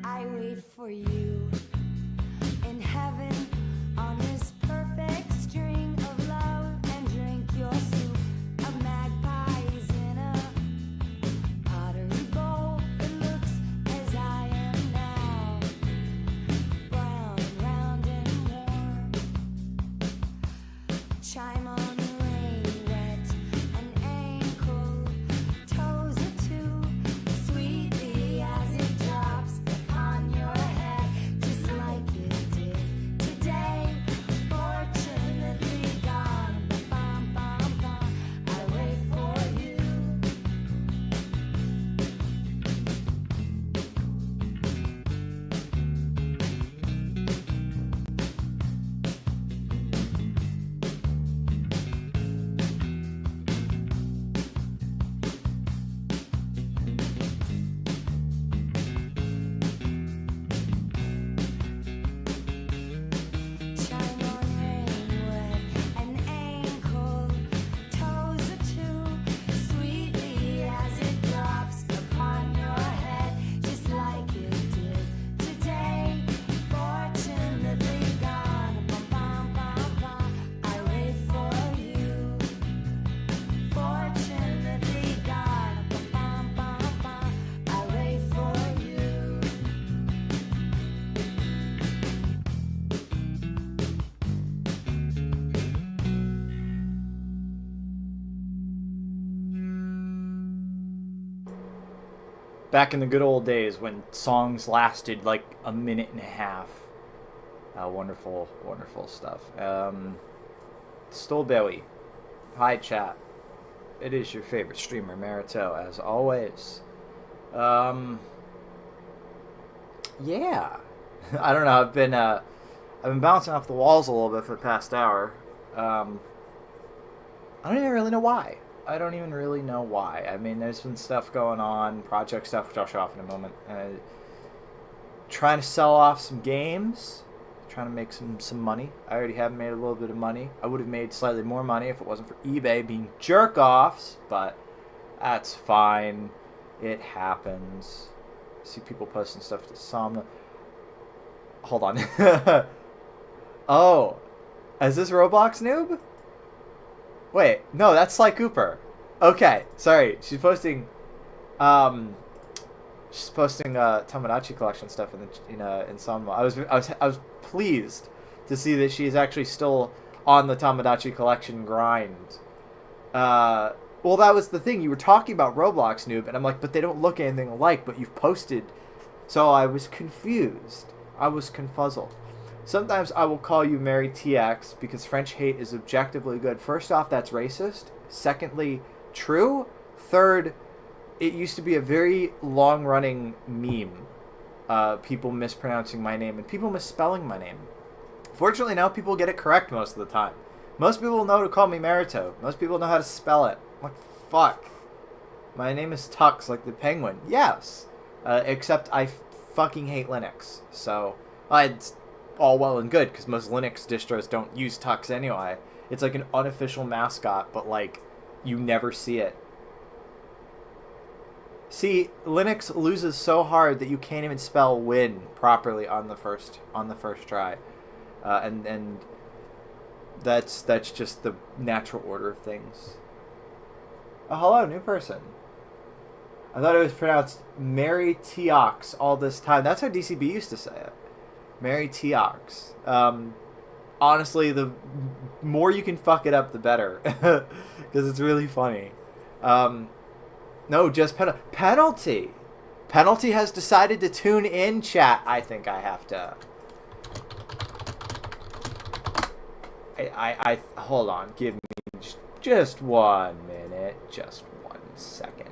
I wait for you in heaven on this perfect string of love and drink your soup of magpies in a pottery bowl. It looks as I am now, brown and round and warm. Chime on the rain, wet and ankle, toes are too sweetly as it drops upon your head, just like it did today. Fortunately gone, bum, bum, bum. I wait for you. Chime on rain, wet and ankle, toes are too sweetly as it drops upon your head, just like it did today. Fortunately gone, bum, bum, bum, bum. I wait for you. Fortunately gone, bum, bum, bum, bum. I wait for you. Back in the good old days when songs lasted like a minute and a half. Wonderful, wonderful stuff. Stolberry. Hi, chat. It is your favorite streamer, Marito, as always. Yeah. I don't know. I've been bouncing off the walls a little bit for the past hour. I don't even really know why. I mean, there's been stuff going on, project stuff, which I'll show off in a moment. Trying to sell off some games, trying to make some money. I already have made a little bit of money. I would have made slightly more money if it wasn't for eBay being jerk-offs, but that's fine. It happens. I see people posting stuff to Somna. Hold on. Oh, is this Roblox noob? Wait, no, that's Sly Cooper. Okay, sorry. She's posting Tomodachi collection stuff in Insomnia. I was pleased to see that she's actually still on the Tomodachi collection grind. Well, that was the thing. You were talking about Roblox noob, and I'm like, but they don't look anything alike. But you've posted, so I was confused. I was confuzzled. Sometimes I will call you Mary TX because French hate is objectively good. First off, that's racist. Secondly, true. Third, it used to be a very long-running meme. People mispronouncing my name and people misspelling my name. Fortunately, now people get it correct most of the time. Most people know to call me Marito. Most people know how to spell it. What the fuck? My name is Tux, like the penguin. Yes. Except I fucking hate Linux. So, it's all well and good, because most Linux distros don't use Tux anyway. It's like an unofficial mascot, but like, you never see it. See, Linux loses so hard that you can't even spell win properly on the first try. And that's just the natural order of things. Oh, hello, new person. I thought it was pronounced Mary Teox all this time. That's how DCB used to say it. Mary Teox. Honestly, the more you can fuck it up, the better. Because it's really funny. No, just penalty. Penalty has decided to tune in, chat. I think I have to... I hold on. Give me just 1 minute. Just 1 second.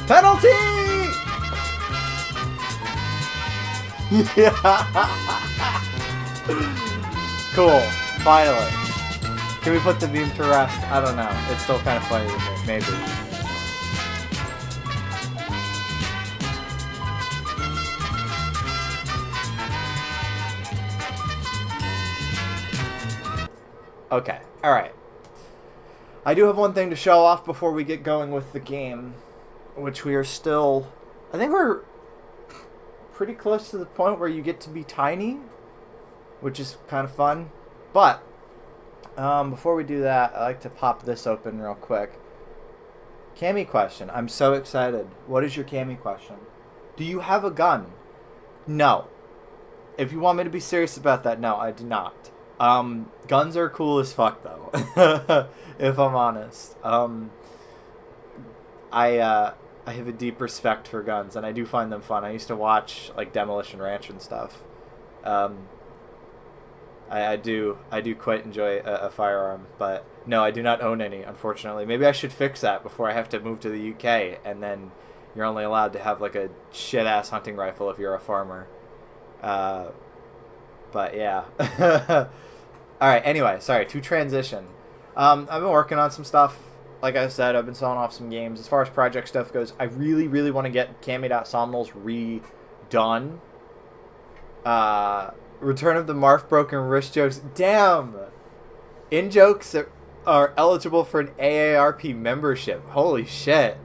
Penalty! Yeah. Cool. Finally. Can we put the meme to rest? I don't know. It's still kind of funny to me. Maybe. Okay. All right. I do have one thing to show off before we get going with the game, which we are still... I think we're pretty close to the point where you get to be tiny, which is kind of fun. But before we do that, I like to pop this open real quick. Cammy question. I'm so excited. What is your Cammy question? Do you have a gun? No. If you want me to be serious about that, no, I do not. Guns are cool as fuck, though. If I'm honest. I have a deep respect for guns, and I do find them fun. I used to watch like Demolition Ranch and stuff. I do quite enjoy a firearm, but no, I do not own any, unfortunately. Maybe I should fix that before I have to move to the UK, and then you're only allowed to have like a shit ass hunting rifle if you're a farmer. But yeah. All right. Anyway, sorry to transition. I've been working on some stuff. Like I said, I've been selling off some games. As far as project stuff goes, I really, really want to get Cammy.somnals redone. Return of the Marf Broken Wrist jokes. Damn! In jokes that are eligible for an AARP membership. Holy shit.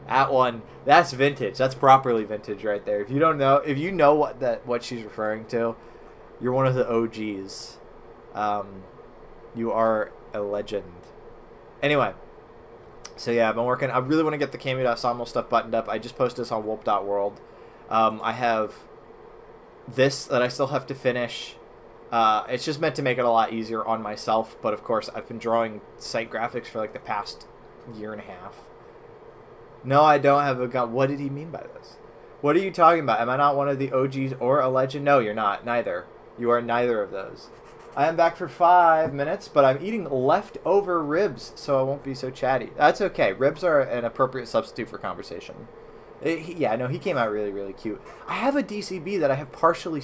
That one, that's vintage. That's properly vintage right there. If you don't know, if you know what she's referring to, you're one of the OGs. You are a legend. Anyway. So yeah, I've been working. I really want to get the Cammy.somnal stuff buttoned up. I just posted this on Whoop.world. I have this that I still have to finish. It's just meant to make it a lot easier on myself. But of course, I've been drawing site graphics for like the past year and a half. No, I don't have a gun. What did he mean by this? What are you talking about? Am I not one of the OGs or a legend? No, you're not. Neither. You are neither of those. I am back for 5 minutes, but I'm eating leftover ribs, so I won't be so chatty. That's okay. Ribs are an appropriate substitute for conversation. Yeah, no, he came out really, really cute. I have a DCB that I have partially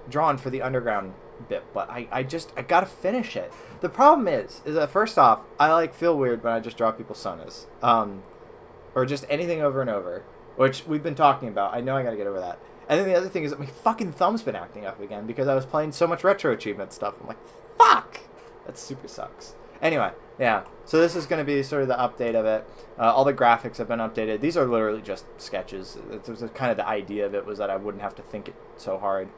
drawn for the underground bit, but I gotta finish it. The problem is that first off, I feel weird when I just draw people's sonas, or just anything over and over, which we've been talking about. I know I gotta get over that. And then the other thing is that my fucking thumb's been acting up again because I was playing so much retro achievement stuff. I'm like, fuck! That super sucks. Anyway, yeah. So this is going to be sort of the update of it. All the graphics have been updated. These are literally just sketches. It was kind of the idea of it was that I wouldn't have to think it so hard.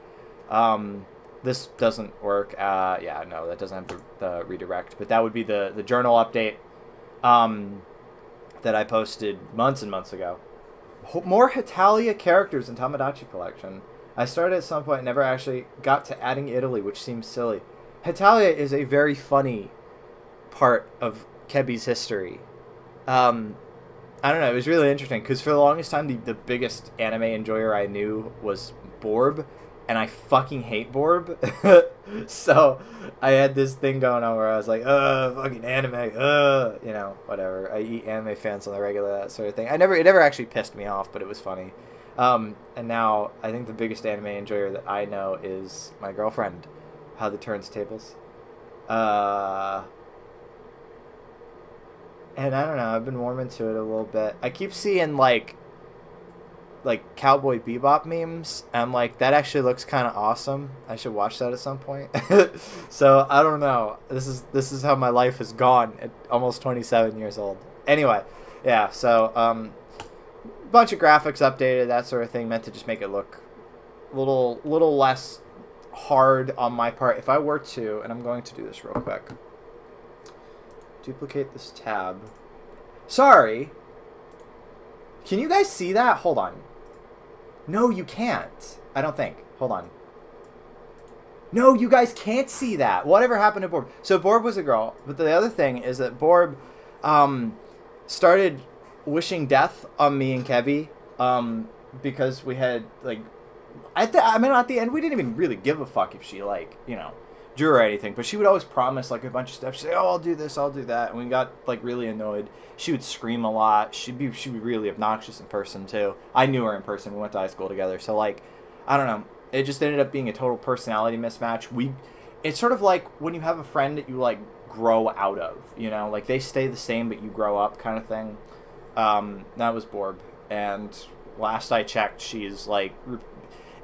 This doesn't work. Yeah, no, that doesn't have the redirect. But that would be the journal update that I posted months and months ago. More Hitalia characters in Tomodachi Collection. I started at some point and never actually got to adding Italy, which seems silly. Hitalia is a very funny part of Kebi's history. I don't know, it was really interesting, because for the longest time, the biggest anime enjoyer I knew was Borb, and I fucking hate Borb. So I had this thing going on where I was like, fucking anime, you know, whatever. I eat anime fans on the regular, that sort of thing. It never actually pissed me off, but it was funny. And now I think the biggest anime enjoyer that I know is my girlfriend. How the turns tables. And I don't know, I've been warming to it a little bit. I keep seeing like Cowboy Bebop memes. I'm like, that actually looks kind of awesome. I should watch that at some point. So I don't know. This is how my life has gone at almost 27 years old. Anyway, yeah. So bunch of graphics updated, that sort of thing, meant to just make it look a little less hard on my part. If I were to, and I'm going to do this real quick. Duplicate this tab. Sorry. Can you guys see that? Hold on. No, you can't. I don't think. Hold on. No, you guys can't see that. Whatever happened to Borb? So Borb was a girl, but the other thing is that Borb started wishing death on me and Kebi because we had, like, at the end, we didn't even really give a fuck if she, like, you know, drew or anything, but she would always promise, like, a bunch of stuff. She'd say, oh, I'll do this, I'll do that, and we got, like, really annoyed. She would scream a lot. She'd be really obnoxious in person, too. I knew her in person. We went to high school together, so, like, I don't know. It just ended up being a total personality mismatch. It's sort of like when you have a friend that you, like, grow out of, you know? Like, they stay the same, but you grow up kind of thing. That was Borb. And last I checked, she's, like...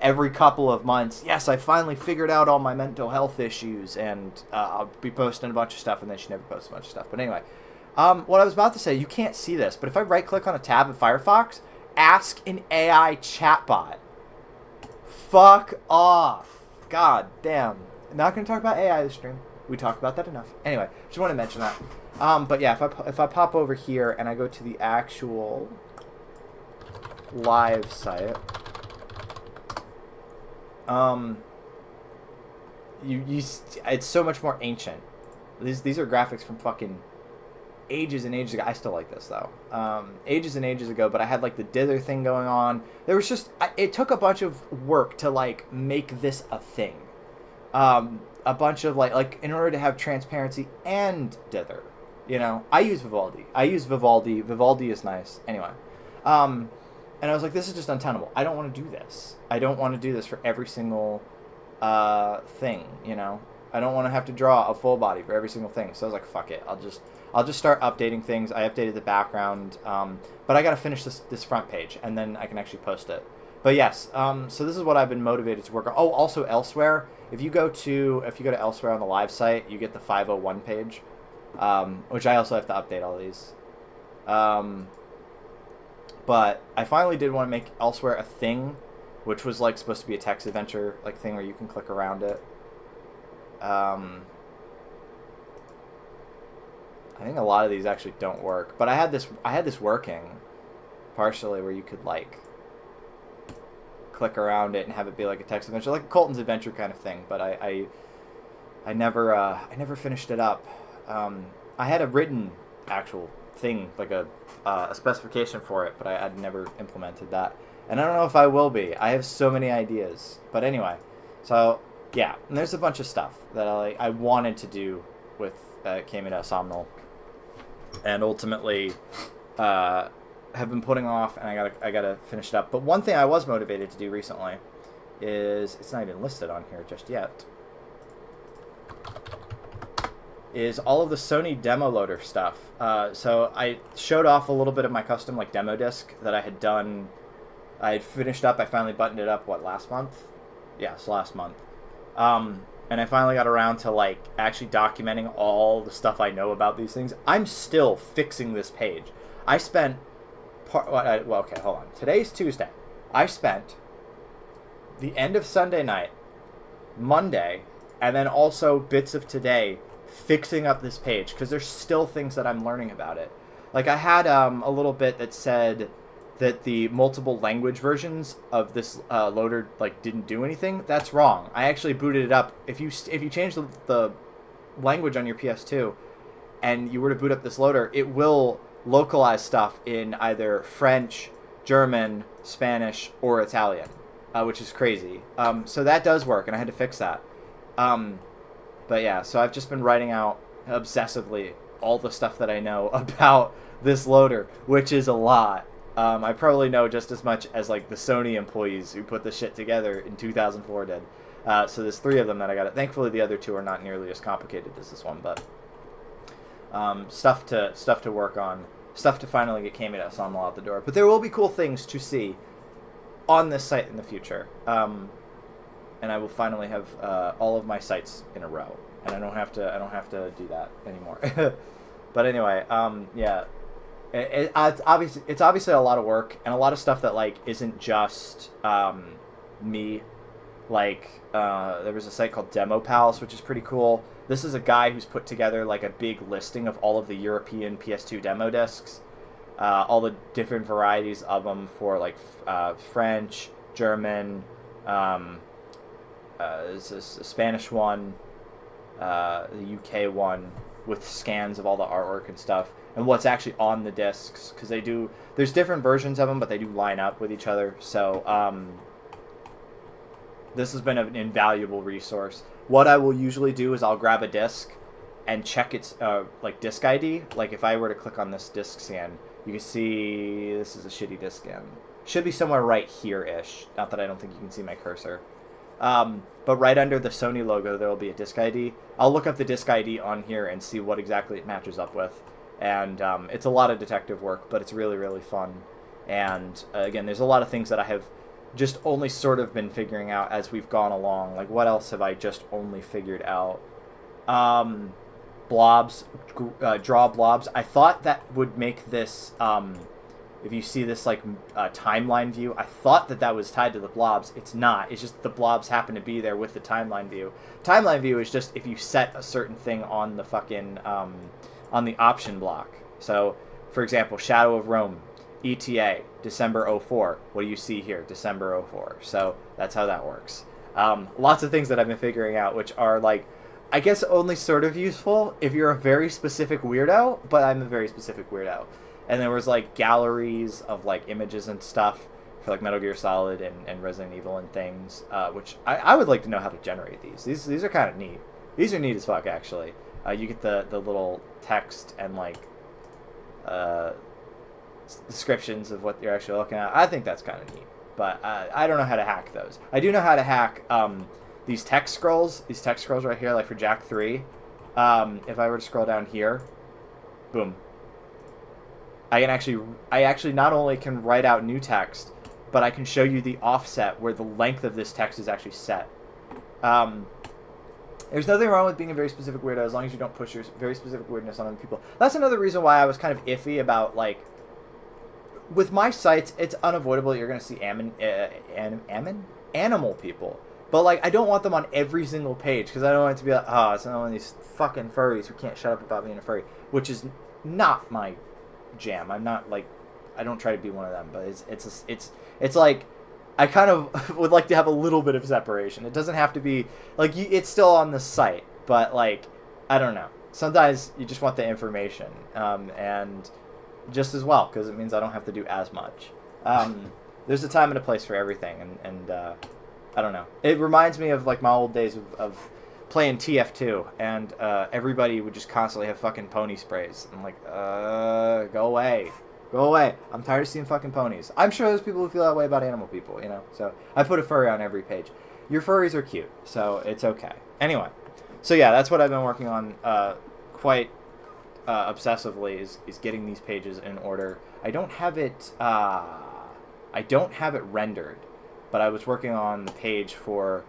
every couple of months, yes, I finally figured out all my mental health issues, and I'll be posting a bunch of stuff, and then she never posts a bunch of stuff. But anyway, what I was about to say, you can't see this, but if I right-click on a tab in Firefox, ask an AI chatbot. Fuck off. God damn. I'm not going to talk about AI this stream. We talked about that enough. Anyway, just want to mention that. But yeah, if I pop over here and I go to the actual live site, it's so much more ancient. These are graphics from fucking ages and ages ago. I still like this though. Ages and ages ago, but I had like the dither thing going on. There was just it took a bunch of work to like make this a thing. A bunch of like in order to have transparency and dither. You know, I use Vivaldi. Vivaldi is nice. Anyway, and I was like, this is just untenable. I don't want to do this. I don't want to do this for every single thing. You know, I don't want to have to draw a full body for every single thing. So I was like, fuck it. I'll just start updating things. I updated the background, but I got to finish this front page, and then I can actually post it. But yes, so this is what I've been motivated to work on. Oh, also elsewhere. If you go to elsewhere on the live site, you get the 501 page. Which I also have to update all these. But I finally did want to make elsewhere a thing, which was like supposed to be a text adventure like thing where you can click around it. I think a lot of these actually don't work, but I had this working partially where you could like click around it and have it be like a text adventure, like a Colton's Adventure kind of thing. But I never finished it up. I had a written actual thing, like a specification for it, but I'd never implemented that. And I don't know if I will be. I have so many ideas. But anyway, so yeah, and there's a bunch of stuff that I wanted to do with Kami no Somnol, and ultimately have been putting off, and I gotta finish it up. But one thing I was motivated to do recently is, it's not even listed on here just yet, is all of the Sony demo loader stuff. So I showed off a little bit of my custom like demo disc that I had done. I had finished up. I finally buttoned it up, last month? Yes, last month. And I finally got around to like actually documenting all the stuff I know about these things. I'm still fixing this page. I spent okay, hold on. Today's Tuesday. I spent the end of Sunday night, Monday, and then also bits of today fixing up this page because there's still things that I'm learning about it. Like I had a little bit that said that the multiple language versions of this loader like didn't do anything. That's wrong. I actually booted it up. If you change the language on your PS2 and you were to boot up this loader, it will localize stuff in either French, German, Spanish, or Italian, which is crazy. So that does work, and I had to fix that. But yeah, so I've just been writing out obsessively all the stuff that I know about this loader, which is a lot. I probably know just as much as like the Sony employees who put the shit together in 2004 did. So there's 3 of them that I got it. Thankfully, the other 2 are not nearly as complicated as this one, but stuff to work on, stuff to finally get Kami no Somnol out the door. But there will be cool things to see on this site in the future. And I will finally have all of my sites in a row, and I don't have to do that anymore. But anyway, yeah, it's obviously a lot of work and a lot of stuff that like isn't just me. Like there was a site called Demo Palace, which is pretty cool. This is a guy who's put together like a big listing of all of the European PS2 demo discs, all the different varieties of them for like French, German. There's a Spanish one, the UK one, with scans of all the artwork and stuff, and what's actually on the discs, because there's different versions of them, but they do line up with each other. So this has been an invaluable resource. What I will usually do is I'll grab a disc and check its like disc ID. Like if I were to click on this disc scan, you can see this is a shitty disc scan. Should be somewhere right here-ish. Not that I don't think you can see my cursor. But right under the Sony logo, there will be a disc ID. I'll look up the disc ID on here and see what exactly it matches up with. And it's a lot of detective work, but it's really, really fun. And again, there's a lot of things that I have just only sort of been figuring out as we've gone along. Like, what else have I just only figured out? Blobs, draw blobs. I thought that would make this, if you see this, like, timeline view, I thought that that was tied to the blobs. It's not. It's just the blobs happen to be there with the timeline view. Timeline view is just if you set a certain thing on the fucking, on the option block. So, for example, Shadow of Rome, ETA, December 04. What do you see here? December 04. So that's how that works. Lots of things that I've been figuring out, which are, like, I guess only sort of useful if you're a very specific weirdo, but I'm a very specific weirdo. And there was, like, galleries of, like, images and stuff for, like, Metal Gear Solid and Resident Evil and things, which I would like to know how to generate these. These are kind of neat. These are neat as fuck, actually. You get the little text and, like, descriptions of what you're actually looking at. I think that's kind of neat, but I don't know how to hack those. I do know how to hack these text scrolls right here, like for Jak 3. If I were to scroll down here, boom, I actually not only can write out new text, but I can show you the offset where the length of this text is actually set. There's nothing wrong with being a very specific weirdo as long as you don't push your very specific weirdness on other people. That's another reason why I was kind of iffy about, like, with my sites, it's unavoidable that you're going to see animal people. But, like, I don't want them on every single page because I don't want it to be like, oh, it's another one of these fucking furries who can't shut up about being a furry, which is not my jam. I'm not, like, I don't try to be one of them, but it's like, I kind of would like to have a little bit of separation. It doesn't have to be, like, it's still on the site, but, like, I don't know. Sometimes you just want the information, and just as well, because it means I don't have to do as much. There's a time and a place for everything, and I don't know. It reminds me of, like, my old days of playing TF2, and everybody would just constantly have fucking pony sprays. I'm like, go away. Go away. I'm tired of seeing fucking ponies. I'm sure there's people who feel that way about animal people, you know? So I put a furry on every page. Your furries are cute, so it's okay. Anyway, so yeah, that's what I've been working on quite obsessively is getting these pages in order. I don't have it rendered, but I was working on the page for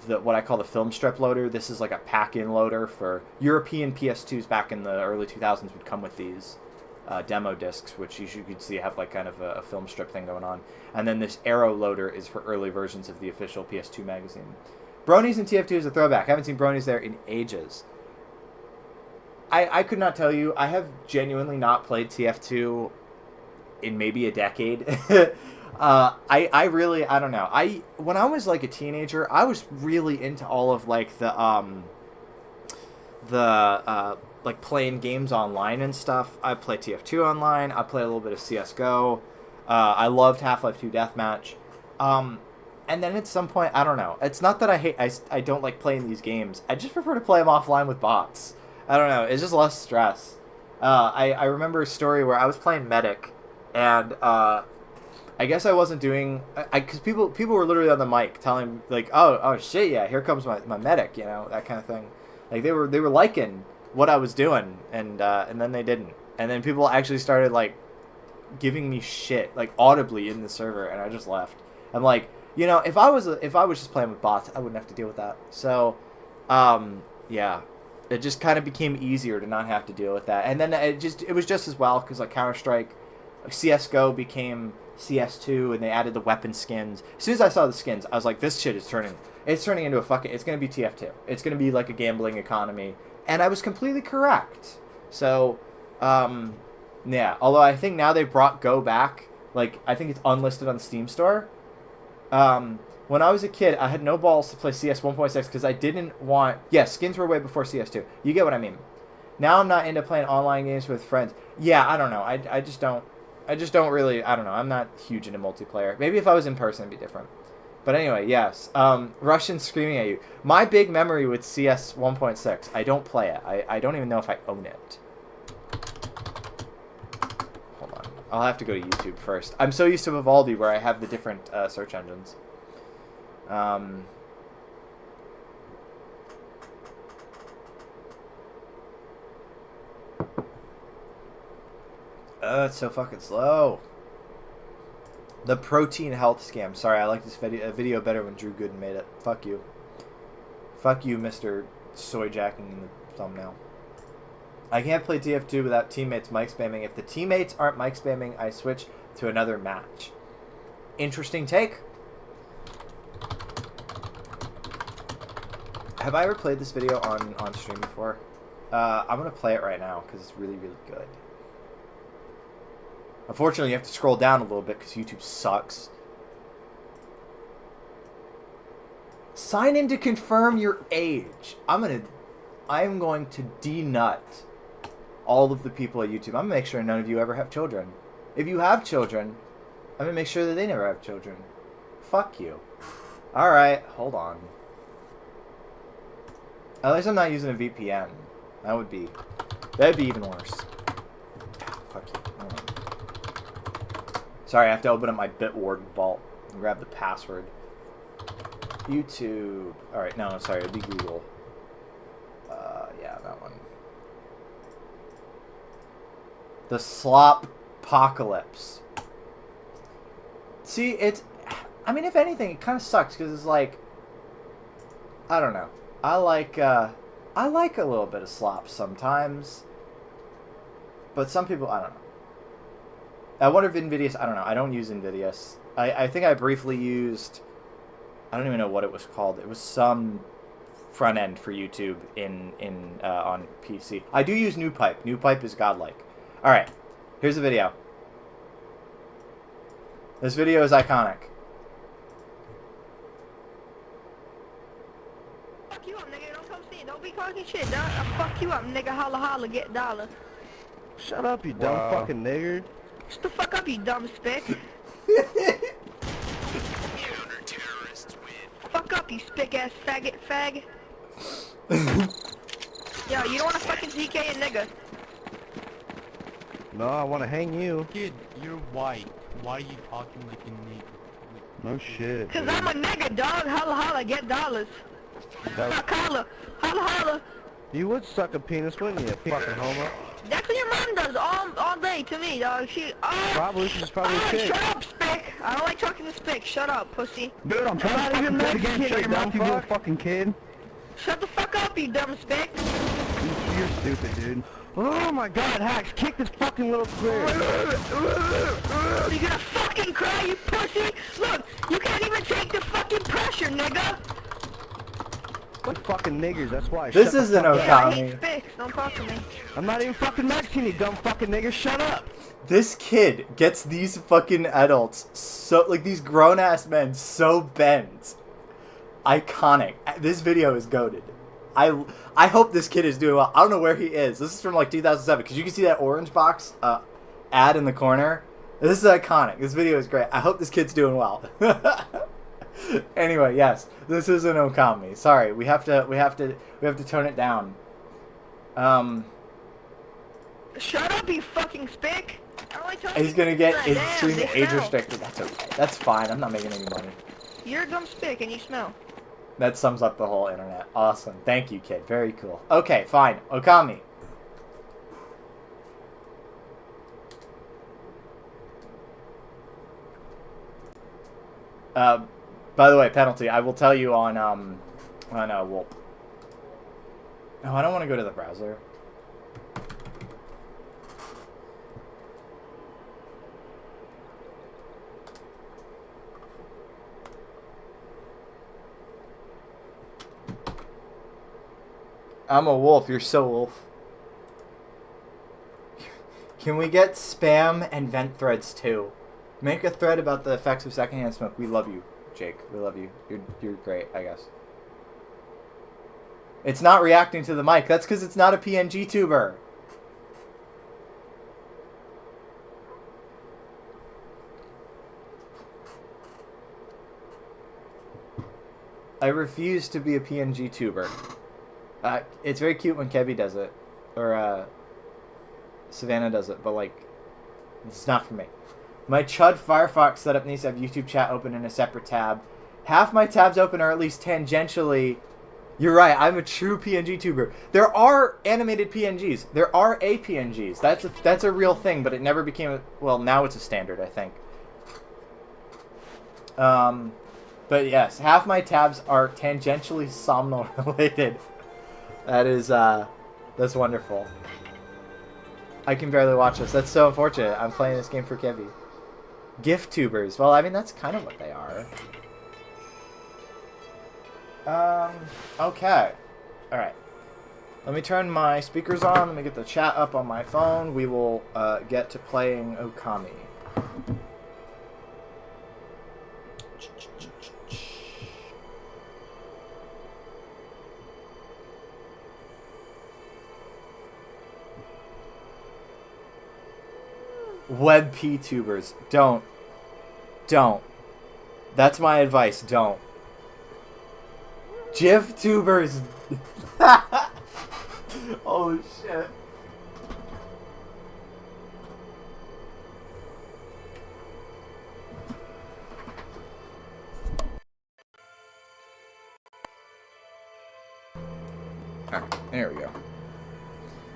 what I call the film strip loader. This is like a pack-in loader for European PS2s back in the early 2000s would come with these demo discs, which you could see have like kind of a film strip thing going on. And then this Arrow loader is for early versions of the official PS2 magazine. Bronies and TF2 is a throwback. I haven't seen Bronies there in ages. I could not tell you. I have genuinely not played TF2 in maybe a decade. I really, I don't know. When I was like a teenager, I was really into all of like the like playing games online and stuff. I play TF2 online. I play a little bit of CSGO. I loved Half-Life 2 Deathmatch. And then at some point, I don't know. It's not that I don't like playing these games. I just prefer to play them offline with bots. I don't know. It's just less stress. I remember a story where I was playing Medic, and I guess I wasn't doing... Because people were literally on the mic telling, like, oh shit, yeah, here comes my Medic, you know, that kind of thing. Like, they were liking what I was doing, and then they didn't. And then people actually started, like, giving me shit, like, audibly in the server, and I just left. I'm like, you know, if I was just playing with bots, I wouldn't have to deal with that. So, yeah. It just kind of became easier to not have to deal with that. And then it was just as well, because, like, Counter-Strike, CSGO became CS2, and they added the weapon skins. As soon as I saw the skins, I was like, this shit is turning into a fucking... It's going to be TF2. It's going to be, like, a gambling economy. And I was completely correct. So, yeah. Although I think now they've brought Go back. Like, I think it's unlisted on the Steam store. When I was a kid, I had no balls to play CS 1.6 because I didn't want... Yeah, skins were way before CS2. You get what I mean. Now I'm not into playing online games with friends. Yeah, I don't know. I just don't really... I don't know. I'm not huge into multiplayer. Maybe if I was in person, it'd be different. But anyway, yes. Russians screaming at you. My big memory with CS 1.6. I don't play it. I don't even know if I own it. Hold on. I'll have to go to YouTube first. I'm so used to Vivaldi where I have the different search engines. It's so fucking slow. The protein health scam. Sorry, I like this video better when Drew Gooden made it. Fuck you. Fuck you, Mr. Soy Jacking in the thumbnail. I can't play TF2 without teammates mic spamming. If the teammates aren't mic spamming, I switch to another match. Interesting take. Have I ever played this video on stream before? I'm going to play it right now because it's really, really good. Unfortunately, you have to scroll down a little bit because YouTube sucks. Sign in to confirm your age. I'm going to denut all of the people at YouTube. I'm going to make sure none of you ever have children. If you have children, I'm going to make sure that they never have children. Fuck you. Alright, hold on. At least I'm not using a VPN. That'd be even worse. Fuck you. Hold on. Sorry, I have to open up my Bitwarden vault and grab the password. YouTube. Alright, no, sorry, it'd be Google. Yeah, that one. The Slop Apocalypse. See, I mean, if anything, it kind of sucks because it's like, I don't know. I like a little bit of slop sometimes, but some people, I don't know. I wonder if Invidious, I don't know. I don't use Invidious. I think I briefly used, I don't even know what it was called. It was some front end for YouTube on PC. I do use NewPipe. NewPipe is godlike. All right, here's the video. This video is iconic. Fuck you up, nigga. Don't come see it. Don't be talking shit, dog. I'll fuck you up, nigga. Holla, holla, get $1. Shut up, you dumb fucking nigger. Shut the fuck up, you dumb spick. Fuck up, you spick-ass fag. Yo, you don't wanna fucking TK a nigga. No, I wanna hang you. Kid, you're white. Why are you talking like a nigga? No shit. Cause I'm a nigga, dog. Holla, holla, get $. Fuck holla. Holla, holla. You would suck a penis, wouldn't you, fucking homo? That's what your mom does all day to me, dog. Probably, she's probably a chick. Shut up, spick. I don't like talking to spick. Shut up, pussy. Dude, I'm trying to even make again, shut your mouth, you little fucking kid. Shut the fuck up, you dumb spick. You're stupid, dude. Oh my god, Hacks, kick this fucking little square. You gonna fucking cry, you pussy? Look, you can't even take the fucking pressure, nigga. What fucking niggers, that's why. This Shut isn't the fuck up. Yeah, I Okami. hate spicks. Don't talk to me. I'm not even fucking Mexican, you dumb fucking nigger, shut up. This kid gets these fucking adults so, like, these grown-ass men so bent. Iconic. This video is goated. I hope this kid is doing well. I don't know where he is. This is from, like, 2007, because you can see that orange box ad in the corner. This is iconic. This video is great. I hope this kid's doing well. Anyway, yes, this is an Okami. Sorry, we have to tone it down. Shut up, you fucking spick. I don't like talking He's gonna get to you. extreme Damn, they age smell. restricted. That's okay. That's fine. I'm not making any money. You're a dumb spick and you smell. That sums up the whole internet. Awesome. Thank you, kid. Very cool. Okay, fine. Okami. By the way, penalty. I will tell you on well. No, I don't want to go to the browser. I'm a wolf. You're so wolf. Can we get spam and vent threads too? Make a thread about the effects of secondhand smoke. We love you, Jake. We love you. You're great, I guess. It's not reacting to the mic. That's because it's not a PNG tuber. I refuse to be a PNG tuber. It's very cute when Kebby does it, or Savannah does it, but like, it's not for me. My Chud Firefox setup needs to have YouTube chat open in a separate tab. Half my tabs open are at least tangentially. You're right. I'm a true PNG tuber. There are animated PNGs. There are APNGs. That's a real thing, but it never became a, well, now it's a standard, I think. But yes, half my tabs are tangentially Somnol related. That is, that's wonderful. I can barely watch this. That's so unfortunate. I'm playing this game for Kevy. Gift tubers. Well, I mean, that's kind of what they are. Okay. Alright. Let me turn my speakers on. Let me get the chat up on my phone. We will get to playing Okami. Web P-tubers. Don't. That's my advice. Don't. GIF tubers. Oh shit. Alright, there we go.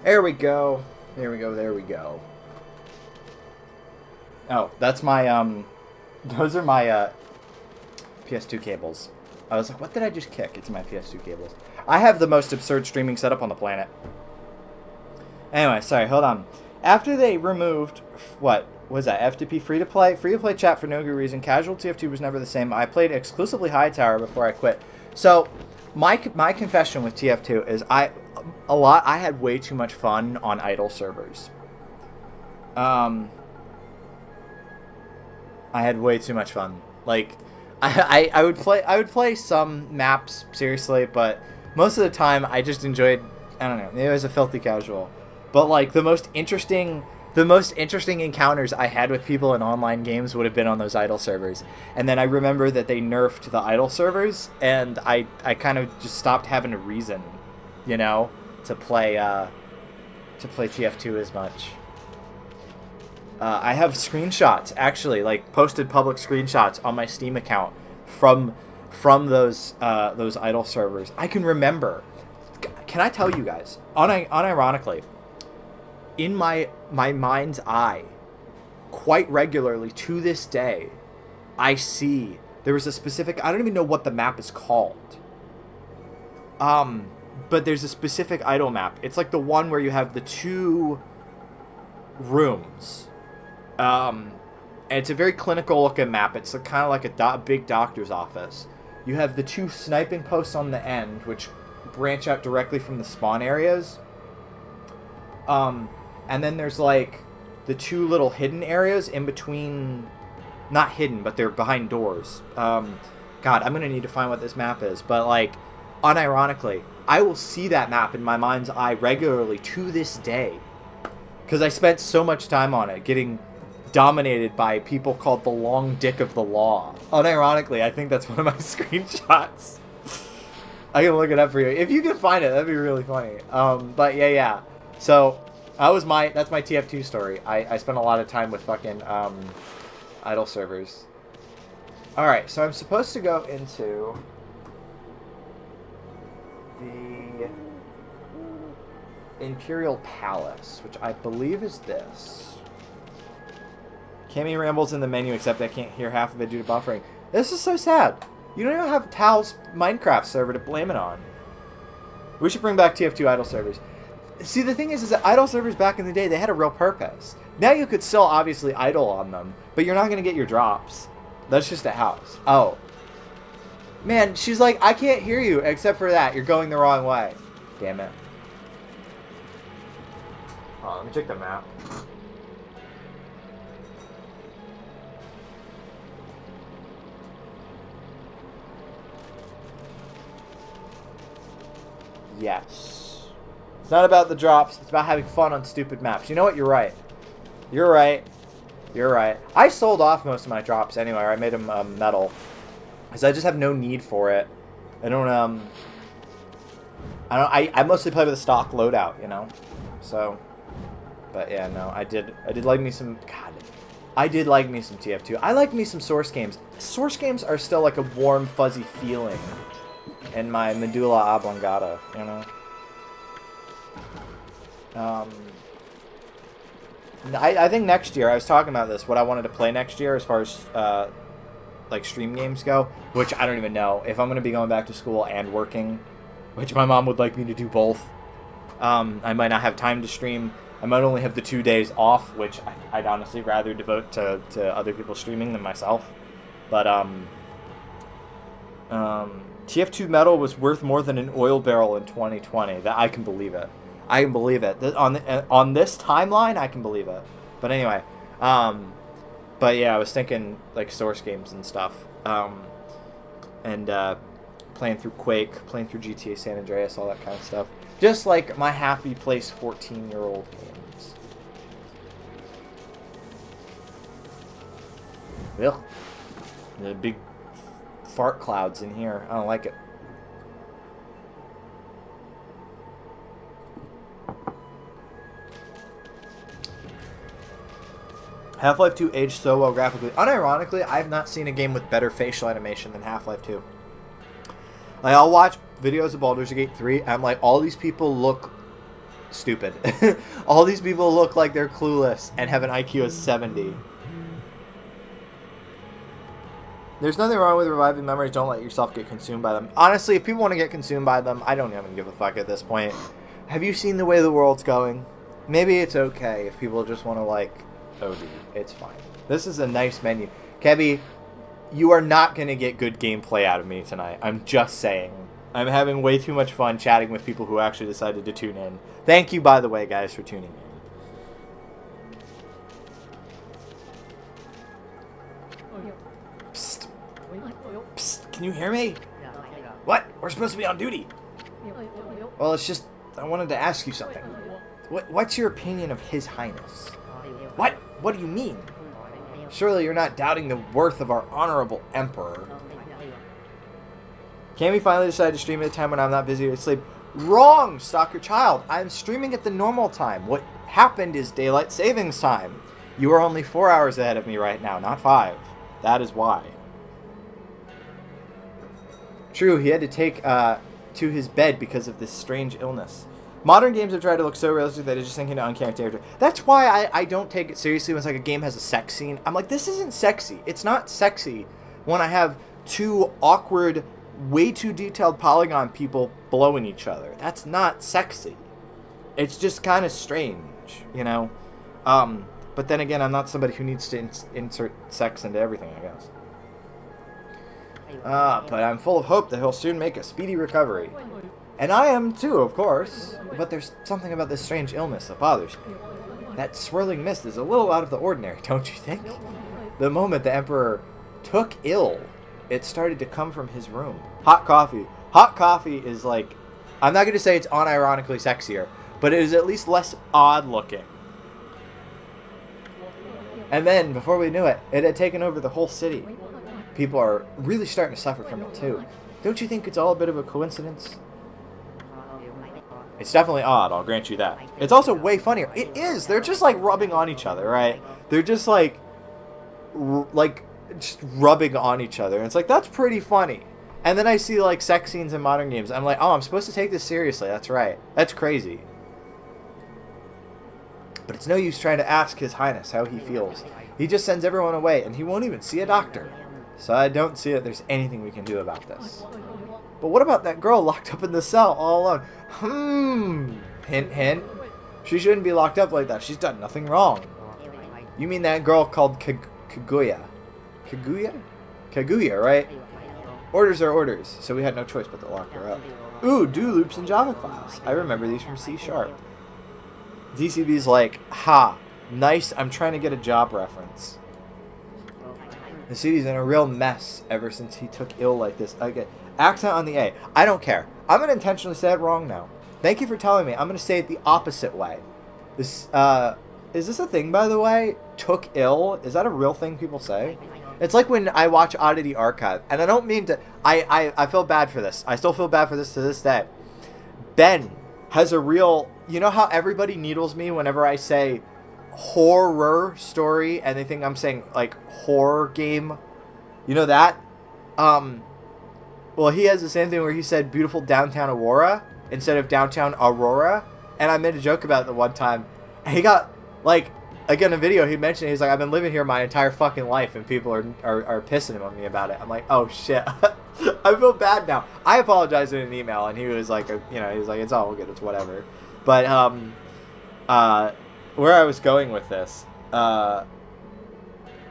There we go. There we go. There we go. Oh, that's my those are my PS2 cables. I was like, what did I just kick? It's my PS2 cables. I have the most absurd streaming setup on the planet. Anyway, sorry, hold on. After they removed, what was that, FTP free-to-play chat for no good reason, casual TF2 was never the same. I played exclusively Hightower before I quit. So, my confession with TF2 is I had way too much fun on idle servers. I had way too much fun. Like, I would play some maps seriously, but most of the time I just enjoyed, I don't know, maybe I was a filthy casual. But like the most interesting encounters I had with people in online games would have been on those idle servers. And then I remember that they nerfed the idle servers, and I kind of just stopped having a reason, you know, to play TF2 as much. I have screenshots, actually, like posted public screenshots on my Steam account from those idle servers. I can remember. Can I tell you guys, unironically, in my mind's eye, quite regularly to this day, I see there was a specific, I don't even know what the map is called. But there's a specific idle map. It's like the one where you have the two rooms. And it's a very clinical looking map. It's kind of like a big doctor's office. You have the two sniping posts on the end, which branch out directly from the spawn areas. And then there's like the two little hidden areas in between, not hidden, but they're behind doors. God, I'm going to need to find what this map is. But like, unironically, I will see that map in my mind's eye regularly to this day. Because I spent so much time on it, getting dominated by people called the long dick of the law. Unironically, I think that's one of my screenshots. I can look it up for you. If you can find it, that'd be really funny. But yeah. So, that's my TF2 story. I spent a lot of time with fucking idle servers. Alright, so I'm supposed to go into the Imperial Palace, which I believe is this. Cammy rambles in the menu, except I can't hear half of it due to buffering. This is so sad. You don't even have Pal's Minecraft server to blame it on. We should bring back TF2 idle servers. See, the thing is that idle servers back in the day, they had a real purpose. Now you could still obviously idle on them, but you're not going to get your drops. That's just a house. Oh. Man, she's like, I can't hear you, except for that. You're going the wrong way. Damn it. Oh, let me check the map. Yes. It's not about the drops. It's about having fun on stupid maps. You know what? You're right. You're right. You're right. I sold off most of my drops anyway. I made them metal. Because I just have no need for it. I mostly play with a stock loadout, you know? So. But yeah, no. I did like me some... God. I did like me some TF2. I like me some Source games. Source games are still like a warm, fuzzy feeling in my medulla oblongata, you know? I think next year, I was talking about this, what I wanted to play next year as far as like stream games go, which I don't even know if I'm going to be going back to school and working, which my mom would like me to do both. I might not have time to stream. I might only have the 2 days off, which I'd honestly rather devote to other people streaming than myself. But TF2 metal was worth more than an oil barrel in 2020. That I can believe it. I can believe it. On this timeline, I can believe it. But anyway, but yeah, I was thinking like Source games and stuff, and playing through Quake, playing through GTA San Andreas, all that kind of stuff. Just like my happy place 14-year-old games. Ugh. The big fart clouds in here. I don't like it. Half-Life 2 aged so well graphically. Unironically, I have not seen a game with better facial animation than Half-Life 2. Like, I'll watch videos of Baldur's Gate 3, and I'm like, all these people look stupid. All these people look like they're clueless and have an IQ of 70. There's nothing wrong with reviving memories. Don't let yourself get consumed by them. Honestly, if people want to get consumed by them, I don't even give a fuck at this point. Have you seen the way the world's going? Maybe it's okay if people just want to, like, OD. It's fine. This is a nice menu. Kebby, you are not going to get good gameplay out of me tonight. I'm just saying. I'm having way too much fun chatting with people who actually decided to tune in. Thank you, by the way, guys, for tuning in. Psst. Psst. Can you hear me? What? We're supposed to be on duty. Well, it's just, I wanted to ask you something. What's your opinion of His Highness? What? What do you mean? Surely you're not doubting the worth of our honorable emperor. Can we finally decide to stream at a time when I'm not busy or asleep? Wrong, Stalker Child. I'm streaming at the normal time. What happened is daylight savings time. You are only 4 hours ahead of me right now, not 5. That is why. True, he had to take to his bed because of this strange illness. Modern games have tried to look so realistic that it's just sinking into uncanny territory. That's why I don't take it seriously when it's like a game has a sex scene. I'm like, this isn't sexy. It's not sexy when I have two awkward, way too detailed polygon people blowing each other. That's not sexy. It's just kind of strange, you know? But then again, I'm not somebody who needs to insert sex into everything, I guess. But I'm full of hope that he'll soon make a speedy recovery. And I am too, of course. But there's something about this strange illness that bothers me. That swirling mist is a little out of the ordinary, don't you think? The moment the Emperor took ill, it started to come from his room. Hot coffee. Hot coffee is like, I'm not going to say it's unironically sexier, but it is at least less odd looking. And then, before we knew it, it had taken over the whole city. People are really starting to suffer from it too. Don't you think it's all a bit of a coincidence? It's definitely odd, I'll grant you that. It's also way funnier. It is. They're just like rubbing on each other, right? They're just like just rubbing on each other. And it's like, that's pretty funny. And then I see like sex scenes in modern games. I'm like, oh, I'm supposed to take this seriously. That's right. That's crazy. But it's no use trying to ask His Highness how he feels. He just sends everyone away, and he won't even see a doctor. So I don't see that there's anything we can do about this. But what about that girl locked up in the cell all alone? Hint, hint. She shouldn't be locked up like that. She's done nothing wrong. You mean that girl called Kaguya? Kaguya, right? Orders are orders, so we had no choice but to lock her up. Ooh, do loops in Java class. I remember these from C#. DCB's like, ha, nice, I'm trying to get a job reference. The city's in a real mess ever since he took ill like this. Okay, accent on the A. I don't care. I'm going to intentionally say it wrong now. Thank you for telling me. I'm going to say it the opposite way. This, is this a thing, by the way? Took ill? Is that a real thing people say? It's like when I watch Oddity Archive, and I don't mean to... I feel bad for this. I still feel bad for this to this day. Ben has a real... You know how everybody needles me whenever I say horror story, and they think I'm saying, like, horror game? You know that? Well, he has the same thing where he said beautiful downtown Aurora instead of downtown Aurora, and I made a joke about it the one time, and he got, like, like in a video, he mentioned, he's like, I've been living here my entire fucking life, and people are pissing on me about it. I'm like, oh shit. I feel bad now. I apologized in an email, and he was like, he was like, it's all good, it's whatever. But where I was going with this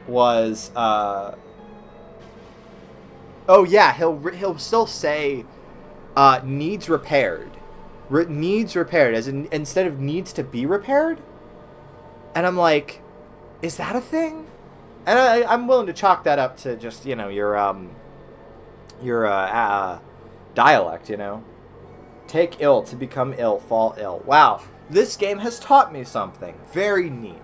was oh yeah, he'll still say needs repaired, needs repaired, as in, instead of needs to be repaired. And I'm like, is that a thing? And I'm willing to chalk that up to just, your dialect, Take ill to become ill, fall ill. Wow, this game has taught me something very neat.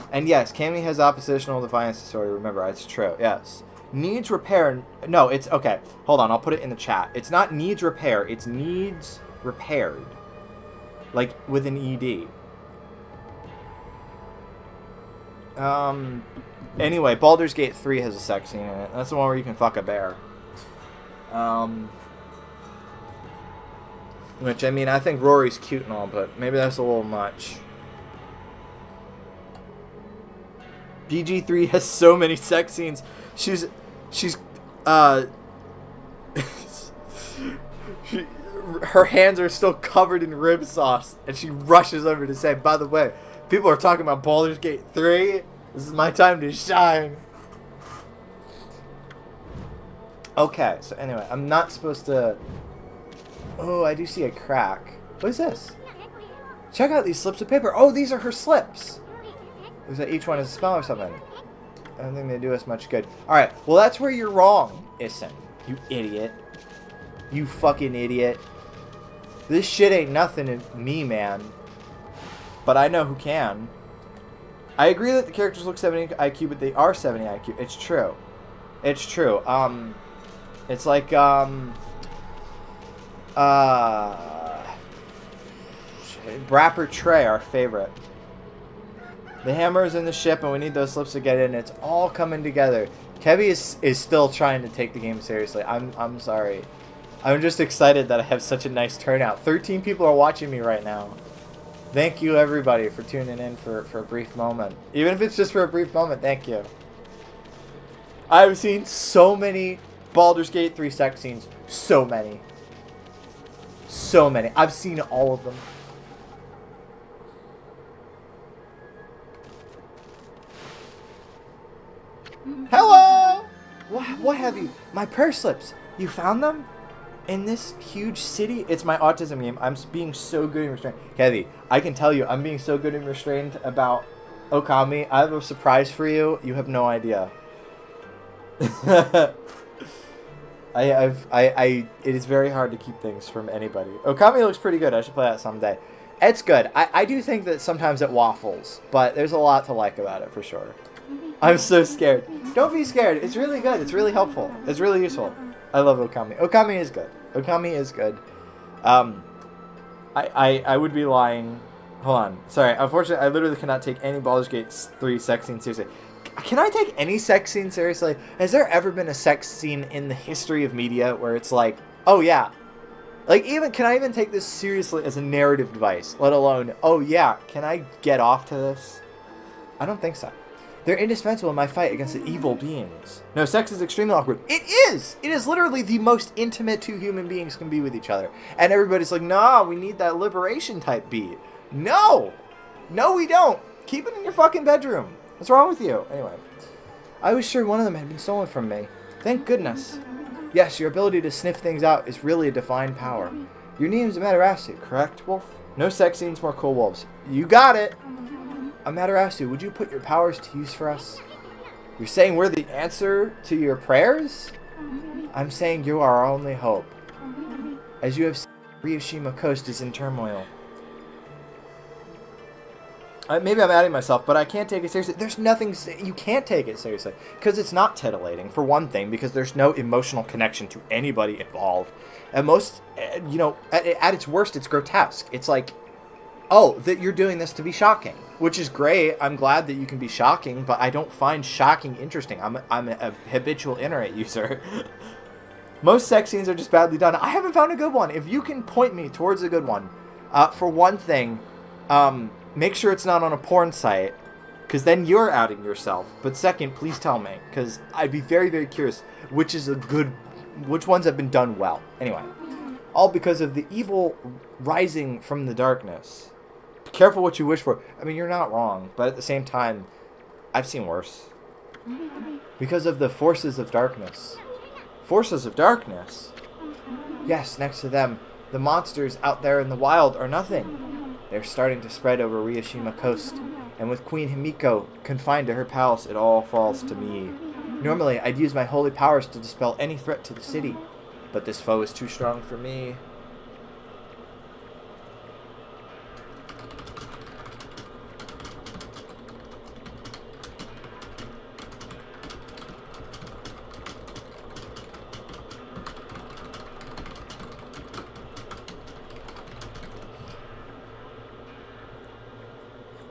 And yes, Cammy has oppositional defiance disorder. Remember, it's true. Yes, needs repair. No, it's okay. Hold on, I'll put it in the chat. It's not needs repair. It's needs repaired, like with an ed. Anyway, Baldur's Gate 3 has a sex scene in it. That's the one where you can fuck a bear. Which, I mean, I think Rory's cute and all, but maybe that's a little much. BG3 has so many sex scenes. She's her hands are still covered in rib sauce, and she rushes over to say, by the way, people are talking about Baldur's Gate 3. This is my time to shine. Okay, so anyway, I'm not supposed to... Oh, I do see a crack. What is this? Check out these slips of paper. Oh, these are her slips. Looks like each one is a spell or something. I don't think they do us much good. Alright, well that's where you're wrong, Issun. You idiot. You fucking idiot. This shit ain't nothing to me, man. But I know who can. I agree that the characters look 70 IQ, but they are 70 IQ. It's true. It's true. It's like, Brapper Trey, our favorite. The hammer is in the ship, and we need those slips to get in. It's all coming together. Kevy is still trying to take the game seriously. I'm sorry. I'm just excited that I have such a nice turnout. 13 people are watching me right now. Thank you, everybody, for tuning in for a brief moment. Even if it's just for a brief moment, thank you. I've seen so many Baldur's Gate 3 sex scenes. So many. So many. I've seen all of them. Hello! What have you? My purse slips. You found them? In this huge city? It's my autism game. I'm being so good and restrained. Kevy, I can tell you, I'm being so good and restrained about Okami. I have a surprise for you. You have no idea. It is very hard to keep things from anybody. Okami looks pretty good. I should play that someday. It's good. I do think that sometimes it waffles, but there's a lot to like about it for sure. I'm so scared. Don't be scared. It's really good. It's really helpful. It's really useful. I love Okami. Okami is good. Okami is good. I would be lying. Hold on. Sorry. Unfortunately, I literally cannot take any Baldur's Gate 3 sex scene seriously. Can I take any sex scene seriously? Has there ever been a sex scene in the history of media where it's like, oh yeah. Like, can I even take this seriously as a narrative device? Let alone, oh yeah, can I get off to this? I don't think so. They're indispensable in my fight against the evil beings. No, sex is extremely awkward. It is! It is literally the most intimate two human beings can be with each other. And everybody's like, nah, we need that liberation type beat. No! No, we don't. Keep it in your fucking bedroom. What's wrong with you? Anyway. I was sure one of them had been stolen from me. Thank goodness. Yes, your ability to sniff things out is really a divine power. Your name is Amaterasu, correct, Wolf? No sex scenes, more cool wolves. You got it! Amaterasu, would you put your powers to use for us? You're saying we're the answer to your prayers? I'm saying you are our only hope. As you have seen, Ryushima Coast is in turmoil. Maybe I'm adding myself, but I can't take it seriously. There's nothing... You can't take it seriously. Because it's not titillating, for one thing, because there's no emotional connection to anybody involved. And most, at its worst, it's grotesque. It's like, oh, that you're doing this to be shocking. Which is great. I'm glad that you can be shocking, but I don't find shocking interesting. I'm a habitual internet user. Most sex scenes are just badly done. I haven't found a good one. If you can point me towards a good one, for one thing, make sure it's not on a porn site. because then you're outing yourself. But second, please tell me, because I'd be very, very curious which ones have been done well. Anyway, all because of the evil rising from the darkness. Be careful what you wish for. I mean, you're not wrong, but at the same time, I've seen worse. Because of the forces of darkness. Forces of darkness? Yes, next to them, the monsters out there in the wild are nothing. They're starting to spread over Ryoshima Coast, and with Queen Himiko confined to her palace, it all falls to me. Normally, I'd use my holy powers to dispel any threat to the city, but this foe is too strong for me.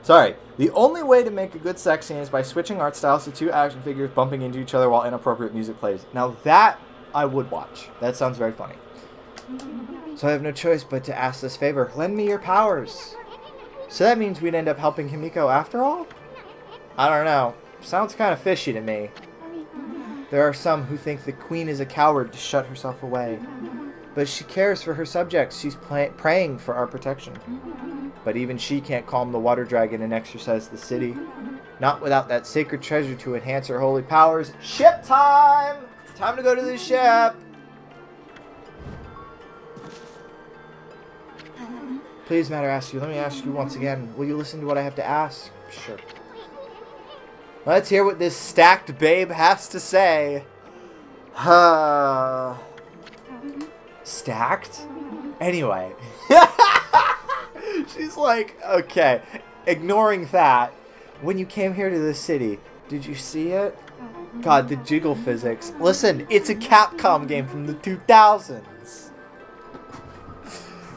Sorry. The only way to make a good sex scene is by switching art styles to two action figures bumping into each other while inappropriate music plays. Now that I would watch. That sounds very funny. So I have no choice but to ask this favor. Lend me your powers. So that means we'd end up helping Himiko after all? I don't know. Sounds kind of fishy to me. There are some who think the queen is a coward to shut herself away. But she cares for her subjects. She's praying for our protection. But even she can't calm the water dragon and exorcise the city. Not without that sacred treasure to enhance her holy powers. Ship time! Time to go to the ship! Please, Matarasu, let me ask you once again. Will you listen to what I have to ask? Sure. Let's hear what this stacked babe has to say. Stacked? Anyway. She's like, okay, ignoring that, when you came here to this city, did you see it? God, the jiggle physics. Listen, it's a Capcom game from the 2000s.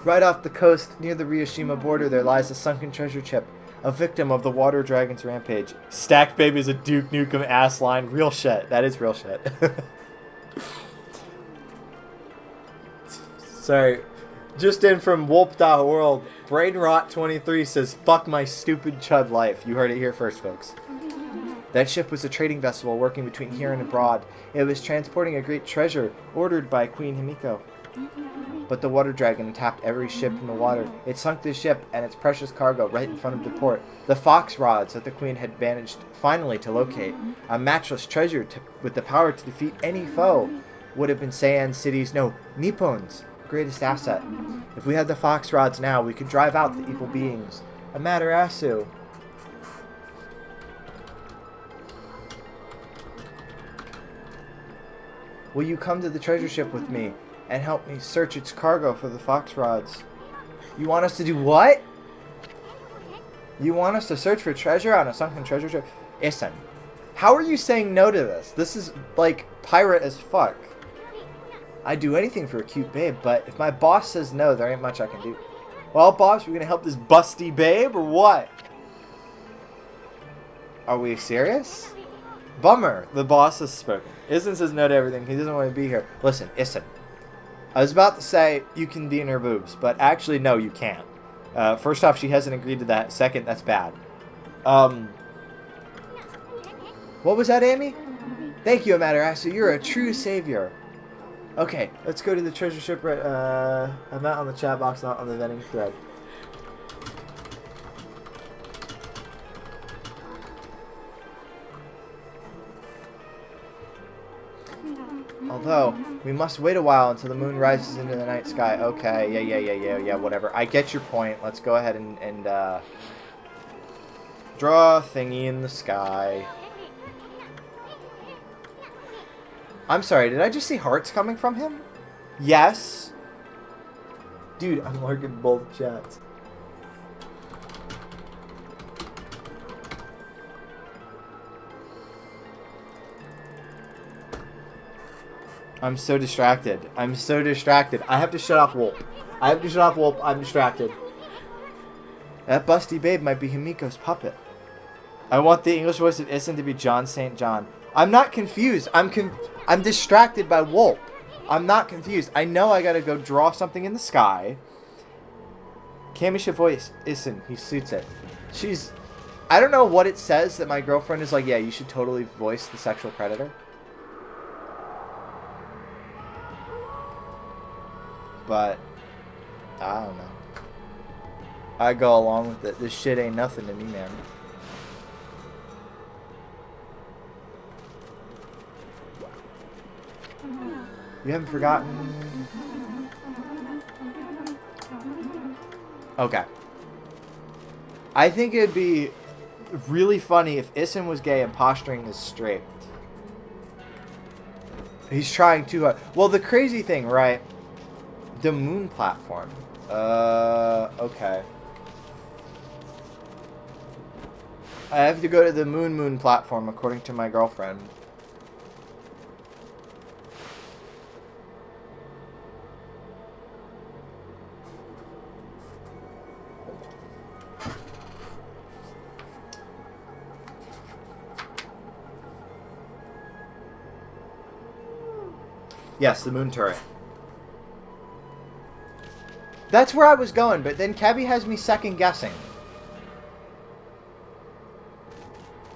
Right off the coast, near the Ryoshima border, there lies a sunken treasure chip, a victim of the water dragon's rampage. Stacked baby is a Duke Nukem ass line. Real shit. That is real shit. Sorry. Just in from Whoop.world, BrainRot23 says, fuck my stupid chud life. You heard it here first, folks. That ship was a trading vessel working between here and abroad. It was transporting a great treasure ordered by Queen Himiko. But the water dragon tapped every ship in the water. It sunk the ship and its precious cargo right in front of the port. The fox rods that the queen had managed finally to locate. A matchless treasure with the power to defeat any foe. Would have been Seian City's, no, Nippon's greatest asset. If we had the fox rods now, we could drive out the evil beings. Amaterasu. Will you come to the treasure ship with me and help me search its cargo for the fox rods? You want us to do what? You want us to search for treasure on a sunken treasure ship? Listen, how are you saying no to this? This is like pirate as fuck. I'd do anything for a cute babe, but if my boss says no, there ain't much I can do. Well, boss, we're gonna help this busty babe, or what? Are we serious? Bummer. The boss has spoken. Issen says no to everything. He doesn't want to be here. Listen, Issen. I was about to say you can be in her boobs, but actually, no, you can't. First off, she hasn't agreed to that. Second, that's bad. What was that, Amy? Thank you, Amaterasu. You're a true savior. Okay, let's go to the treasure ship. I'm not on the chat box, not on the vending thread. Although, we must wait a while until the moon rises into the night sky. Okay, yeah, whatever. I get your point. Let's go ahead and draw a thingy in the sky. I'm sorry, did I just see hearts coming from him? Yes. Dude, I'm lurking both chats. I'm so distracted. I'm so distracted. I have to shut off Wolp. I'm distracted. That busty babe might be Himiko's puppet. I want the English voice of Issen to be John St. John. I'm not confused. I'm distracted by Wolp. I'm not confused. I know I gotta go draw something in the sky. Kamisha voice Issen. He suits it. I don't know what it says that my girlfriend is like, yeah, you should totally voice the sexual predator. But, I don't know. I go along with it. This shit ain't nothing to me, man. You haven't forgotten? Okay. I think it'd be really funny if Issun was gay and posturing is straight. He's trying too hard. Well, the crazy thing, right? The moon platform. Okay. I have to go to the moon platform according to my girlfriend. Yes, the moon turret. That's where I was going, but then Cabby has me second guessing.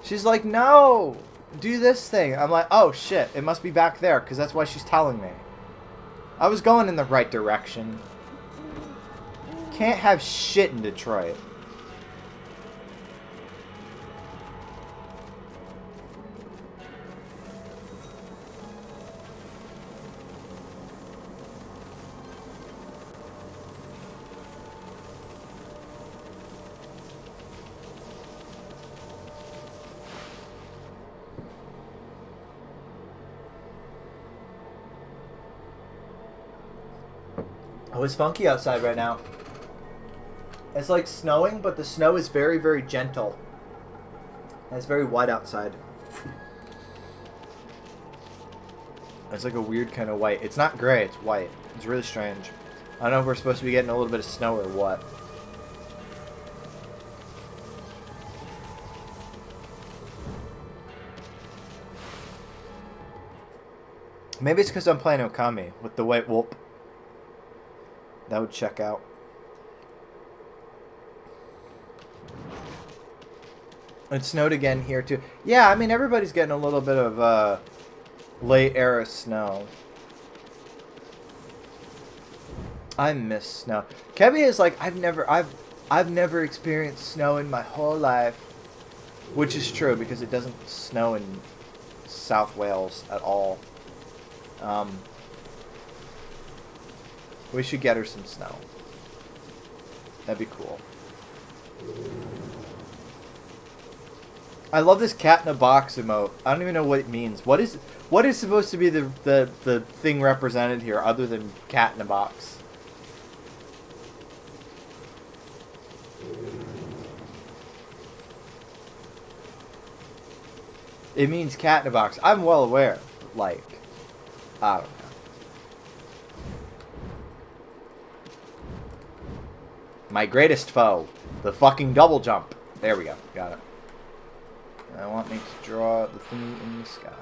She's like, no, do this thing. I'm like, oh shit, it must be back there, because that's why she's telling me. I was going in the right direction. Can't have shit in Detroit. Oh, it's funky outside right now. It's like snowing, but the snow is very, very gentle. And it's very white outside. It's like a weird kind of white. It's not gray, it's white. It's really strange. I don't know if we're supposed to be getting a little bit of snow or what. Maybe it's because I'm playing Okami with the white wolf. That would check out. It snowed again here too. Yeah, I mean everybody's getting a little bit of late era snow. I miss snow. Kevin is like, I've never experienced snow in my whole life, which is true because it doesn't snow in South Wales at all. We should get her some snow. That'd be cool. I love this cat in a box emote. I don't even know what it means. What is supposed to be the thing represented here other than cat in a box? It means cat in a box. I'm well aware. But like, I don't know. My greatest foe. The fucking double jump. There we go. Got it. I want me to draw the thing in the sky.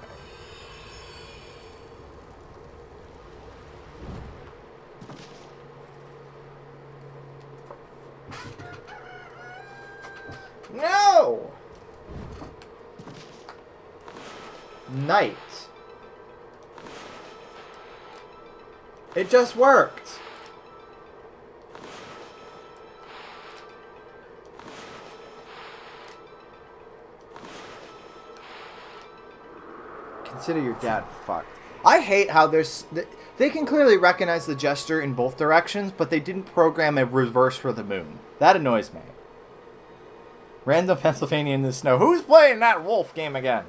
No! Night. It just worked. Consider your dad fucked. I hate how they can clearly recognize the gesture in both directions, but they didn't program a reverse for the moon. That annoys me. Random Pennsylvania in the snow. Who's playing that wolf game again?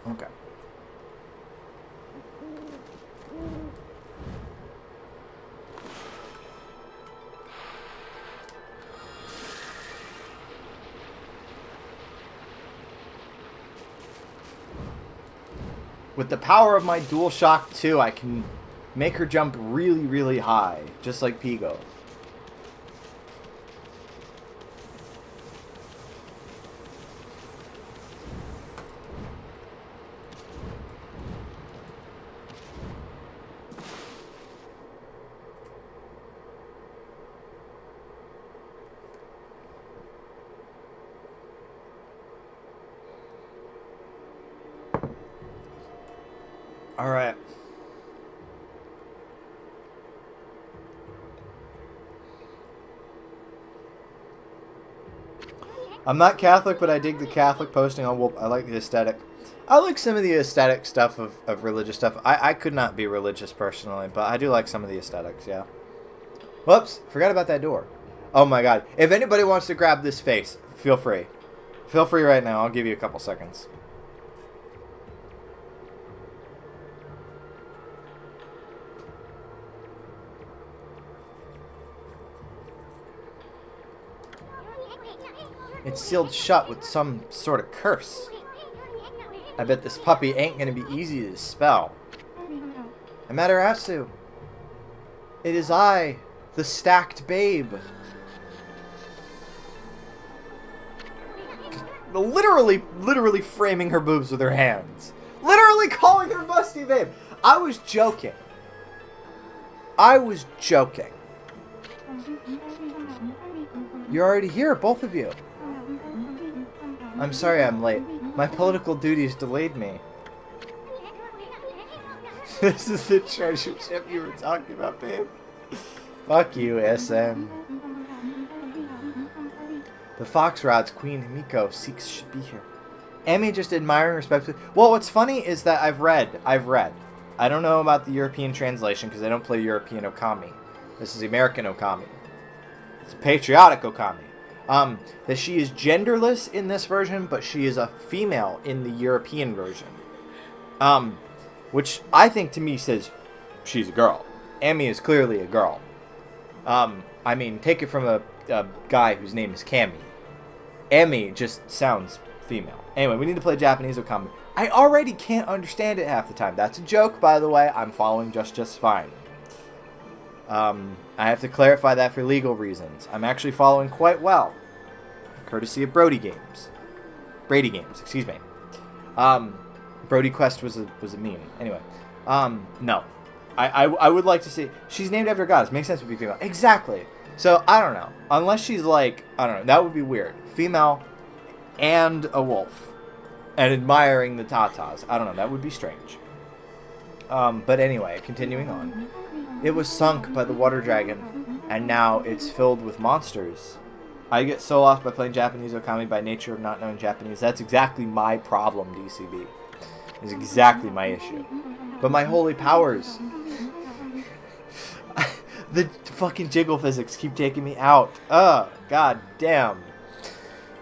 Okay. With the power of my DualShock 2, I can make her jump really, really high, just like Pigo. All right. I'm not Catholic, but I dig the Catholic posting on Wolf. I like the aesthetic. I like some of the aesthetic stuff of religious stuff. I could not be religious personally, but I do like some of the aesthetics, yeah. Whoops, forgot about that door. Oh my god. If anybody wants to grab this face, feel free. Feel free right now. I'll give you a couple seconds. It's sealed shut with some sort of curse. I bet this puppy ain't gonna be easy to spell. Amaterasu. It is I, the stacked babe. Literally framing her boobs with her hands. Literally calling her busty babe. I was joking. You're already here, both of you. I'm sorry I'm late. My political duties delayed me. This is the treasure ship you were talking about, babe. Fuck you, SM. The Foxrod's Queen Himiko seeks should be here. Emmy just admiring respectfully. Well, what's funny is that I've read. I don't know about the European translation because I don't play European Okami. This is the American Okami. It's a patriotic Okami. That she is genderless in this version, but she is a female in the European version. Which I think to me says she's a girl. Emmy is clearly a girl. I mean, take it from a guy whose name is Cammy. Emmy just sounds female. Anyway, we need to play Japanese Okami. I already can't understand it half the time. That's a joke, by the way. I'm following just fine. I have to clarify that for legal reasons. I'm actually following quite well. Courtesy of Brody Games. Brady Games, excuse me. Brody Quest was a meme. Anyway. No. I would like to see... She's named after a goddess. Makes sense to be female. Exactly. So, I don't know. Unless she's like... I don't know. That would be weird. Female and a wolf. And admiring the tatas. I don't know. That would be strange. But anyway, continuing on. It was sunk by the water dragon, and now it's filled with monsters. I get so lost by playing Japanese Okami by nature of not knowing Japanese. That's exactly my problem, DCB. It's exactly my issue. But my holy powers... the fucking jiggle physics keep taking me out. Ugh, god damn.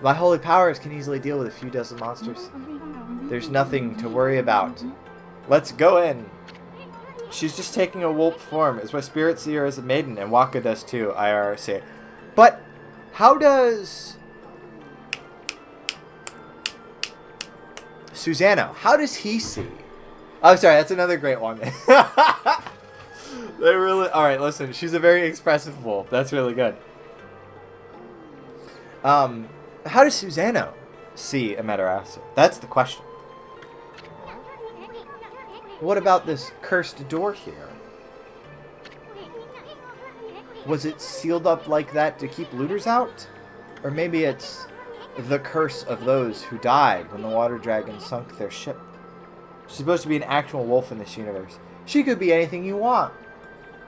My holy powers can easily deal with a few dozen monsters. There's nothing to worry about. Let's go in. She's just taking a wolf form. It's why spirits see her as a maiden, and Waka does too, IRC. But how does Susano, how does he see? Oh, sorry, that's another great one. They really... Alright, listen, she's a very expressive wolf. That's really good. How does Susano see Amaterasu? That's the question. What about this cursed door here? Was it sealed up like that to keep looters out? Or maybe it's the curse of those who died when the water dragon sunk their ship. She's supposed to be an actual wolf in this universe. She could be anything you want.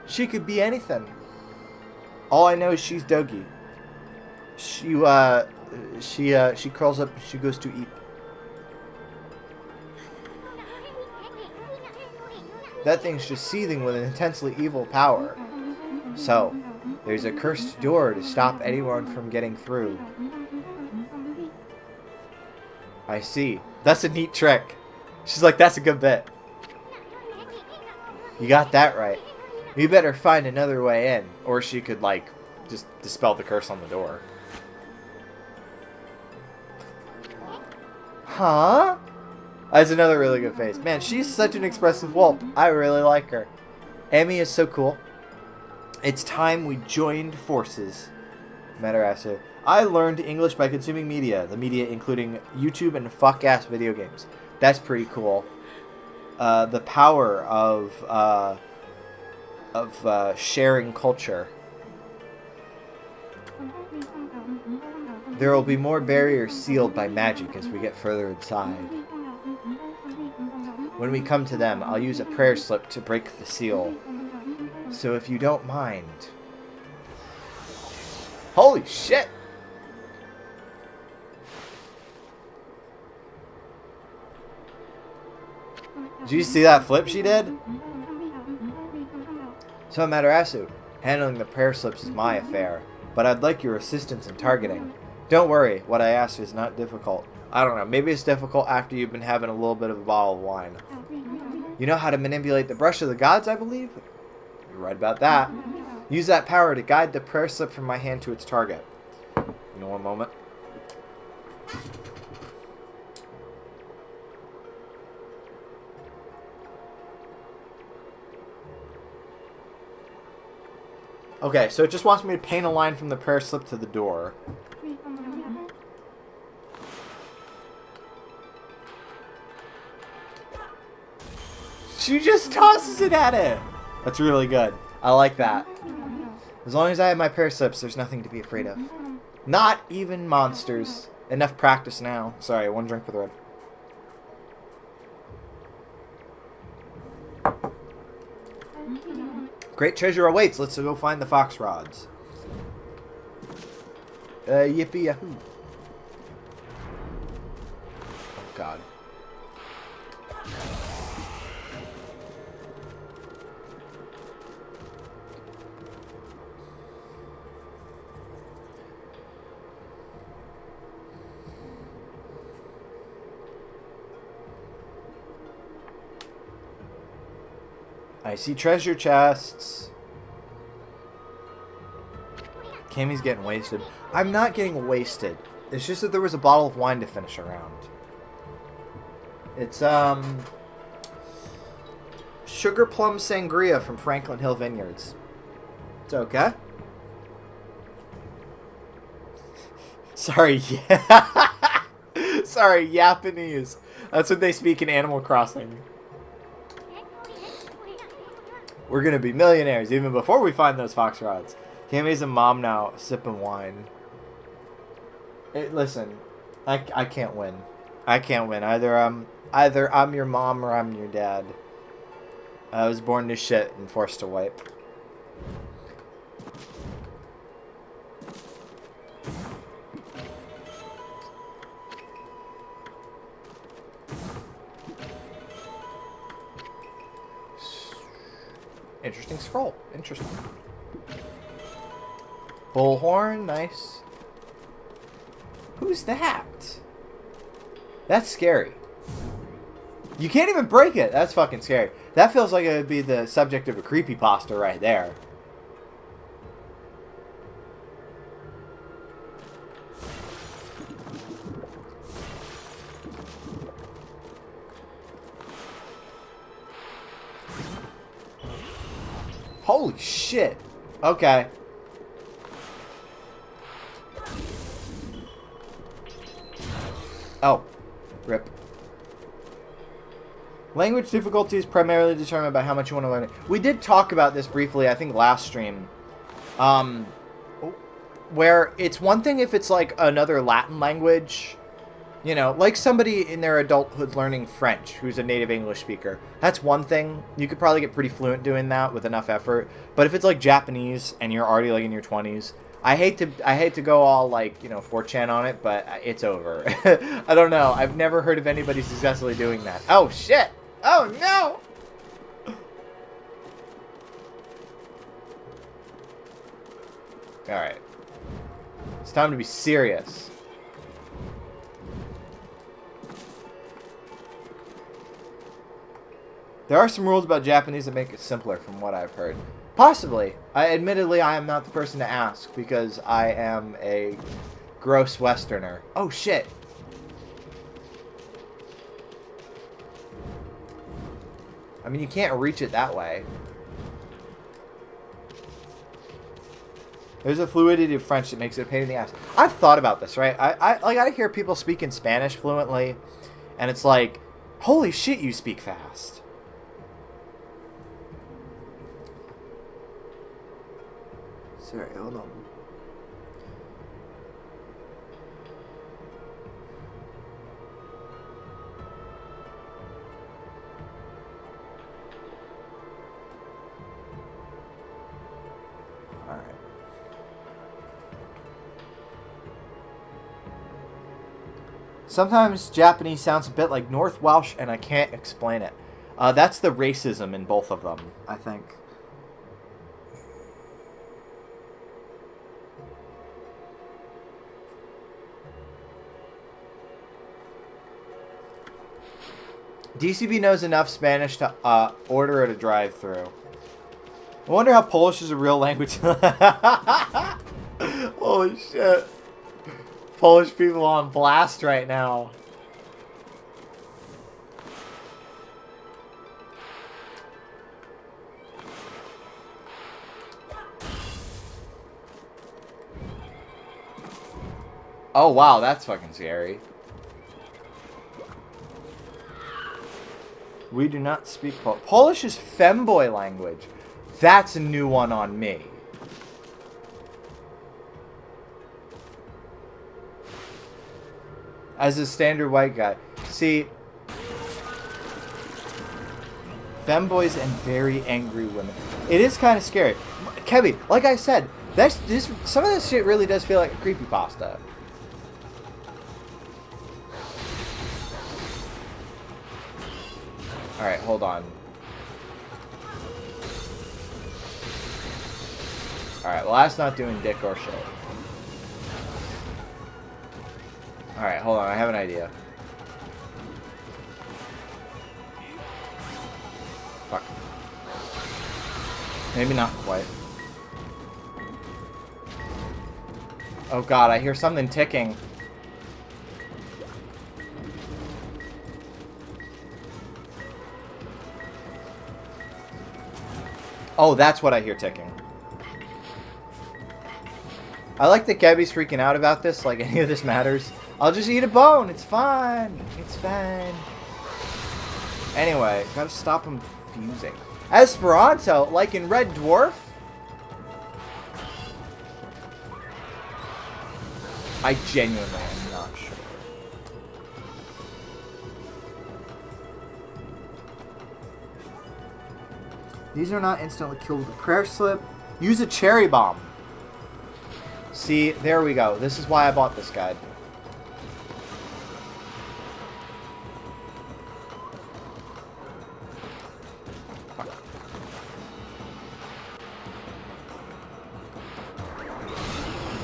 She could be anything. All I know is she's Dogi. She curls up and she goes to eat. That thing's just seething with an intensely evil power. So, there's a cursed door to stop anyone from getting through. I see. That's a neat trick. She's like, that's a good bit. You got that right. You better find another way in. Or she could, like, just dispel the curse on the door. Huh? That's another really good face. Man, she's such an expressive wolf. I really like her. Emmy is so cool. It's time we joined forces. Materasu. I learned English by consuming media. The media including YouTube and fuck-ass video games. That's pretty cool. The power of sharing culture. There will be more barriers sealed by magic as we get further inside. When we come to them, I'll use a prayer slip to break the seal. So if you don't mind... Holy shit! Did you see that flip she did? So, Matarasu, handling the prayer slips is my affair, but I'd like your assistance in targeting. Don't worry, what I asked is not difficult. I don't know, maybe it's difficult after you've been having a little bit of a bottle of wine. You know how to manipulate the brush of the gods, I believe? You're right about that. Use that power to guide the prayer slip from my hand to its target. You know, one moment. Okay, so it just wants me to paint a line from the prayer slip to the door. She just tosses it at it! That's really good. I like that. As long as I have my prayer slips, there's nothing to be afraid of. Not even monsters. Enough practice now. Sorry, one drink for the road. Great treasure awaits. Let's go find the fox rods. Yippee yahoo. Oh god. I see treasure chests. Cammy's getting wasted. I'm not getting wasted. It's just that there was a bottle of wine to finish around. It's, Sugar Plum Sangria from Franklin Hill Vineyards. It's okay. Sorry, yeah. Sorry, Japanese. That's what they speak in Animal Crossing. We're gonna be millionaires even before we find those fox rods. Cammy's a mom now, sipping wine. Listen, I can't win. I can't win. Either I'm your mom or I'm your dad. I was born to shit and forced to wipe. Interesting scroll. Interesting. Bullhorn, nice. Who's that? That's scary. You can't even break it. That's fucking scary. That feels like it would be the subject of a creepypasta right there. Holy shit. Okay. Oh. Rip. Language difficulty is primarily determined by how much you want to learn it. We did talk about this briefly, I think, last stream. Where it's one thing if it's like another Latin language. You know, like somebody in their adulthood learning French who's a native English speaker. That's one thing. You could probably get pretty fluent doing that with enough effort. But if it's like Japanese and you're already like in your 20s, I hate to go all like, you know, 4chan on it, but it's over. I don't know. I've never heard of anybody successfully doing that. Oh shit. Oh no. All right. It's time to be serious. There are some rules about Japanese that make it simpler from what I've heard. Possibly. Admittedly, I am not the person to ask because I am a gross Westerner. Oh, shit. I mean, you can't reach it that way. There's a fluidity of French that makes it a pain in the ass. I've thought about this, right? I hear people speaking Spanish fluently, and it's like, holy shit, you speak fast. Sorry, hold on. Sometimes Japanese sounds a bit like North Welsh, and I can't explain it. That's the racism in both of them, I think. DCB knows enough Spanish to order at a drive-thru. I wonder how Polish is a real language. Holy shit. Polish people on blast right now. Oh wow, that's fucking scary. We do not speak Polish. Polish is femboy language. That's a new one on me. As a standard white guy. See, femboys and very angry women. It is kind of scary. Kevin, like I said, some of this shit really does feel like a creepypasta. Alright, hold on. Alright, well that's not doing dick or shit. Alright, hold on, I have an idea. Fuck. Maybe not quite. Oh god, I hear something ticking. Oh, that's what I hear ticking. I like that Gabby's freaking out about this, like any of this matters. I'll just eat a bone, it's fine. It's fine. Anyway, gotta stop him fusing. Esperanto, like in Red Dwarf? I genuinely am not sure. These are not instantly killed with a prayer slip. Use a cherry bomb. See, there we go. This is why I bought this guide. Fuck.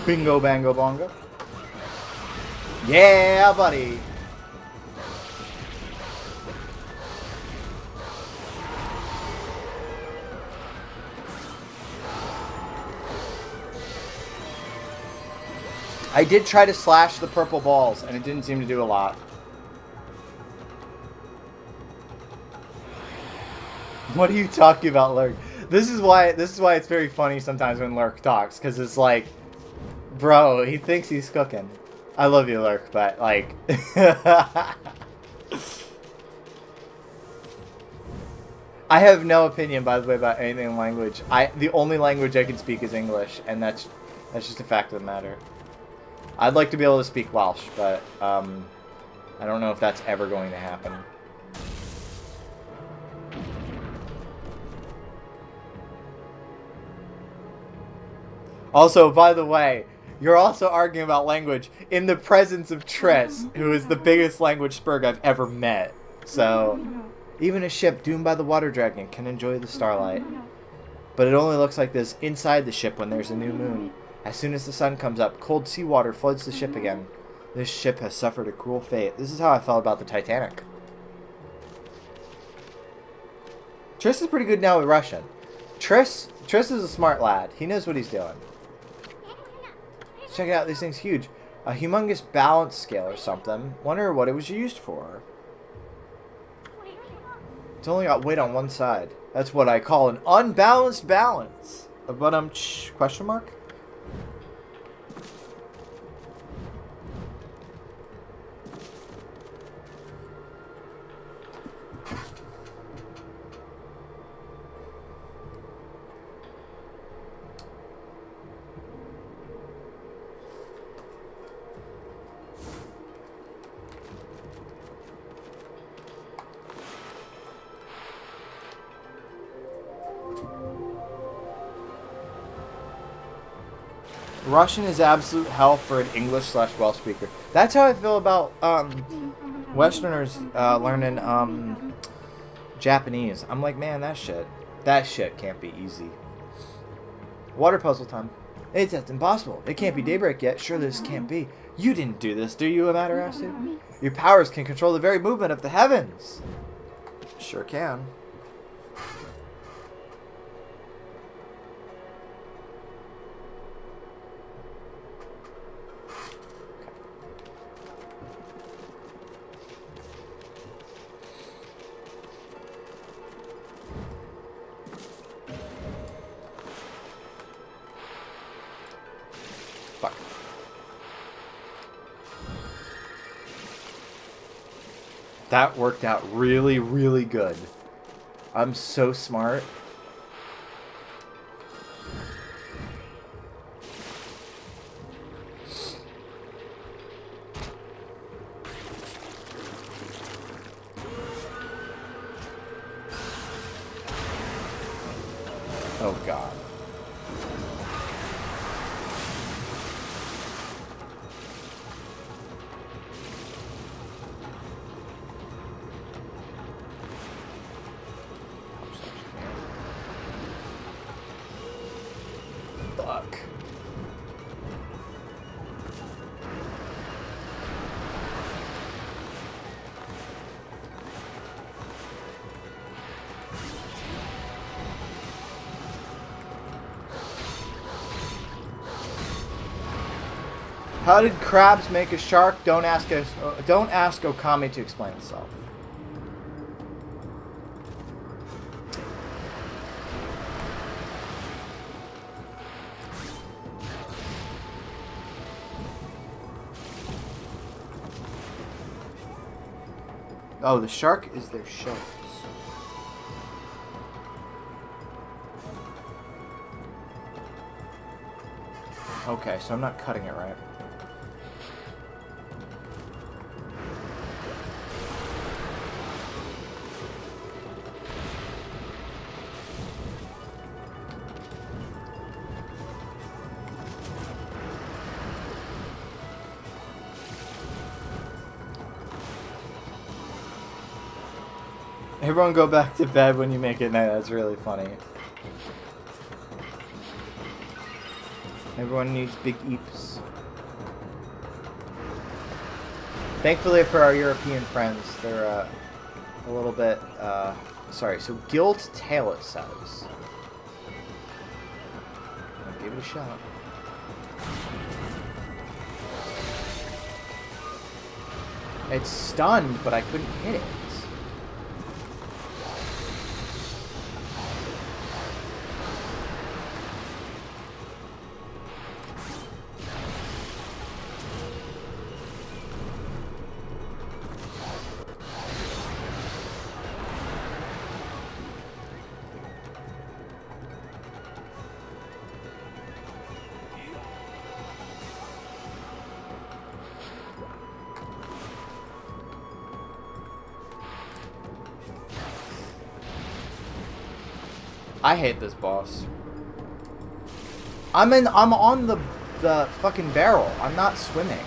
Bingo, bango, bongo. Yeah, buddy. I did try to slash the purple balls, and it didn't seem to do a lot. What are you talking about, Lurk? This is why it's very funny sometimes when Lurk talks, because it's like, bro, he thinks he's cooking. I love you, Lurk, but like, I have no opinion, by the way, about anything in language. The only language I can speak is English, and that's just a fact of the matter. I'd like to be able to speak Welsh, but I don't know if that's ever going to happen. Also, by the way, you're also arguing about language in the presence of Triss, who is the biggest language spurg I've ever met. So, even a ship doomed by the water dragon can enjoy the starlight. But it only looks like this inside the ship when there's a new moon. As soon as the sun comes up, cold seawater floods the ship again. This ship has suffered a cruel fate. This is how I felt about the Titanic. Triss is pretty good now with Russian. Triss is a smart lad. He knows what he's doing. Check it out, this thing's huge. A humongous balance scale or something. Wonder what it was used for. It's only got weight on one side. That's what I call an unbalanced balance. But question mark? Russian is absolute hell for an English/Welsh speaker. That's how I feel about Westerners learning Japanese. I'm like, man, that shit can't be easy. Water puzzle time. That's impossible. It can't be daybreak yet. Sure, this can't be. You didn't do this, do you, Amaterasu? Your powers can control the very movement of the heavens. Sure can. Fuck. That worked out really, really good. I'm so smart. Oh, God. Fuck. How did crabs make a shark? Don't ask Okami to explain itself. Oh, the shark is their shells. Okay, so I'm not cutting it right. Everyone go back to bed when you make it night. That's really funny. Everyone needs big eeps. Thankfully for our European friends, they're a little bit, sorry, so Guild Tail it says. I'll give it a shot. It's stunned, but I couldn't hit it. I hate this boss. I'm on the fucking barrel. I'm not swimming.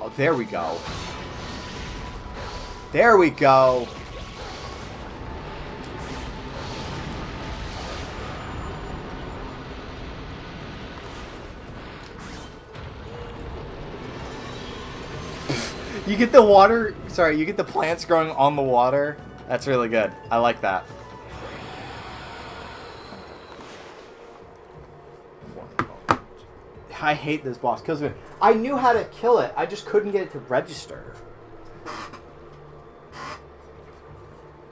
Oh, there we go. There we go. You get the water, sorry, you get the plants growing on the water. That's really good. I like that. I hate this boss. Kills me. I knew how to kill it. I just couldn't get it to register.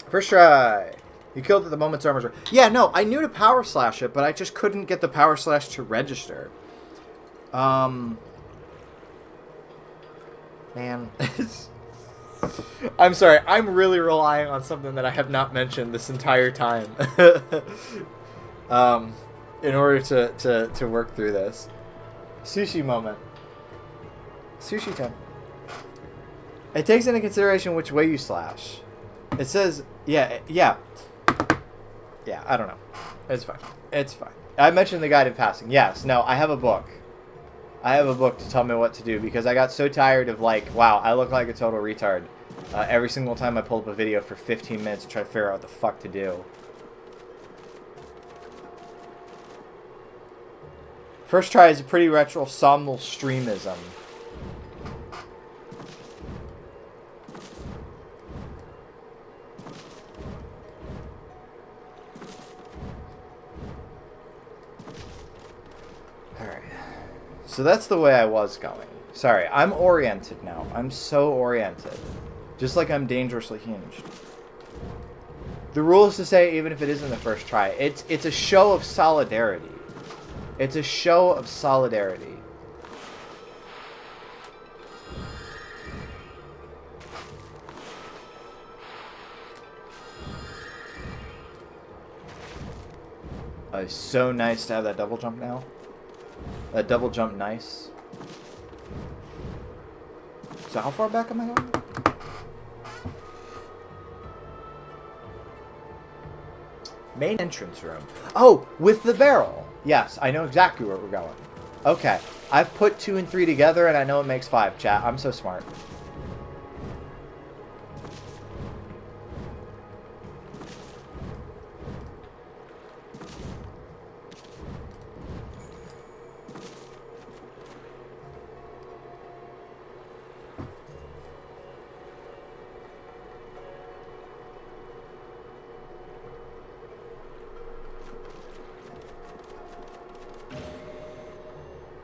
First try. You killed it the moment's armors were. Yeah, no, I knew to power slash it, but I just couldn't get the power slash to register. Man. I'm sorry. I'm really relying on something that I have not mentioned this entire time. In order to work through this. Sushi moment. Sushi time. It takes into consideration which way you slash. It says, yeah. Yeah, I don't know. It's fine. It's fine. I mentioned the guide in passing. Yes, no, I have a book. I have a book to tell me what to do because I got so tired of like, wow, I look like a total retard. Every single time I pull up a video for 15 minutes to try to figure out what the fuck to do. First try is a pretty retro somnal streamism. Alright. So that's the way I was going. Sorry, I'm oriented now. I'm so oriented. Just like I'm dangerously hinged. The rule is to say, even if it isn't the first try, it's a show of solidarity. It's a show of solidarity. Oh, it's so nice to have that double jump now. That double jump nice. So how far back am I going? Main entrance room. Oh, with the barrel. Yes, I know exactly where we're going. Okay. I've put 2 and 3 together and I know it makes 5, chat. I'm so smart.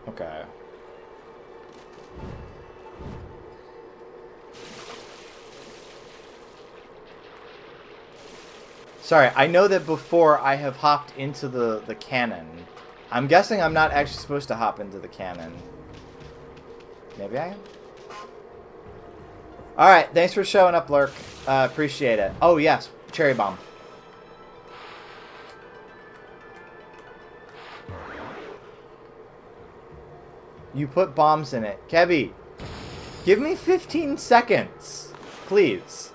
Okay. Sorry, I know that before I have hopped into the cannon. I'm guessing I'm not actually supposed to hop into the cannon. Maybe I am? Alright, thanks for showing up, Lurk. Appreciate it. Oh, yes. Cherry bomb. You put bombs in it. Kebby, give me 15 seconds. Please.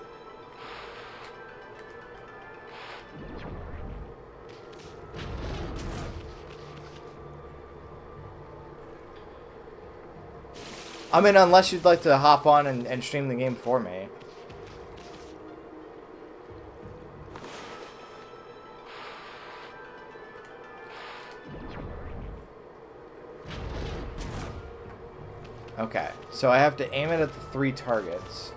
I mean, unless you'd like to hop on and stream the game for me. Okay, so I have to aim it at the 3 targets.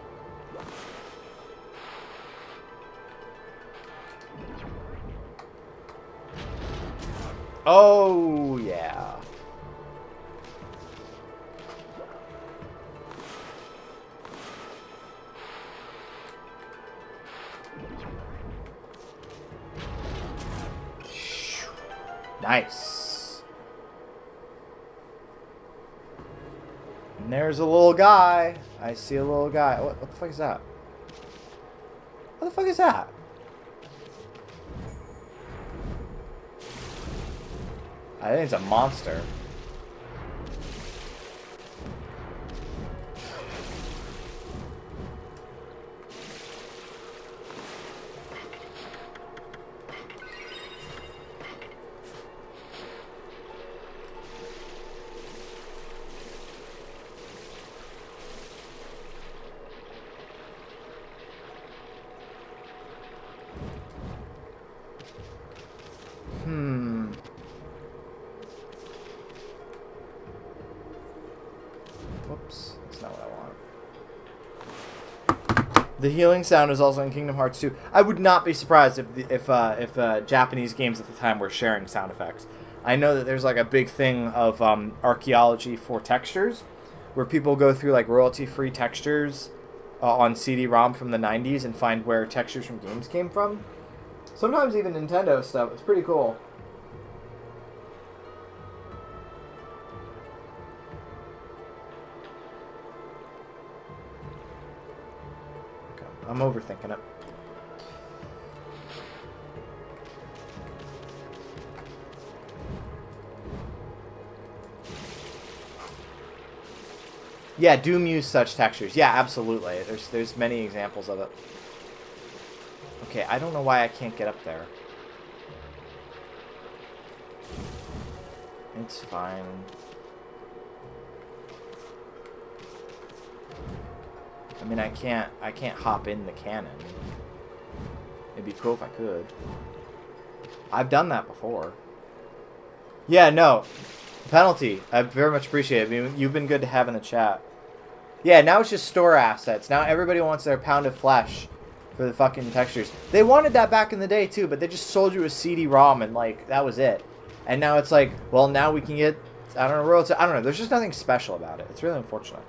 Oh, yeah. Nice. And there's a little guy. I see a little guy. What the fuck is that? What the fuck is that? I think it's a monster. Whoops, that's not what I want. The healing sound is also in Kingdom Hearts 2. I would not be surprised if Japanese games at the time were sharing sound effects. I know that there's like a big thing of archaeology for textures, where people go through like royalty-free textures on CD-ROM from the 90s and find where textures from games came from. Sometimes even Nintendo stuff. It's pretty cool. Okay, I'm overthinking it. Yeah, Doom used such textures. Yeah, absolutely. There's many examples of it. Okay, I don't know why I can't get up there. It's fine. I mean, I can't hop in the cannon. It'd be cool if I could. I've done that before. Yeah, no. Penalty. I very much appreciate it. I mean, you've been good to have in the chat. Yeah, now it's just store assets. Now everybody wants their pound of flesh for the fucking textures. They wanted that back in the day too, but they just sold you a CD-ROM and like that was it. And now it's like, well, now we can get, I don't know, royalties. I don't know. There's just nothing special about it. It's really unfortunate.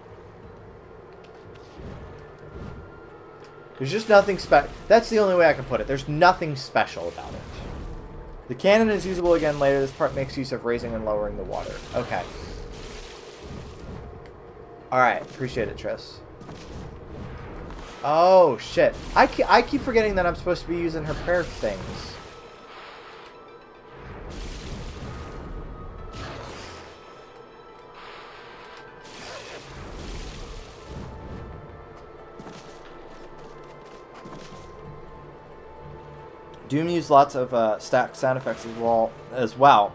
There's just nothing special. That's the only way I can put it. There's nothing special about it. The cannon is usable again later. This part makes use of raising and lowering the water. Okay. Alright. Appreciate it, Triss. Oh, shit. I keep forgetting that I'm supposed to be using her prayer things. Doom used lots of stacked sound effects as well.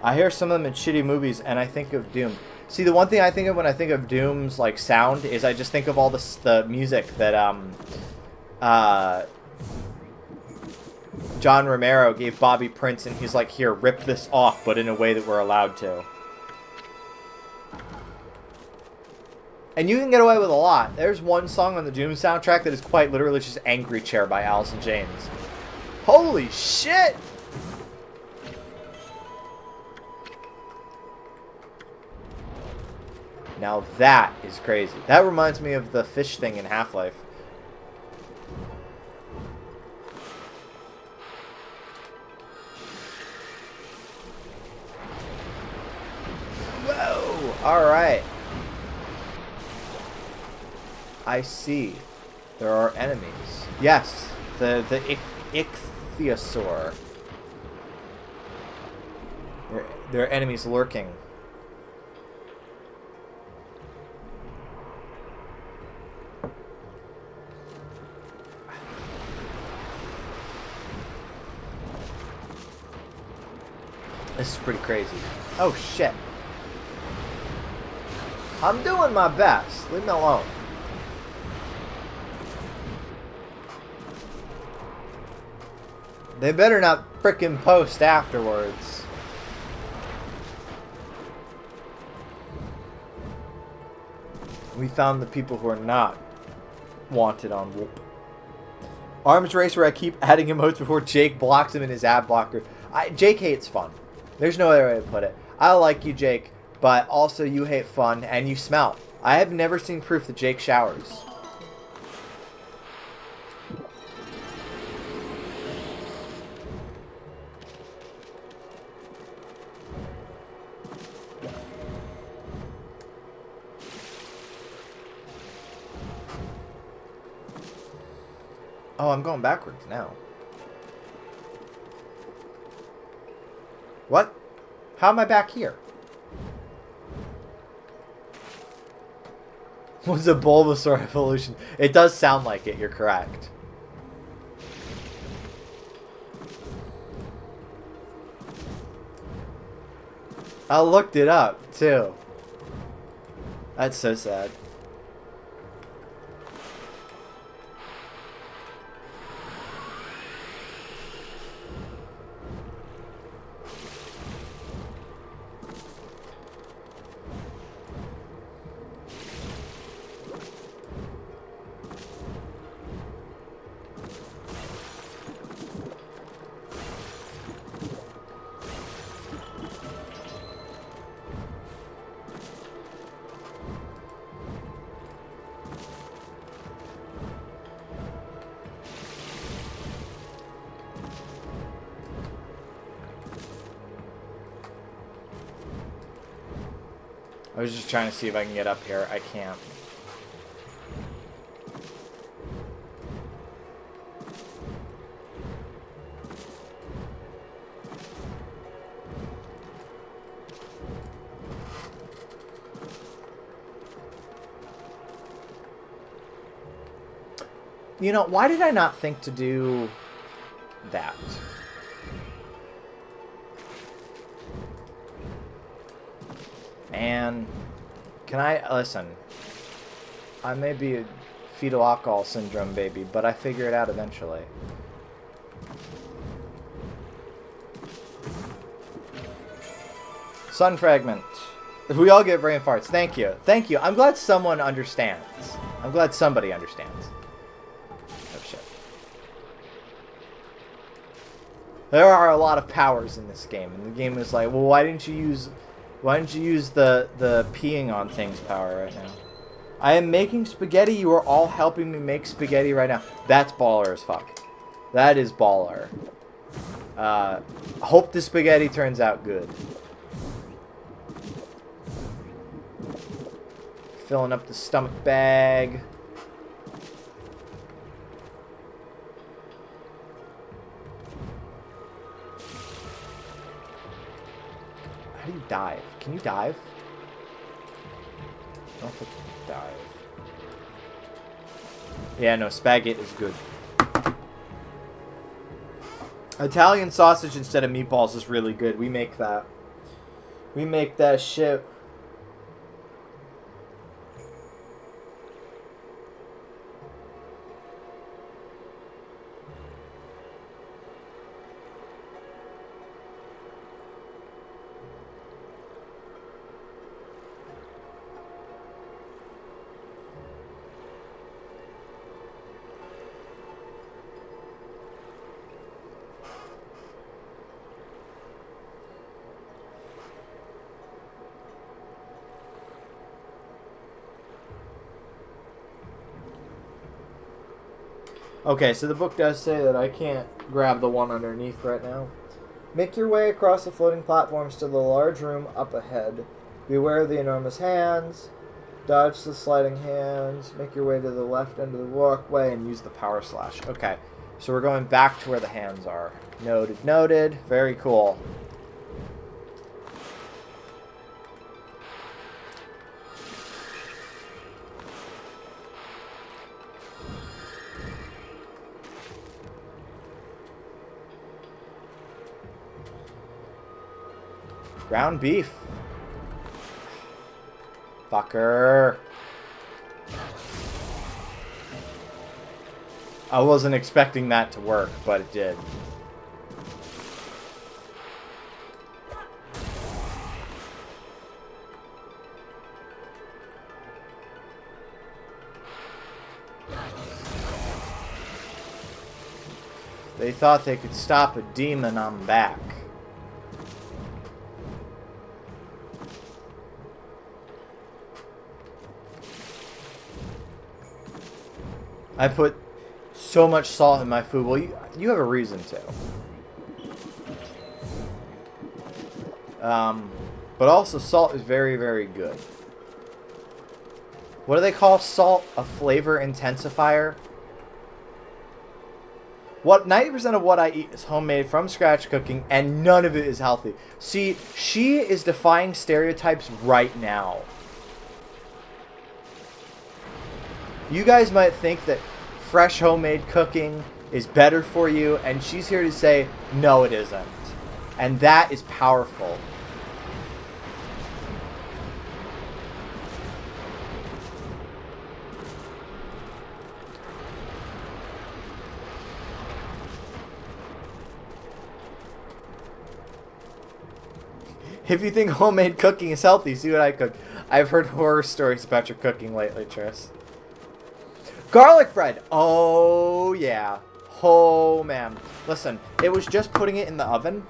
I hear some of them in shitty movies, and I think of Doom. See, the one thing I think of when I think of Doom's like sound is I just think of all the music that John Romero gave Bobby Prince, and he's like, here, rip this off, but in a way that we're allowed to. And you can get away with a lot. There's one song on the Doom soundtrack that is quite literally just Angry Chair by Alice in Chains. Holy shit! Now that is crazy. That reminds me of the fish thing in Half-Life. Whoa! Alright. I see. There are enemies. Yes, the Ichthyosaur. There are enemies lurking. This is pretty crazy. Oh shit. I'm doing my best. Leave me alone. They better not frickin' post afterwards. We found the people who are not wanted on Whoop. Arms race where I keep adding emotes before Jake blocks him in his ad blocker. Jake hates fun. There's no other way to put it. I like you, Jake, but also you hate fun and you smell. I have never seen proof that Jake showers. Oh, I'm going backwards now. What? How am I back here? Was a Bulbasaur evolution? It does sound like it, you're correct. I looked it up, too. That's so sad. I was just trying to see if I can get up here. I can't. You know, why did I not think to do that? Man, can I... Listen, I may be a fetal alcohol syndrome baby, but I figure it out eventually. Sun fragment. We all get brain farts. Thank you. Thank you. I'm glad someone understands. I'm glad somebody understands. Oh, shit. There are a lot of powers in this game, and the game is like, well, why didn't you use the peeing on things power right now? I am making spaghetti. You are all helping me make spaghetti right now. That's baller as fuck. That is baller. Hope the spaghetti turns out good. Filling up the stomach bag. How do you dive? Can you dive? I don't think you can dive. Yeah, no, spaghetti is good. Italian sausage instead of meatballs is really good. We make that. We make that shit. Okay, so the book does say that I can't grab the one underneath right now. Make your way across the floating platforms to the large room up ahead. Beware of the enormous hands. Dodge the sliding hands. Make your way to the left end of the walkway and use the power slash. Okay, so we're going back to where the hands are. Noted, noted. Very cool. Ground beef. Fucker. I wasn't expecting that to work, but it did. They thought they could stop a demon, I'm back. I put so much salt in my food. Well, you have a reason to. But also salt is very, very good. What do they call salt? A flavor intensifier? What 90% of what I eat is homemade from scratch cooking, and none of it is healthy. See, she is defying stereotypes right now. You guys might think that fresh homemade cooking is better for you, and she's here to say, no, it isn't. And that is powerful. If you think homemade cooking is healthy, see what I cook. I've heard horror stories about your cooking lately, Tris. Garlic bread! Oh, yeah. Oh, man. Listen, it was just putting it in the oven,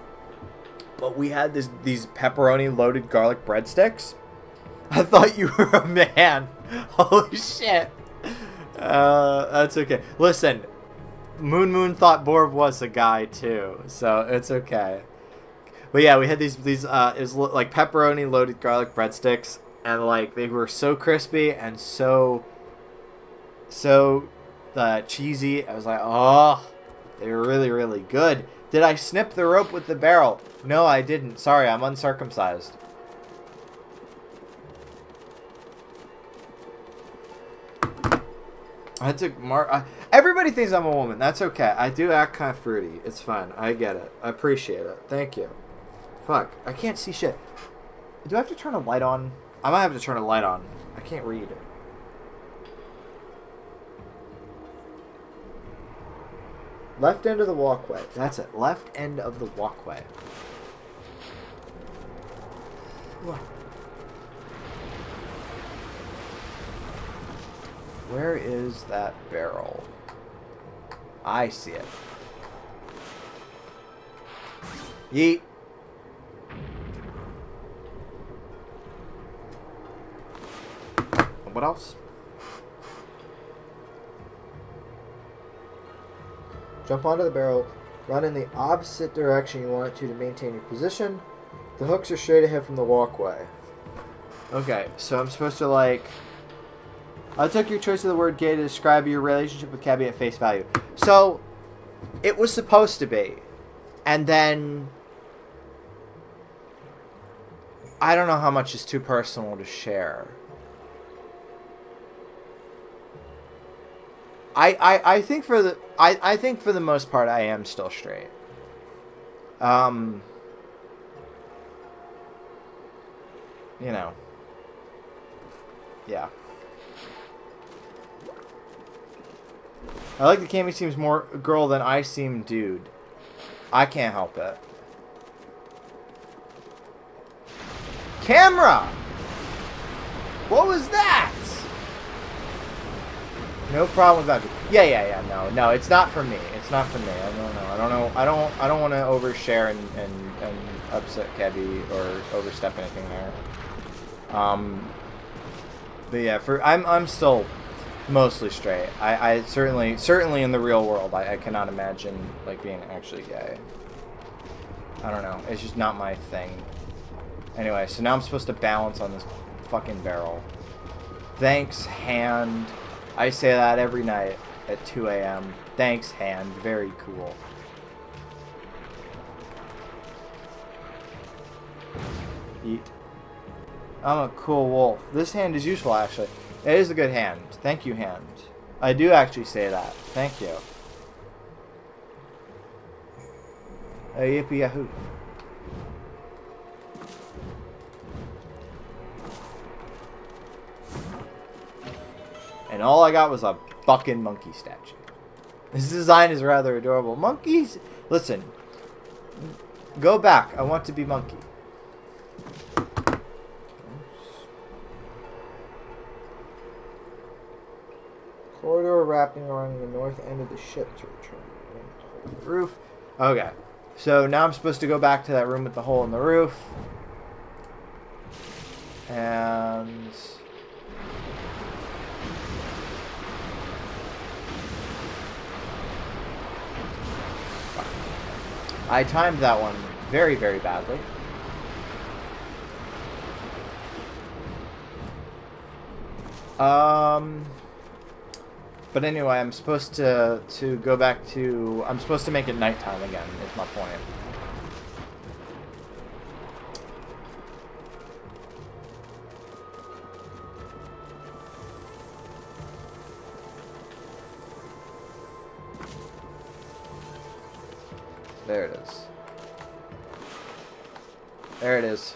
but we had these pepperoni-loaded garlic breadsticks. I thought you were a man. Holy shit. That's okay. Listen, Moon thought Borb was a guy, too, so it's okay. But yeah, we had these it was like pepperoni-loaded garlic breadsticks, and like they were so crispy and so cheesy. I was like, oh, they were really, really good. Did I snip the rope with the barrel? No, I didn't. Sorry, I'm uncircumcised. I took Everybody thinks I'm a woman. That's okay. I do act kind of fruity. It's fine. I get it. I appreciate it. Thank you. Fuck. I can't see shit. Do I have to turn a light on? I might have to turn a light on. I can't read. Left end of the walkway. That's it. Left end of the walkway. Where is that barrel? I see it. Yeet. What else? Jump onto the barrel. Run in the opposite direction you want it to maintain your position. The hooks are straight ahead from the walkway. Okay, so I'm supposed to like... I took your choice of the word gay to describe your relationship with Cabby at face value. So, it was supposed to be. And then... I don't know how much is too personal to share. I think for the... I think for the most part I am still straight. You know. Yeah. I like that Cammy seems more girl than I seem dude. I can't help it. Camera! What was that? No problem with that. Yeah. No, it's not for me. It's not for me. I don't know. I don't want to overshare and upset Cabby or overstep anything there. But yeah, I'm still mostly straight. I certainly in the real world, I cannot imagine like being actually gay. I don't know. It's just not my thing. Anyway, so now I'm supposed to balance on this fucking barrel. Thanks, hand. I say that every night at 2 a.m. Thanks, hand. Very cool. Eat. I'm a cool wolf. This hand is useful, actually. It is a good hand. Thank you, hand. I do actually say that. Thank you. Yippee yahoo. And all I got was a fucking monkey statue. This design is rather adorable. Monkeys... Listen. Go back. I want to be monkey. Corridor wrapping around the north end of the ship to return to the roof. Okay. So now I'm supposed to go back to that room with the hole in the roof. And... I timed that one very, very badly. But anyway, I'm supposed to go back to... I'm supposed to make it nighttime again, is my point. There it is. There it is.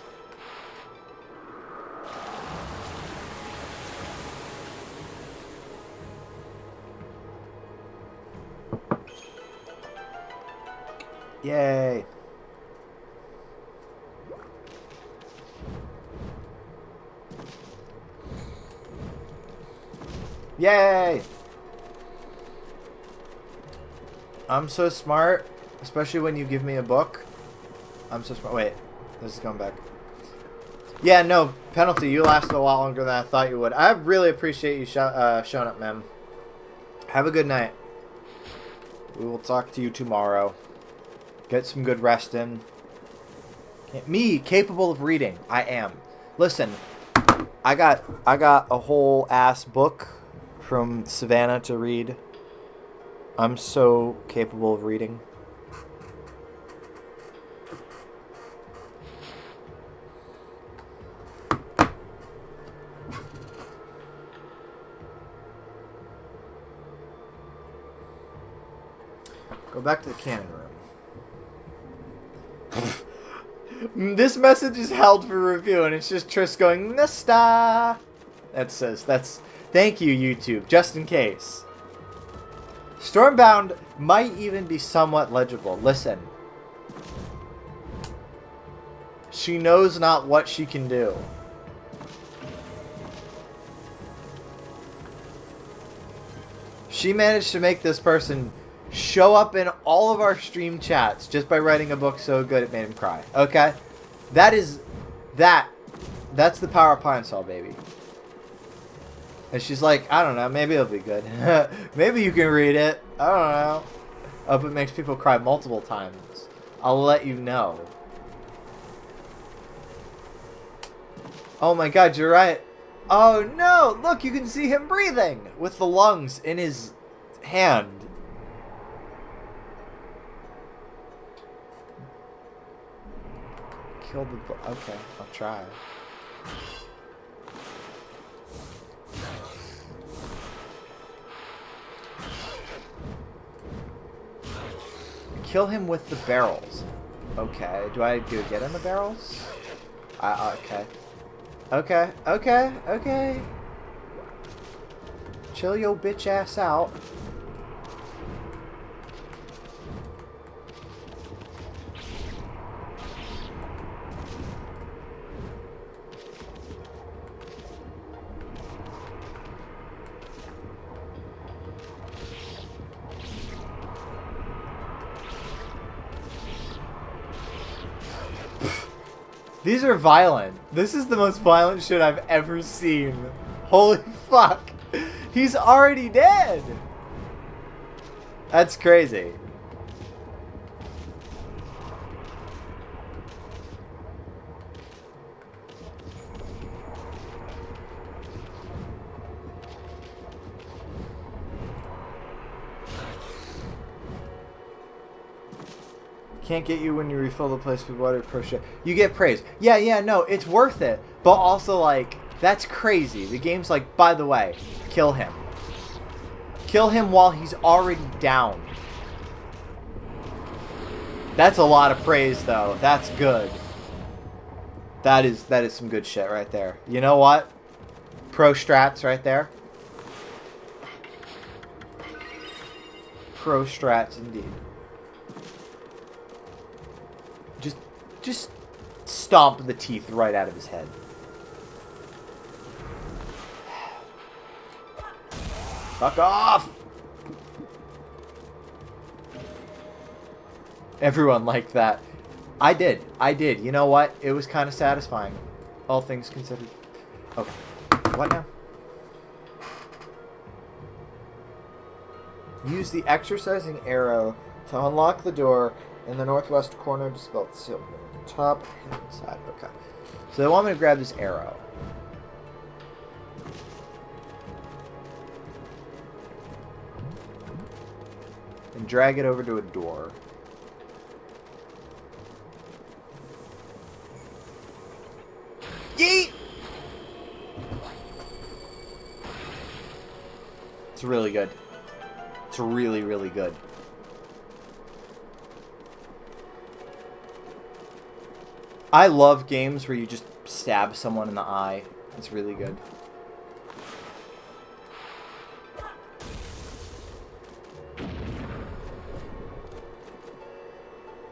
Yay. Yay! I'm so smart. Especially when you give me a book. I'm so smart. Wait. This is going back. Yeah, no. Penalty. You lasted a lot longer than I thought you would. I really appreciate you showing up, ma'am. Have a good night. We will talk to you tomorrow. Get some good rest in. Me, capable of reading. I am. Listen. I got a whole ass book from Savannah to read. I'm so capable of reading. Go back to the cannon room. This message is held for review, and it's just Triss going, Nesta! That's... Thank you, YouTube, just in case. Stormbound might even be somewhat legible. Listen. She knows not what she can do. She managed to make this person show up in all of our stream chats just by writing a book so good it made him cry. Okay? That's the power of Pine Sol, baby. And she's like, I don't know, maybe it'll be good. Maybe you can read it. I don't know. I hope it makes people cry multiple times. I'll let you know. Oh my god, you're right. Oh no! Look, you can see him breathing with the lungs in his hand. Kill the... Okay, I'll try. Kill him with the barrels. Okay, do I get in the barrels? Okay. Okay. Chill your bitch ass out. These are violent. This is the most violent shit I've ever seen. Holy fuck. He's already dead. That's crazy. Can't get you when you refill the place with water per ship. You get praise. Yeah, no, it's worth it. But also, like, that's crazy. The game's like, by the way, kill him. Kill him while he's already down. That's a lot of praise, though. That's good. That is some good shit right there. You know what? Pro strats right there. Pro strats indeed. Just stomp the teeth right out of his head. Fuck off! Everyone liked that. I did. You know what? It was kind of satisfying. All things considered. Okay. What now? Use the exercising arrow to unlock the door in the northwest corner to spell the seal. Top hand side. Okay. So they want me to grab this arrow. And drag it over to a door. Yeet! It's really good. It's really, really good. I love games where you just stab someone in the eye. It's really good.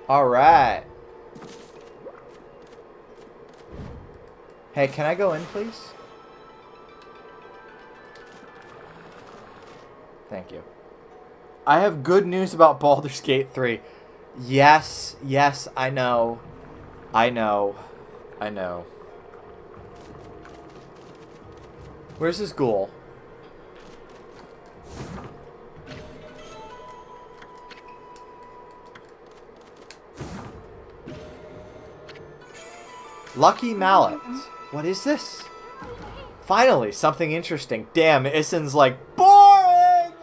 Alright. Hey, can I go in, please? Thank you. I have good news about Baldur's Gate 3. Yes, I know. I know. Where's this ghoul? Lucky Mallet. What is this? Finally, something interesting. Damn, Issun's like, boring!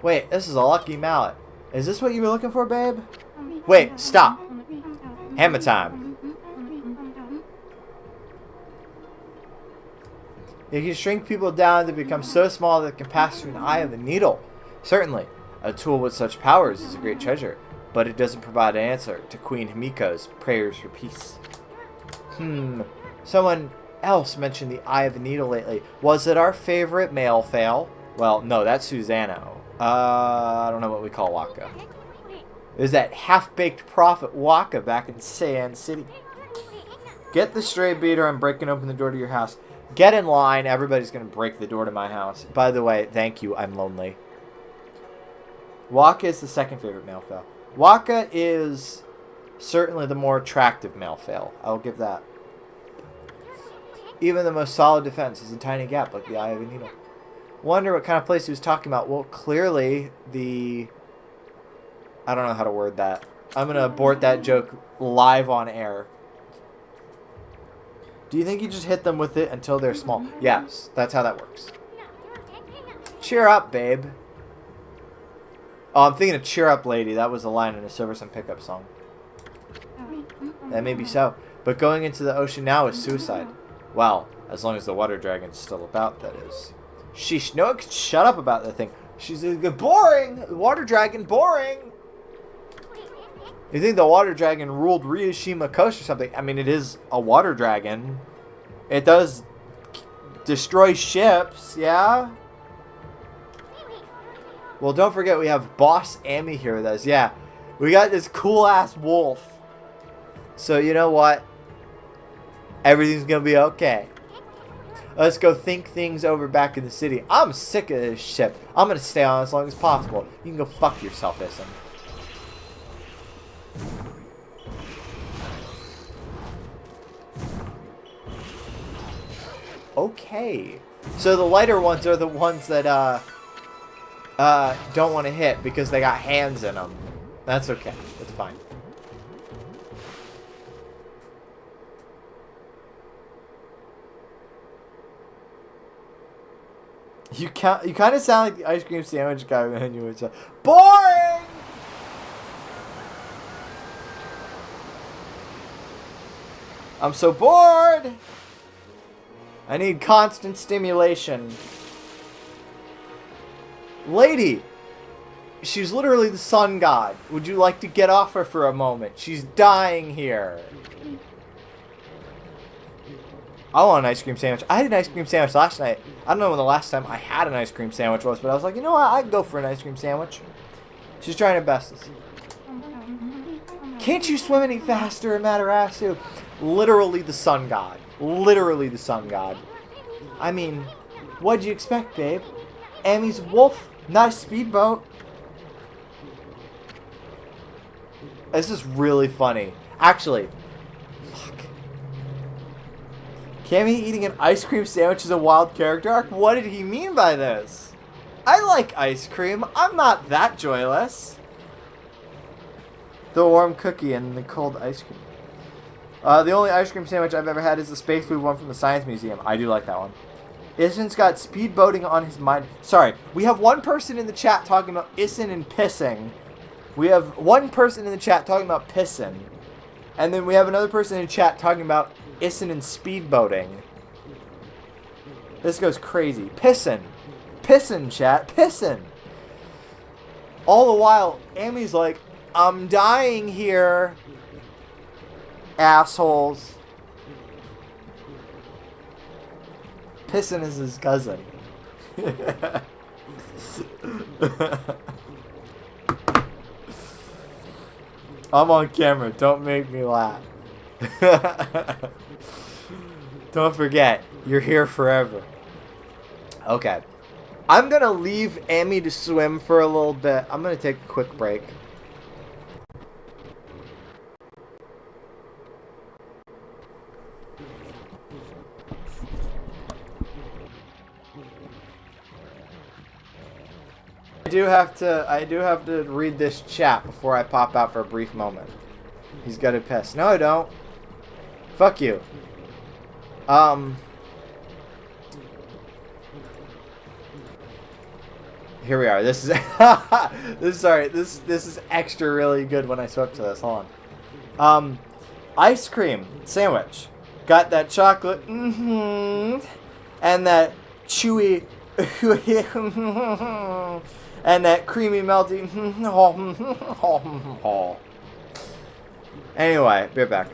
Wait, this is a lucky mallet. Is this what you were looking for, babe? Wait, stop. Hammer time. You can shrink people down to become so small that they can pass through an eye of a needle. Certainly. A tool with such powers is a great treasure, but it doesn't provide an answer to Queen Himiko's prayers for peace. Someone else mentioned the Eye of the Needle lately. Was it our favorite male fail? Well, no, that's Susano. I don't know what we call Waka. It was that half-baked prophet Waka back in Sand City. Get the stray beater. I'm breaking open the door to your house. Get in line. Everybody's going to break the door to my house. By the way, thank you. I'm lonely. Waka is the second favorite male fail. Waka is certainly the more attractive male fail. I'll give that. Even the most solid defense is a tiny gap like the Eye of a Needle. Wonder what kind of place he was talking about. Well, clearly the... I don't know how to word that. I'm going to abort that joke live on air. Do you think you just hit them with it until they're small? Yes, that's how that works. Cheer up, babe. Oh, I'm thinking of Cheer Up Lady. That was a line in a Silverson pickup song. That may be so. But going into the ocean now is suicide. Well, as long as the water dragon's still about, that is. Sheesh, no one can shut up about that thing. She's boring! Water dragon, boring! You think the water dragon ruled Ryushima Coast or something? I mean, it is a water dragon. It does destroy ships, yeah? Well, don't forget we have Boss Amy here with us. Yeah, we got this cool-ass wolf. So, you know what? Everything's going to be okay. Let's go think things over back in the city. I'm sick of this ship. I'm going to stay on as long as possible. You can go fuck yourself, Issun. Okay. So the lighter ones are the ones that don't want to hit because they got hands in them. That's okay. That's fine. You kind of sound like the ice cream sandwich guy when you were so boring. I'm so bored. I need constant stimulation. Lady, she's literally the sun god. Would you like to get off her for a moment? She's dying here. I want an ice cream sandwich. I had an ice cream sandwich last night. I don't know when the last time I had an ice cream sandwich was, but I was like, you know what? I'd go for an ice cream sandwich. She's trying her best. Can't you swim any faster, Amaterasu? Literally the sun god. Literally the sun god. I mean, what'd you expect, babe? Amy's a wolf, not a speedboat. This is really funny. Actually, fuck. Cammy eating an ice cream sandwich is a wild character arc? What did he mean by this? I like ice cream. I'm not that joyless. The warm cookie and the cold ice cream. The only ice cream sandwich I've ever had is the space food one from the Science Museum. I do like that one. Issun's got speedboating on his mind. Sorry, we have one person in the chat talking about Issun and pissing. We have one person in the chat talking about pissing. And then we have another person in the chat talking about Issun and speedboating. This goes crazy. Pissin'. Pissin', chat. Pissin'. All the while, Amy's like, I'm dying here. Assholes. Pissin' is his cousin. I'm on camera. Don't make me laugh. Don't forget, you're here forever. Okay. I'm going to leave Amy to swim for a little bit. I'm going to take a quick break. I do have to read this chat before I pop out for a brief moment. He's got to piss. No, I don't. Fuck you. Here we are. This is this is extra really good when I switch to this. Hold on. Ice cream sandwich. Got that chocolate and that chewy And that creamy melty. Anyway, be right back.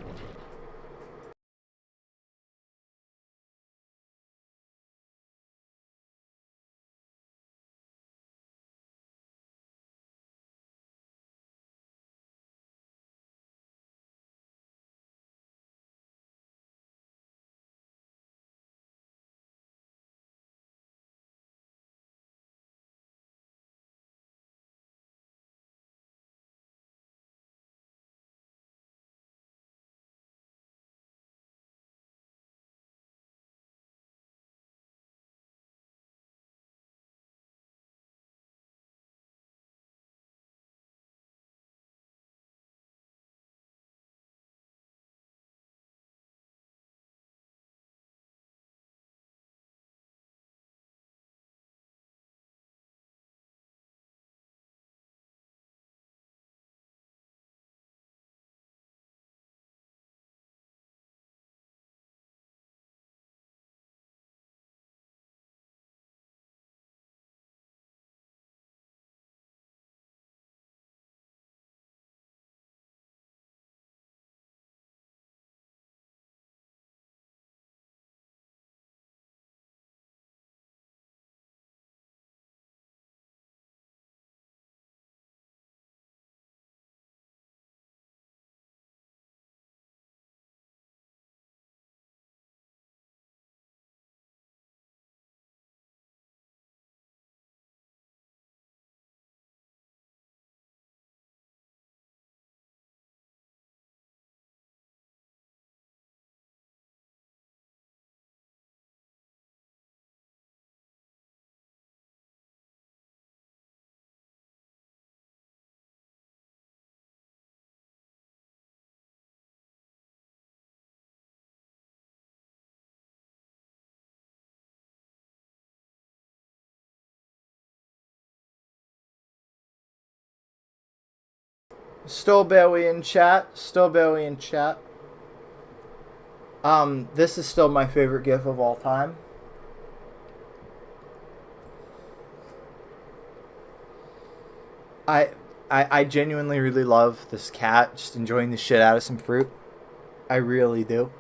Still barely in chat. Still barely in chat. This is still my favorite GIF of all time. I genuinely really love this cat just enjoying the shit out of some fruit. I really do.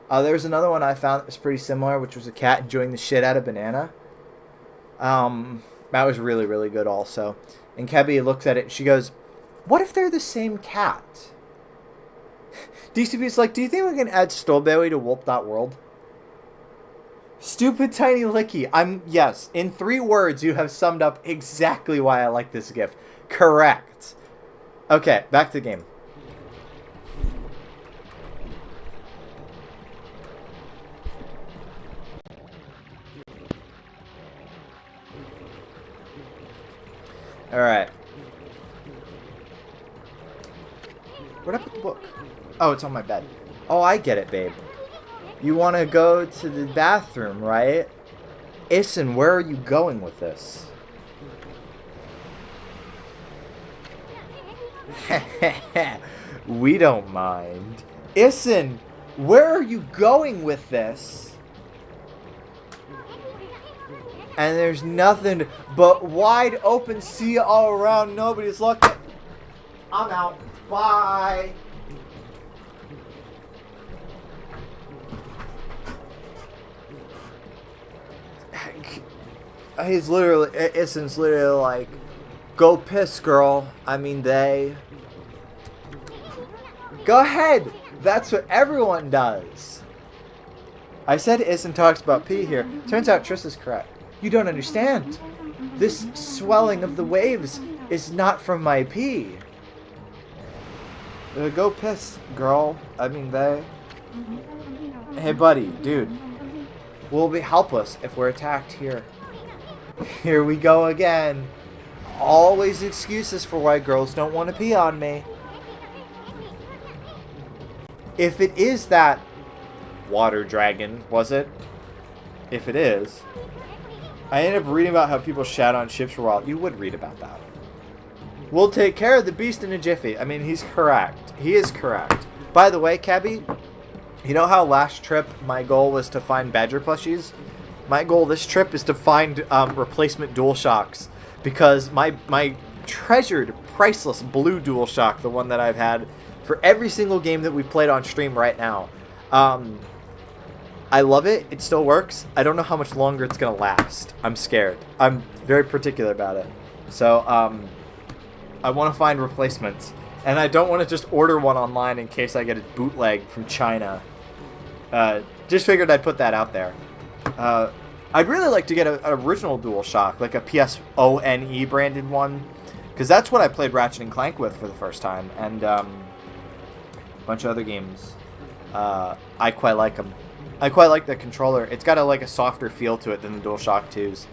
There's another one I found that was pretty similar, which was a cat enjoying the shit out of banana. That was really, really good also. And Kebby looks at it and she goes, what if they're the same cat? DCB's like, do you think we can add Strawberry to Whoop.world? Stupid tiny licky. Yes, in 3 words you have summed up exactly why I like this GIF. Correct. Okay, back to the game. Alright. Where'd I put the book? Oh, it's on my bed. Oh, I get it, babe. You want to go to the bathroom, right? Issun, where are you going with this? We don't mind. Issun, where are you going with this? And there's nothing but wide open sea all around. Nobody's looking. I'm out. Bye. He's literally, Issun's literally like, go piss, girl. I mean, they. Go ahead. That's what everyone does. I said Issun talks about pee here. Turns out Triss is correct. You don't understand. This swelling of the waves is not from my pee. Go piss, girl. I mean, they. Hey, buddy, dude. We'll be helpless if we're attacked here. Here we go again. Always excuses for why girls don't want to pee on me. If it is that water dragon, was it? If it is, I ended up reading about how people shat on ships for a while. You would read about that. We'll take care of the beast in a jiffy. I mean, he's correct. He is correct. By the way, Cabby, you know how last trip my goal was to find badger plushies? My goal this trip is to find replacement DualShocks. because my treasured, priceless blue DualShock, the one that I've had for every single game that we've played on stream right now, I love it. It still works. I don't know how much longer it's going to last. I'm scared. I'm very particular about it. So, I want to find replacements. And I don't want to just order one online in case I get a bootleg from China. Just figured I'd put that out there. I'd really like to get an original DualShock, like a PSONE branded one. Because that's what I played Ratchet & Clank with for the first time. And a bunch of other games. I quite like them. I quite like the controller. It's got a softer feel to it than the DualShock 2's.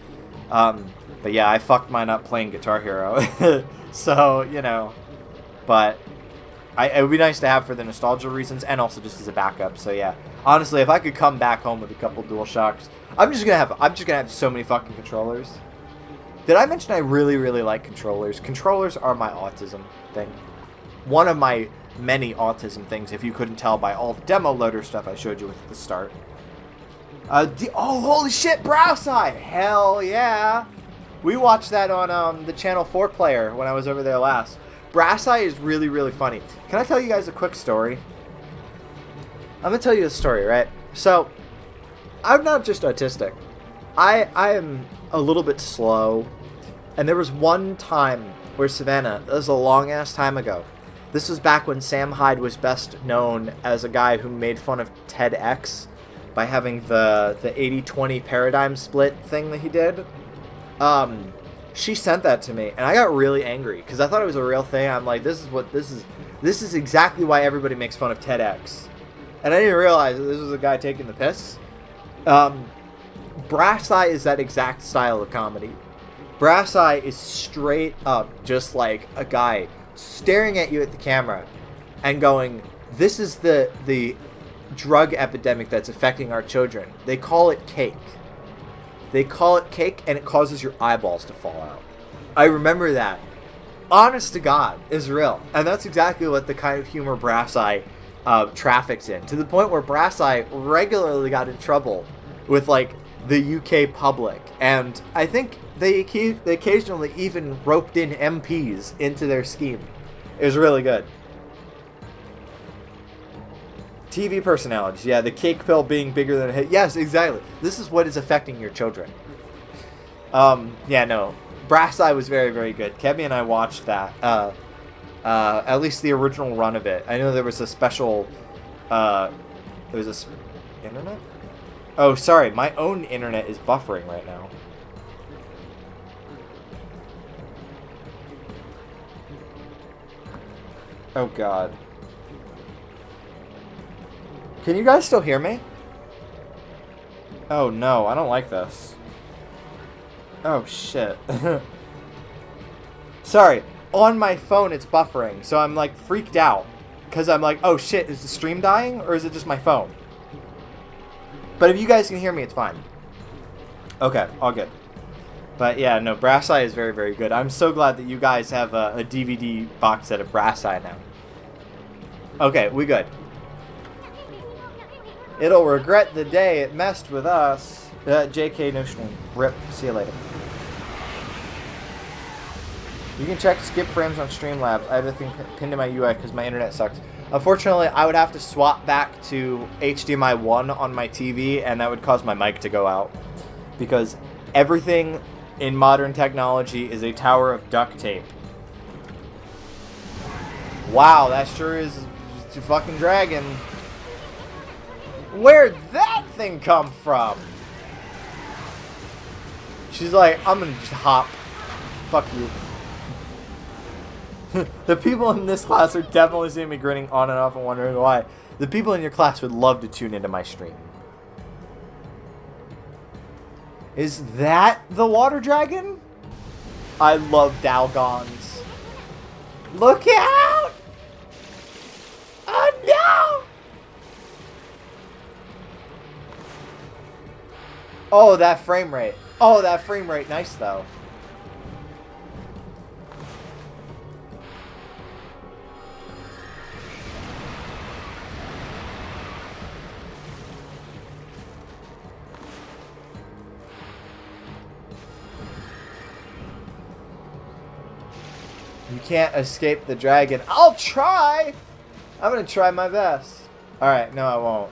But yeah, I fucked mine up playing Guitar Hero. So, you know. But it would be nice to have for the nostalgia reasons and also just as a backup. So yeah, honestly, if I could come back home with a couple DualShocks, I'm just gonna have so many fucking controllers. Did I mention I really, really like controllers? Controllers are my autism thing. One of my many autism things, if you couldn't tell by all the demo loader stuff I showed you at the start. Oh, holy shit, Browseye! Hell yeah! We watched that on the Channel 4 player when I was over there last. Browseye is really, really funny. Can I tell you guys a quick story? I'm going to tell you a story, right? So, I'm not just autistic. I am a little bit slow. And there was one time where Savannah, this was a long-ass time ago. This was back when Sam Hyde was best known as a guy who made fun of TEDx by having the 80-20 paradigm split thing that he did. She sent that to me, and I got really angry because I thought it was a real thing. I'm like, this is exactly why everybody makes fun of TEDx. And I didn't realize that this was a guy taking the piss. Brass Eye is that exact style of comedy. Brass Eye is straight up just like a guy staring at you at the camera and going, this is the drug epidemic that's affecting our children. They call it cake. They call it cake, and it causes your eyeballs to fall out. I remember that. Honest to God, is real. And that's exactly what the kind of humor Brass Eye traffics in. To the point where Brass Eye regularly got in trouble with, like, the UK public. And I think they occasionally even roped in MPs into their scheme. It was really good. TV personalities. Yeah, the cake pill being bigger than a hit. Yes, exactly. This is what is affecting your children. Yeah, no. Brass Eye was very, very good. Kevin and I watched that. At least the original run of it. I know there was a special... internet? Oh, sorry. My own internet is buffering right now. Oh, God. Can you guys still hear me? Oh no, I don't like this. Oh shit. Sorry, on my phone it's buffering, so I'm like freaked out. Because I'm like, oh shit, is the stream dying or is it just my phone? But if you guys can hear me, it's fine. Okay, all good. But yeah, no, Brass Eye is very, very good. I'm so glad that you guys have a DVD box set of Brass Eye now. Okay, we good. It'll regret the day it messed with us. JK, no stream. RIP. See you later. You can check skip frames on Streamlabs. I have the thing pinned to my UI because my internet sucks. Unfortunately, I would have to swap back to HDMI 1 on my TV, and that would cause my mic to go out. Because everything in modern technology is a tower of duct tape. Wow, that sure is a fucking dragon. Where'd that thing come from? She's like, I'm gonna just hop. Fuck you. The people in this class are definitely seeing me grinning on and off and wondering why. The people in your class would love to tune into my stream. Is that the water dragon? I love Dalgons. Look out! Oh no! Oh, that frame rate. Oh, that frame rate. Nice, though. You can't escape the dragon. I'll try! I'm gonna try my best. Alright, no I won't.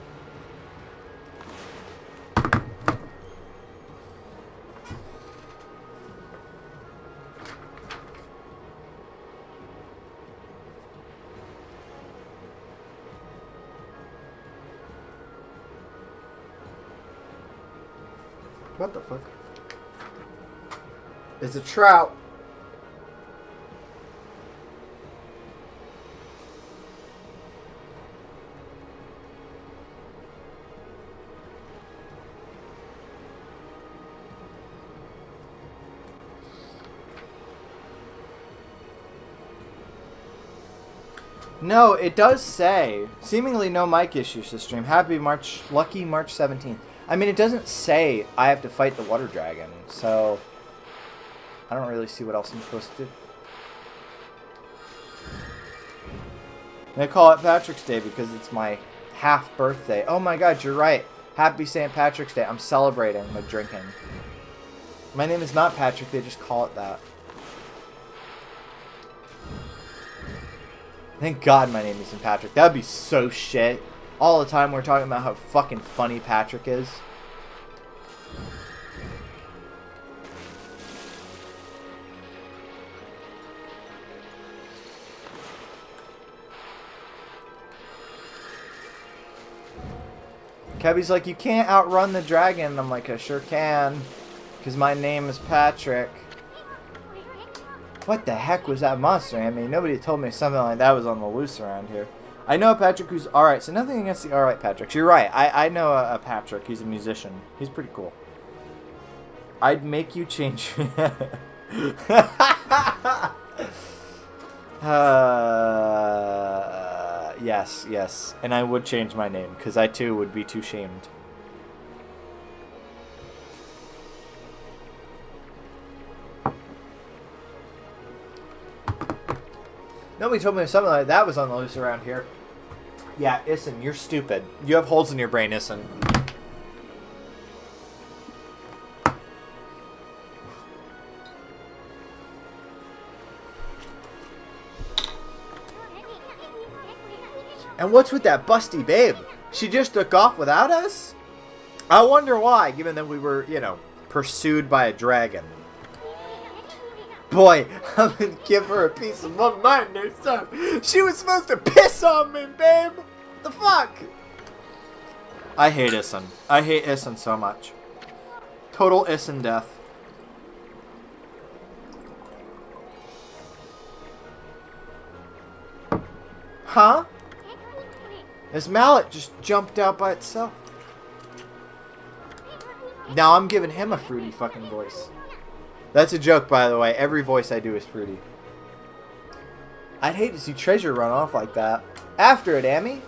What the fuck? It's a trout. No, it does say seemingly no mic issues this stream. Happy March, lucky March 17th. I mean, it doesn't say I have to fight the water dragon, so I don't really see what else I'm supposed to do. They call it Patrick's Day because it's my half birthday. Oh my god, you're right. Happy St. Patrick's Day. I'm celebrating by drinking. My name is not Patrick, they just call it that. Thank God my name isn't Patrick. That would be so shit. All the time we're talking about how fucking funny Patrick is. Kebby's like, you can't outrun the dragon. I'm like, I sure can. Because my name is Patrick. What the heck was that monster? I mean, nobody told me something like that was on the loose around here. I know a Patrick who's alright, so nothing against the alright Patrick. You're right. I know a Patrick. He's a musician. He's pretty cool. I'd make you change. Yes, yes. And I would change my name, because I too would be too shamed. Nobody told me something like that was on the loose around here. Yeah, Issun, you're stupid. You have holes in your brain, Issun. And what's with that busty babe? She just took off without us? I wonder why, given that we were, you know, pursued by a dragon. Boy, I'm gonna give her a piece of my mind or something. She was supposed to piss on me, babe. What the fuck? I hate Issun. I hate Issun so much. Total Issun death. Huh? This mallet just jumped out by itself. Now I'm giving him a fruity fucking voice. That's a joke, by the way. Every voice I do is fruity. I'd hate to see Treasure run off like that. After it, Amy.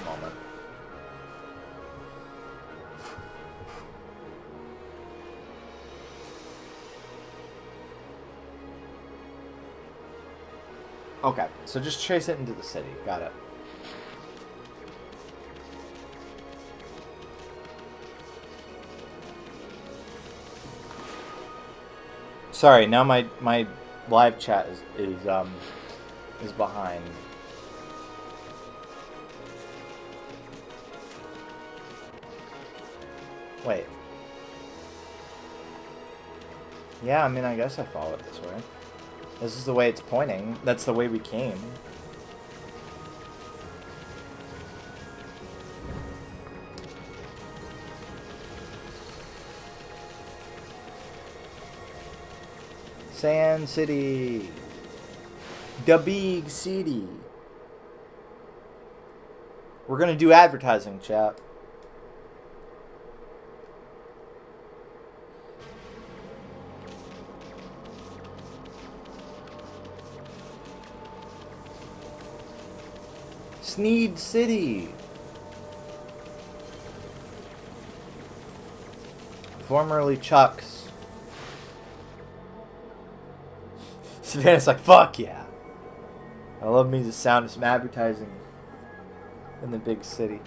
One moment. Okay, so just chase it into the city. Got it. Sorry, now my live chat is behind. Wait. Yeah, I mean, I guess I follow it this way. This is the way it's pointing. That's the way we came. Sand City. The big city. We're gonna do advertising, chat. Sneed City. Formerly Chuck's. Savannah's like, fuck yeah. I love me the sound of some advertising in the big city.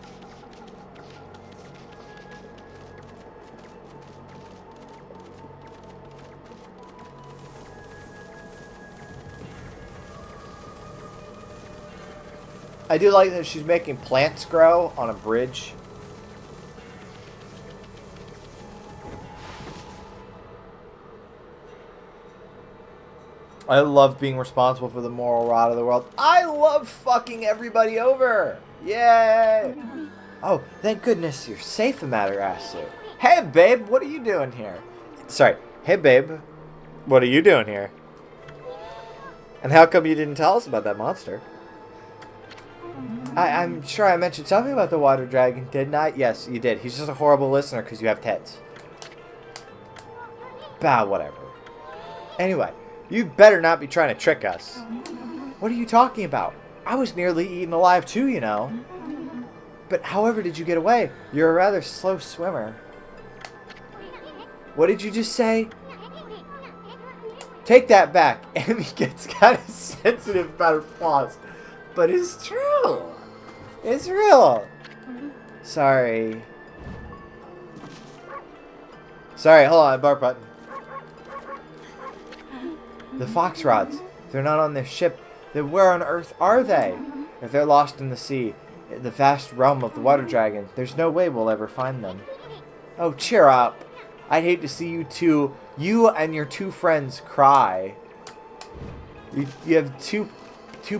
I do like that she's making plants grow on a bridge. I love being responsible for the moral rot of the world. I love fucking everybody over. Yay! Oh, thank goodness you're safe, Amaterasu. Hey, babe, what are you doing here? Sorry. Hey, babe, what are you doing here? And how come you didn't tell us about that monster? I'm sure I mentioned something about the water dragon, didn't I? Yes, you did. He's just a horrible listener because you have tits. Bah, whatever. Anyway, you better not be trying to trick us. What are you talking about? I was nearly eaten alive too, you know. But however did you get away? You're a rather slow swimmer. What did you just say? Take that back. Amy gets kind of sensitive about her flaws. But it's true. It's real. Sorry. Sorry, hold on, bar button. The fox rods. They're not on their ship. Then where on earth are they? If they're lost in the sea, in the vast realm of the water dragon, there's no way we'll ever find them. Oh, cheer up. I'd hate to see you and your two friends cry. You have two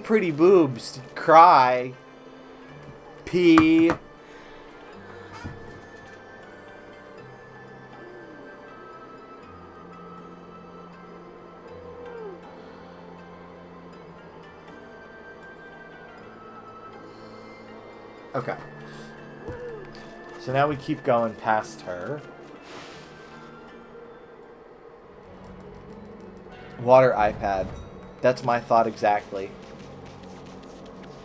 pretty boobs to cry. Pee. Okay. So now we keep going past her. Water iPad. That's my thought exactly.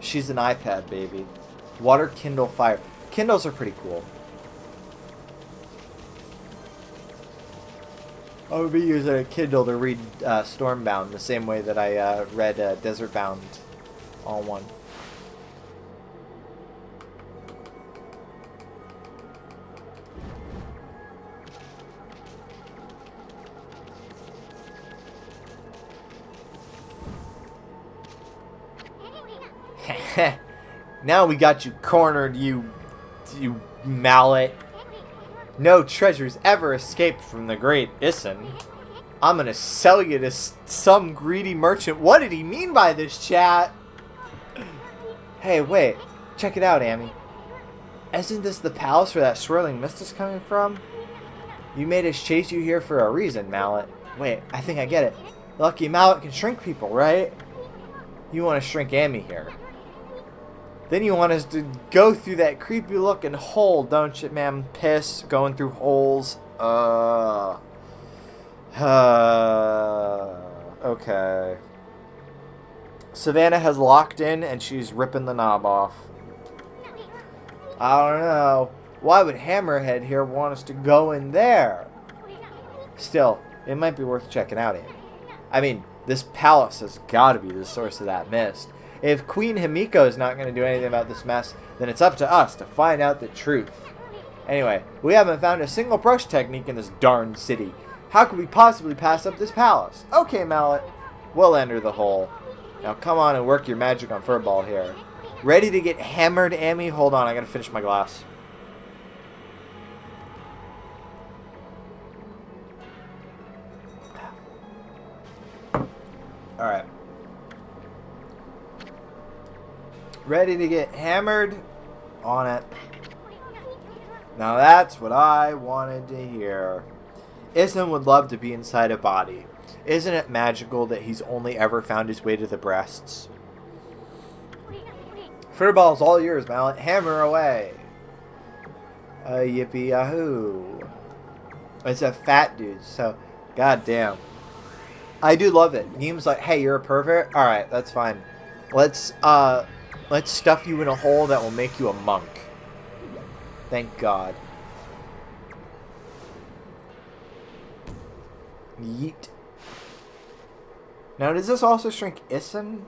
She's an iPad, baby. Water Kindle Fire. Kindles are pretty cool. I would be using a Kindle to read Stormbound the same way that I read Desert Bound all in one. Now we got you cornered, you mallet. No treasures ever escaped from the great Issun. I'm gonna sell you to some greedy merchant. What did he mean by this, chat? Hey, wait. Check it out, Amy. Isn't this the palace where that swirling mist is coming from? You made us chase you here for a reason, Mallet. Wait, I think I get it. Lucky Mallet can shrink people, right? You want to shrink Amy here. Then you want us to go through that creepy looking hole, don't you, ma'am? Piss, going through holes. Okay. Savannah has locked in and she's ripping the knob off. I don't know. Why would Hammerhead here want us to go in there? Still, it might be worth checking out, Amy. I mean, this palace has got to be the source of that mist. If Queen Himiko is not going to do anything about this mess, then it's up to us to find out the truth. Anyway, we haven't found a single brush technique in this darn city. How could we possibly pass up this palace? Okay, Mallet, we'll enter the hole. Now come on and work your magic on Furball here. Ready to get hammered, Amy? Hold on, I gotta finish my glass. Alright. Ready to get hammered? On it. Now that's what I wanted to hear. Issun would love to be inside a body. Isn't it magical that he's only ever found his way to the breasts? Furball's all yours, Mallet. Hammer away. Yippee yahoo. It's a fat dude, so goddamn. I do love it. Neem's like, hey, you're a pervert? Alright, that's fine. Let's stuff you in a hole that will make you a monk. Thank God. Yeet. Now, does this also shrink Issun?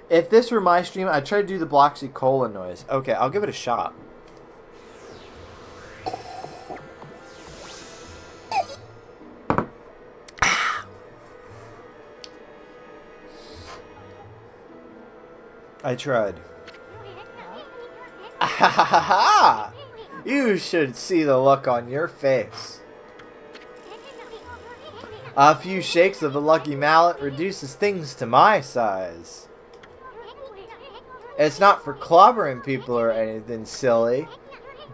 If this were my stream, I'd try to do the Bloxy Cola noise. Okay, I'll give it a shot. I tried. Ah, you should see the look on your face. A few shakes of the lucky mallet reduces things to my size. It's not for clobbering people or anything silly.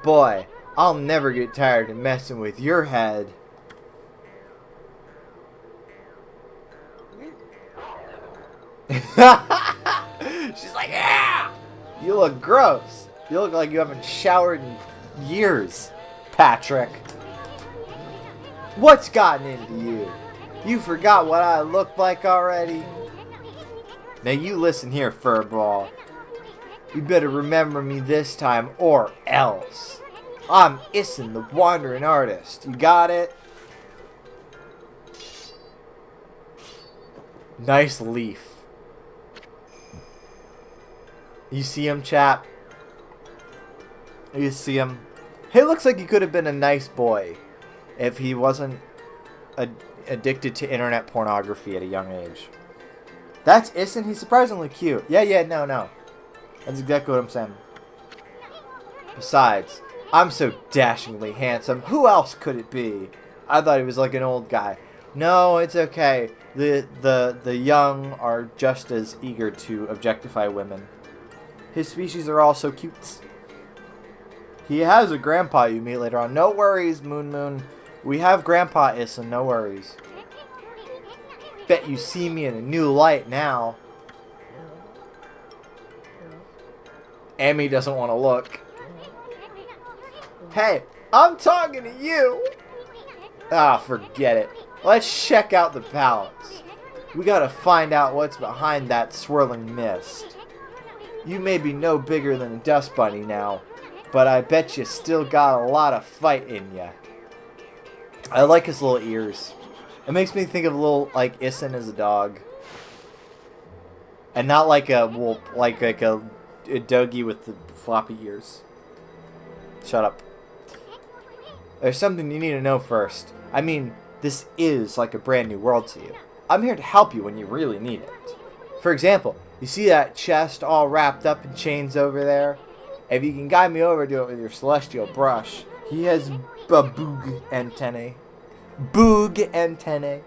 Boy, I'll never get tired of messing with your head. She's like, yeah! You look gross. You look like you haven't showered in years, Patrick. What's gotten into you? You forgot what I look like already? Now you listen here, furball. You better remember me this time or else. I'm Issun, the wandering artist. You got it? Nice leaf. You see him, chap? You see him? He looks like he could have been a nice boy if he wasn't addicted to internet pornography at a young age. That's Issun. He's surprisingly cute. Yeah, no. That's exactly what I'm saying. Besides, I'm so dashingly handsome. Who else could it be? I thought he was like an old guy. No, it's okay. The young are just as eager to objectify women. His species are all so cute. He has a grandpa you meet later on. No worries, Moon. We have Grandpa Issun, no worries. Bet you see me in a new light now. Amy doesn't want to look. Hey, I'm talking to you. Ah, forget it. Let's check out the palace. We gotta find out what's behind that swirling mist. You may be no bigger than a dust bunny now, but I bet you still got a lot of fight in ya. I like his little ears. It makes me think of a little, like, Issun as a dog. And not like a wolf, like a doggy with the floppy ears. Shut up. There's something you need to know first. I mean, this is like a brand new world to you. I'm here to help you when you really need it. For example, you see that chest all wrapped up in chains over there? If you can guide me over to it with your celestial brush. He has boog antennae. Boog antennae.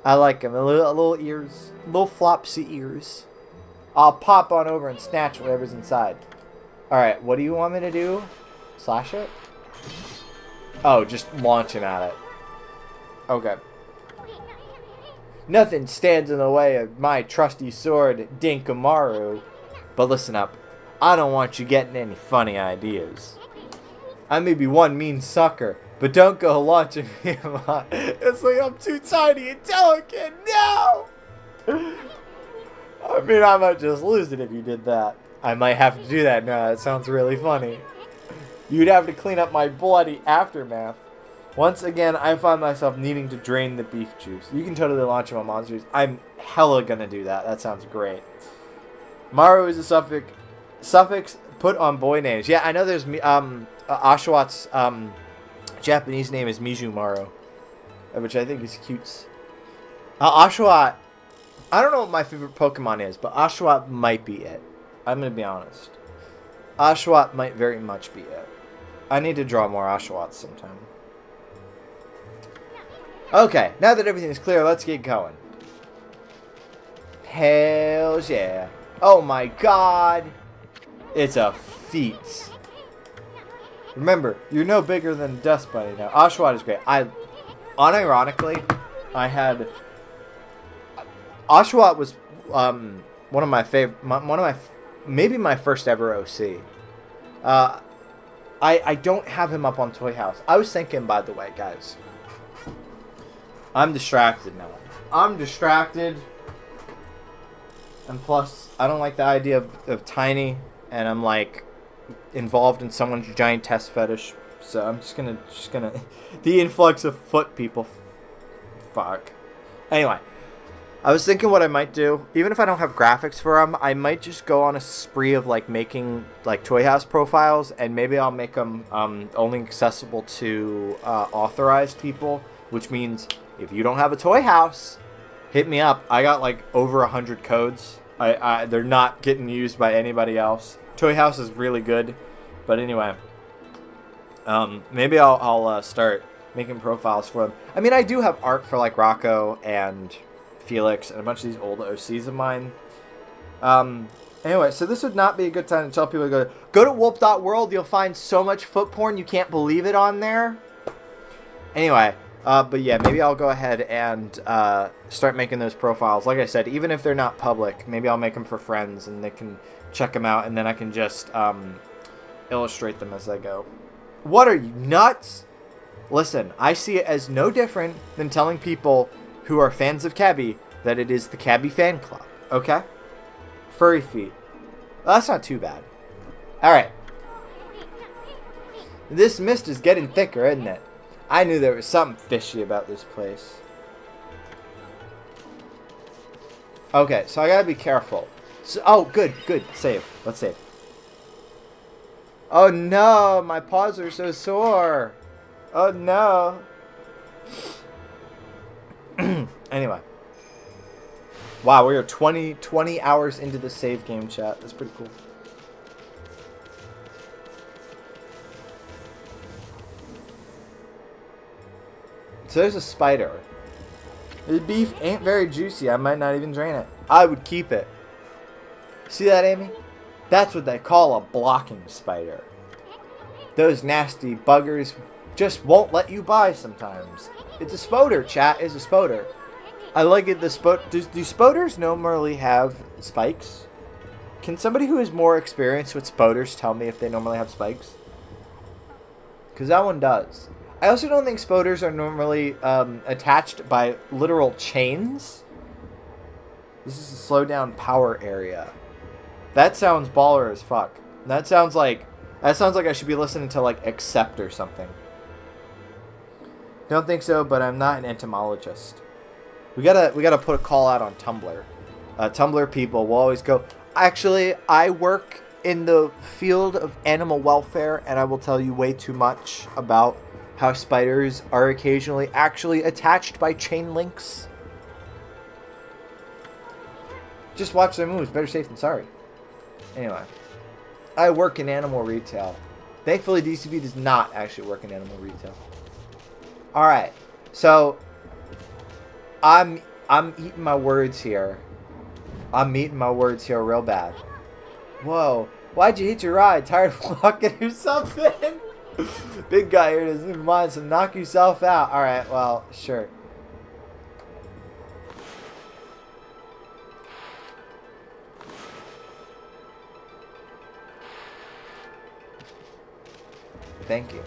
I like him. A little ears. Little flopsy ears. I'll pop on over and snatch whatever's inside. Alright, what do you want me to do? Slash it? Oh, just launching at it. Okay. Nothing stands in the way of my trusty sword, Dinkamaru. But listen up. I don't want you getting any funny ideas. I may be one mean sucker, but don't go launching me in my... It's like I'm too tiny and delicate. No! I mean, I might just lose it if you did that. I might have to do that now. That sounds really funny. You'd have to clean up my bloody aftermath. Once again, I find myself needing to drain the beef juice. You can totally launch him on monsters. I'm hella gonna do that. That sounds great. Maru is a suffix put on boy names. Yeah, I know there's Oshawat's Japanese name is Mijumaru, which I think is cute. Oshawott, I don't know what my favorite Pokemon is, but Oshawott might be it. I'm gonna be honest. Oshawott might very much be it. I need to draw more Oshawotts sometime. Okay, now that everything's clear, let's get going. Hells yeah. Oh my god. It's a feat. Remember, you're no bigger than a dust bunny now. Oshawott is great. Unironically, I had... Oshawott was one of my favorite... maybe my first ever OC. I don't have him up on Toy House. I was thinking, by the way, guys... I'm distracted now. I'm distracted. And plus, I don't like the idea of tiny. And I'm like involved in someone's giant test fetish. So I'm just gonna the influx of foot people. Fuck. Anyway. I was thinking what I might do. Even if I don't have graphics for them, I might just go on a spree of like making like Toy House profiles. And maybe I'll make them only accessible to authorized people. Which means... if you don't have a Toy House, hit me up. I got like over 100 codes They're not getting used by anybody else. Toy House is really good, but anyway, maybe I'll start making profiles for them. I mean, I do have art for like Rocco and Felix and a bunch of these old OCs of mine. Anyway, so this would not be a good time to tell people to go to whoop.world. You'll find so much foot porn you can't believe it on there. Anyway, but yeah, maybe I'll go ahead and start making those profiles. Like I said, even if they're not public, maybe I'll make them for friends and they can check them out, and then I can just illustrate them as I go. What are you, nuts? Listen, I see it as no different than telling people who are fans of Cabby that it is the Cabby fan club, okay? Furry feet. Well, that's not too bad. Alright. This mist is getting thicker, isn't it? I knew there was something fishy about this place. Okay, so I gotta be careful. So, oh, good. Save. Let's save. Oh no, my paws are so sore. Oh no. Anyway. Wow, we are 20 hours into the save game, chat. That's pretty cool. So there's a spider. The beef ain't very juicy. I might not even drain it. I would keep it. See that, Amy? That's what they call a blocking spider. Those nasty buggers just won't let you buy sometimes. It's a spoder, chat. It's a spoder. I like it. Do spoders normally have spikes? Can somebody who is more experienced with spoders tell me if they normally have spikes? Because that one does. I also don't think spoders are normally attached by literal chains. This is a slow down power area. That sounds baller as fuck. That sounds like I should be listening to like Accept or something. Don't think so, but I'm not an entomologist. We gotta put a call out on Tumblr. Tumblr people will always go, actually, I work in the field of animal welfare, and I will tell you way too much about how spiders are occasionally actually attached by chain links. Just watch their moves. Better safe than sorry. Anyway, I work in animal retail. Thankfully, DCB does not actually work in animal retail. Alright, so I'm eating my words here. I'm eating my words here real bad. Whoa, why'd you hit your ride? Tired of walking or something? Big guy here doesn't even mind, so knock yourself out. Alright, well, sure. Thank you.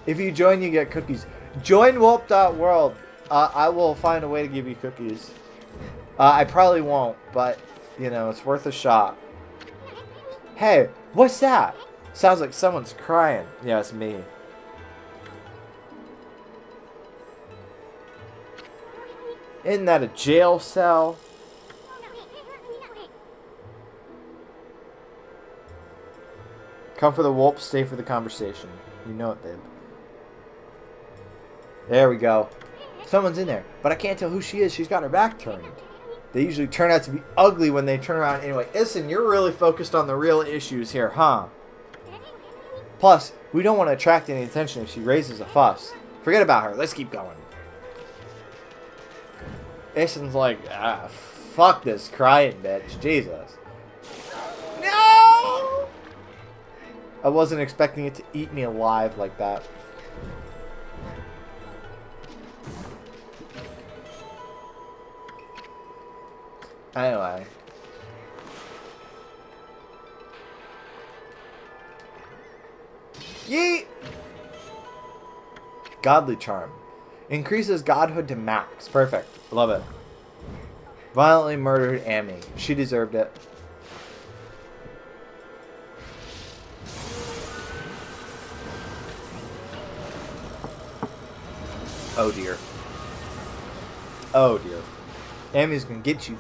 If you join, you get cookies. Join Whoop.world. I will find a way to give you cookies. I probably won't, but, you know, it's worth a shot. Hey, what's that? Sounds like someone's crying. Yeah, it's me. Isn't that a jail cell? Come for the whoop, stay for the conversation. You know it, babe. There we go. Someone's in there, but I can't tell who she is. She's got her back turned. They usually turn out to be ugly when they turn around. Anyway, listen, you're really focused on the real issues here, huh? Plus, we don't want to attract any attention if she raises a fuss. Forget about her. Let's keep going. Ison's like, fuck this crying bitch. Jesus. No! I wasn't expecting it to eat me alive like that. Anyway. Yeet! Godly charm. Increases godhood to max. Perfect. Love it. Violently murdered Amy. She deserved it. Oh dear. Oh dear. Amy's gonna get you.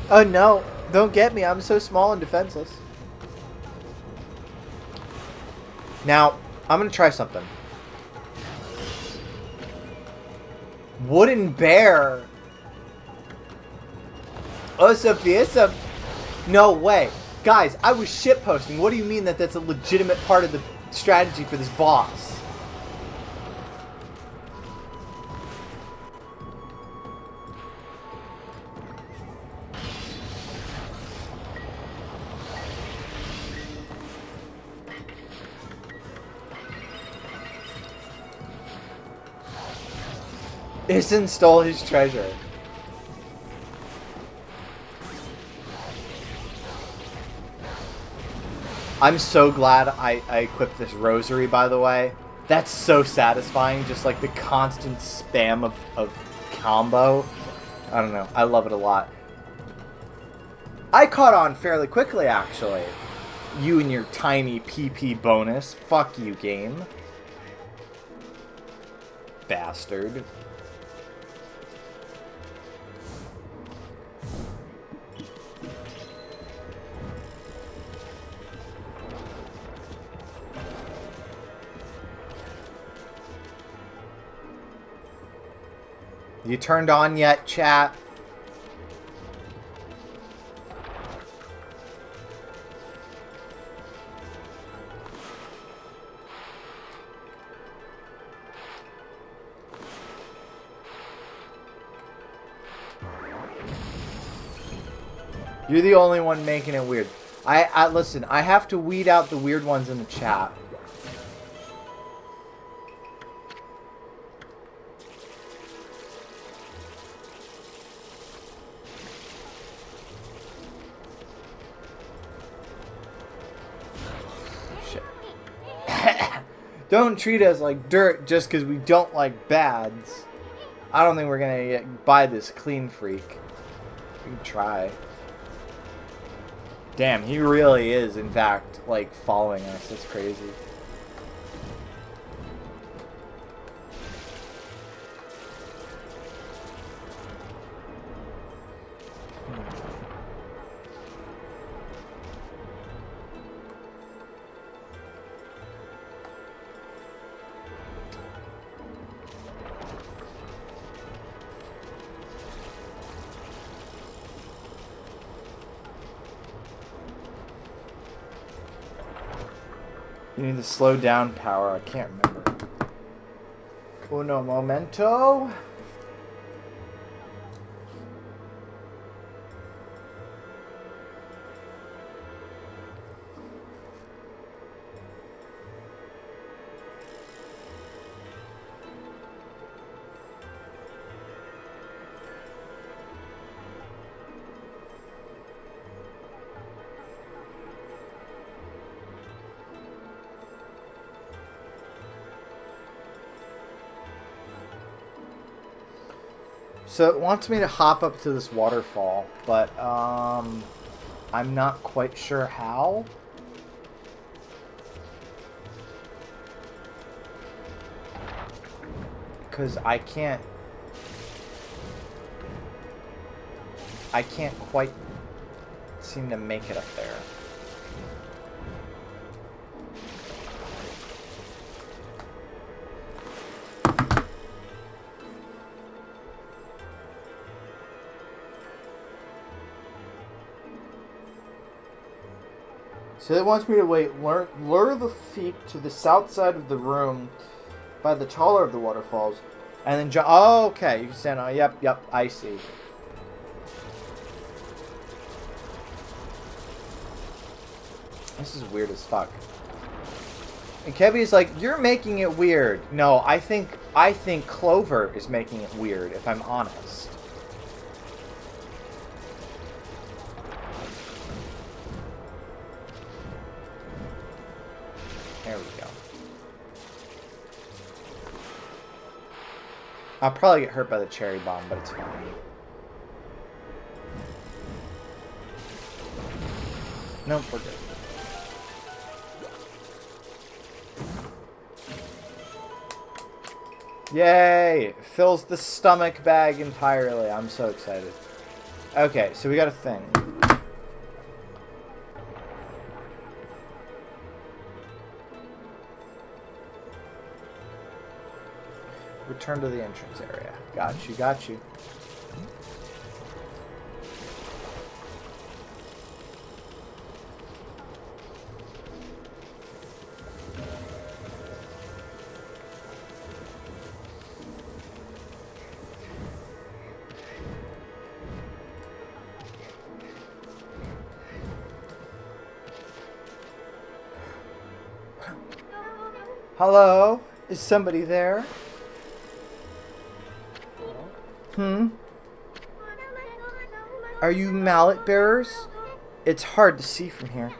Oh no, don't get me. I'm so small and defenseless. Now, I'm gonna try something. Wooden bear. Oh, Sophia, no way. Guys, I was shitposting. What do you mean that that's a legitimate part of the strategy for this boss? Issun stole his treasure. I'm so glad I equipped this rosary, by the way. That's so satisfying, just like the constant spam of combo. I don't know, I love it a lot. I caught on fairly quickly, actually. You and your tiny PP bonus. Fuck you, game. Bastard. You turned on yet, chat? You're the only one making it weird. I listen, I have to weed out the weird ones in the chat. Don't treat us like dirt just because we don't like bads. I don't think we're going to buy this clean freak. We can try. Damn, he really is, in fact, like, following us. That's crazy. You need the slow down power. I can't remember. Uno momento. So it wants me to hop up to this waterfall, but I'm not quite sure how. Because I can't quite seem to make it up there. So it wants me to lure the feet to the south side of the room by the taller of the waterfalls, and then jump. Oh, okay. You can stand on. Yep, I see. This is weird as fuck. And Kevy's like, you're making it weird. No, I think Clover is making it weird, if I'm honest. There we go. I'll probably get hurt by the cherry bomb, but it's fine. Nope, we're good. Yay! Fills the stomach bag entirely. I'm so excited. Okay, so we got a thing. Return to the entrance area. Got you. Hello? Is somebody there? Are you mallet bearers? It's hard to see from here.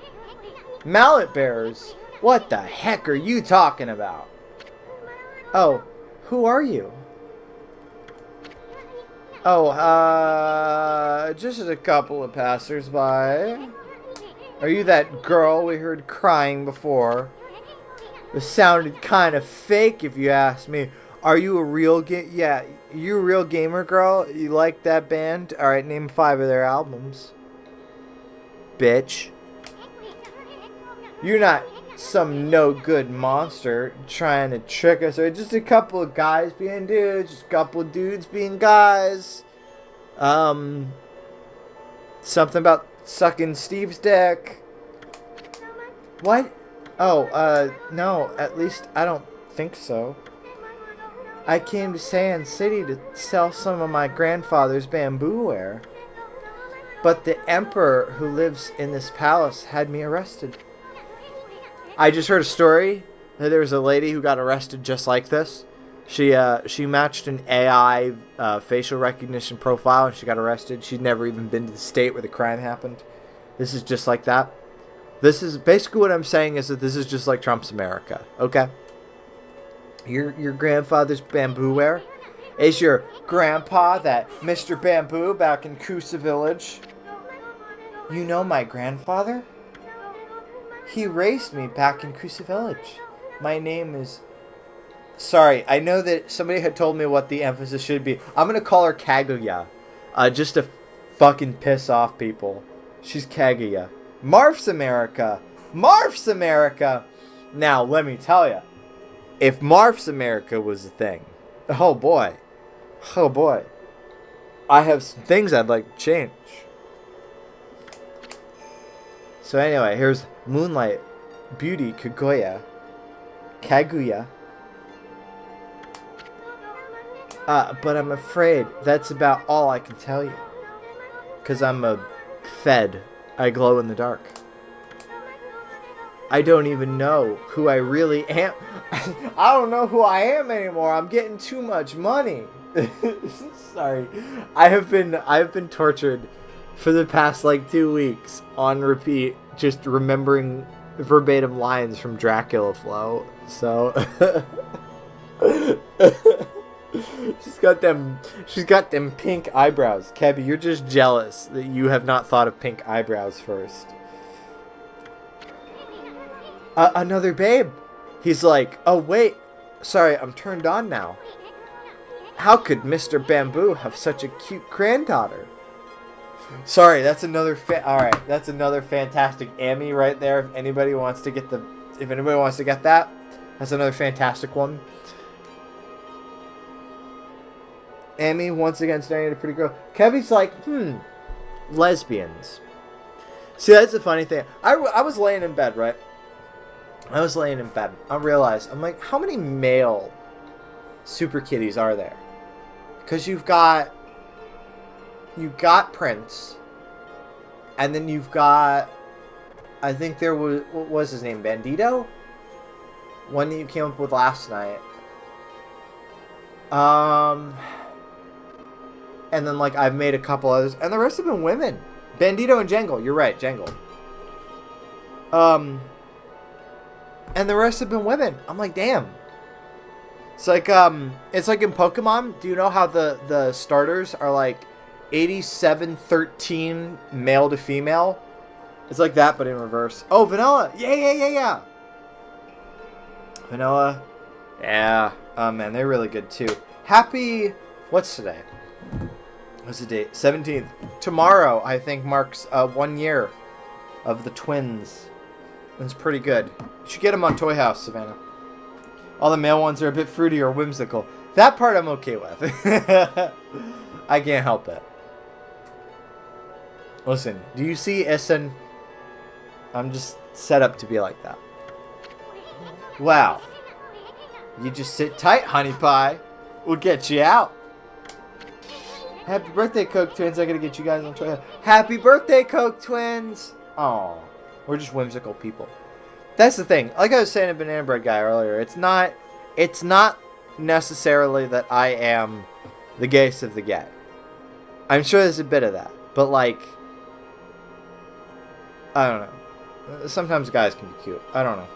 Mallet bearers? What the heck are you talking about? Oh, who are you? Oh, just a couple of passers-by. Are you that girl we heard crying before? It sounded kind of fake if you ask me. Are you a real yeah, you a real gamer girl? You like that band? Alright, name 5 of their albums. Bitch. You're not some no-good monster trying to trick us. Or just a couple of guys being dudes. Just a couple of dudes being guys. Something about sucking Steve's dick. What? Oh, no. At least I don't think so. I came to Sand City to sell some of my grandfather's bamboo ware. But the emperor who lives in this palace had me arrested. I just heard a story that there was a lady who got arrested just like this. She matched an AI facial recognition profile and she got arrested. She'd never even been to the state where the crime happened. This is just like that. This is basically what I'm saying is that this is just like Trump's America. Okay? Your grandfather's bamboo ware? Is your grandpa that Mr. Bamboo back in Coosa Village? You know my grandfather? He raised me back in Coosa Village. My name is... Sorry, I know that somebody had told me what the emphasis should be. I'm going to call her Kaguya. Just to fucking piss off people. She's Kaguya. Marf's America. Marf's America. Now, let me tell you. If Marf's America was a thing. Oh boy. Oh boy. I have some things I'd like to change. So anyway, here's Moonlight Beauty Kaguya. Kaguya. But I'm afraid that's about all I can tell you. 'Cause I'm a Fed. I glow in the dark. I don't even know who I really am. I don't know who I am anymore. I'm getting too much money. Sorry. I have been tortured for the past like 2 weeks on repeat, just remembering verbatim lines from Dracula Flow. So she's got them pink eyebrows. Kebby, you're just jealous that you have not thought of pink eyebrows first. Another babe. He's like, oh wait, sorry, I'm turned on now. How could Mr. Bamboo have such a cute granddaughter? Sorry, that's another alright, that's another fantastic Amy right there. If anybody wants to get that, that's another fantastic one. Amy once again staring at a pretty girl. Kevin's like, lesbians. See, that's the funny thing. I was laying in bed, right? I realized, I'm like, how many male super kitties are there? Because you've got Prince, and then you've got, I think there was, what was his name, Bandito? One that you came up with last night. And then, like, I've made a couple others, and the rest have been women. Bandito and Jangle, you're right, Jangle. And the rest have been women. I'm like, damn. It's like in Pokemon. Do you know how the starters are like 87-13 male to female? It's like that, but in reverse. Oh, Vanilla. Yeah. Vanilla. Yeah. Oh, man, they're really good, too. Happy... What's today? What's the date? 17th. Tomorrow, I think, marks 1 year of the twins. It's pretty good. You should get them on Toy House, Savannah. All the male ones are a bit fruity or whimsical. That part I'm okay with. I can't help it. Listen, do you see Issun? I'm just set up to be like that. Wow. You just sit tight, honey pie. We'll get you out. Happy birthday, Coke Twins. I gotta get you guys on Toy House. Happy birthday, Coke Twins. Aw. We're just whimsical people. That's the thing. Like I was saying to Banana Bread Guy earlier, it's not necessarily that I am the gayest of the gay. I'm sure there's a bit of that. But, like, I don't know. Sometimes guys can be cute. I don't know.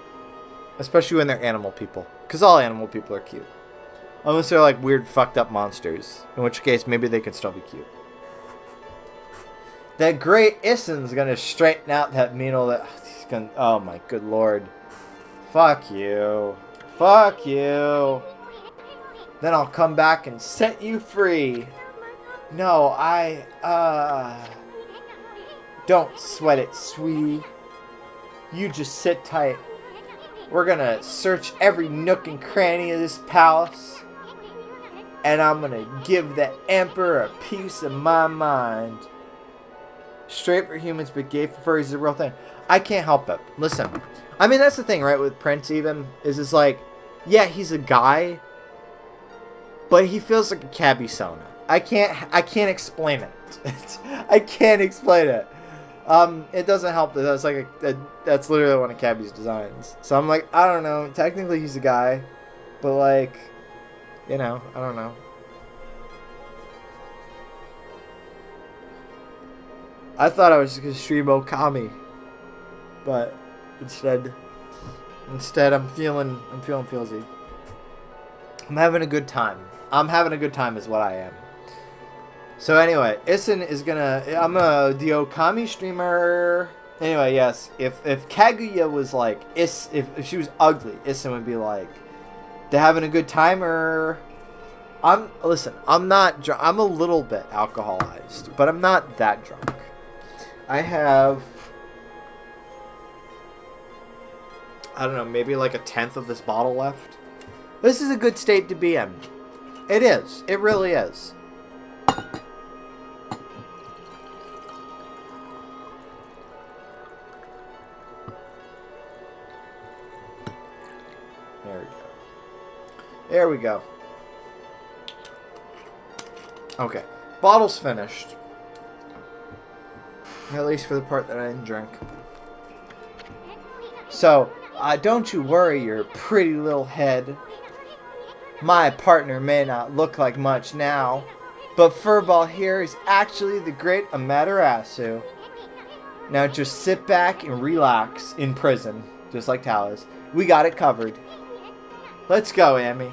Especially when they're animal people. Because all animal people are cute. Unless they're, like, weird, fucked up monsters. In which case, maybe they could still be cute. That great Issun's gonna straighten out that Mino that... He's gonna, oh, my good lord. Fuck you. Fuck you. Then I'll come back and set you free. No, don't sweat it, sweetie. You just sit tight. We're gonna search every nook and cranny of this palace. And I'm gonna give the Emperor a piece of my mind. Straight for humans, but gay for furries is a real thing. I can't help it. Listen. I mean, that's the thing, right, with Prince even. Is it's like, yeah, he's a guy. But he feels like a cabbie sona. I can't explain it. I can't explain it. It doesn't help that that's like that's literally one of Cabbie's designs. So I'm like, I don't know. Technically he's a guy, but like, you know, I don't know. I thought I was just gonna stream Okami, but instead I'm feeling feelsy. I'm having a good time. I'm having a good time is what I am. So anyway, Issun is gonna... the Okami streamer... Anyway, yes. If Kaguya was like... if she was ugly, Issun would be like... They're having a good time, or... Listen, I'm not drunk. I'm a little bit alcoholized, but I'm not that drunk. I have... I don't know, maybe like a tenth of this bottle left. This is a good state to be in. It is. It really is. There we go. Okay. Bottle's finished. At least for the part that I didn't drink. So, don't you worry your pretty little head. My partner may not look like much now, but Furball here is actually the great Amaterasu. Now just sit back and relax in prison, just like Talis. We got it covered. Let's go, Amy.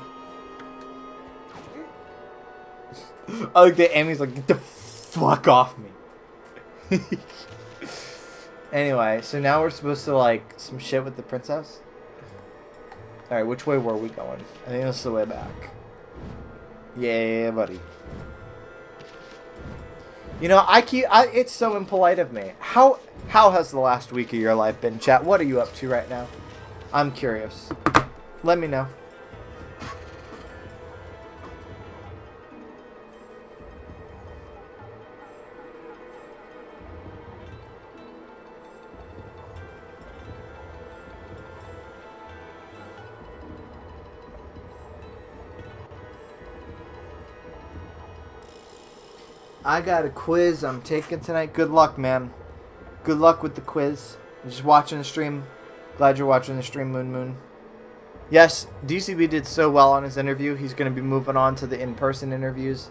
I like that Amy's like, get the fuck off me. Anyway, so now we're supposed to like some shit with the princess. Alright, which way were we going? I think this is the way back. Yeah, buddy. You know, it's so impolite of me. How has the last week of your life been, chat? What are you up to right now? I'm curious. Let me know. I got a quiz I'm taking tonight. Good luck, man. Good luck with the quiz. I'm just watching the stream. Glad you're watching the stream, Moon. Yes, DCB did so well on his interview. He's going to be moving on to the in-person interviews.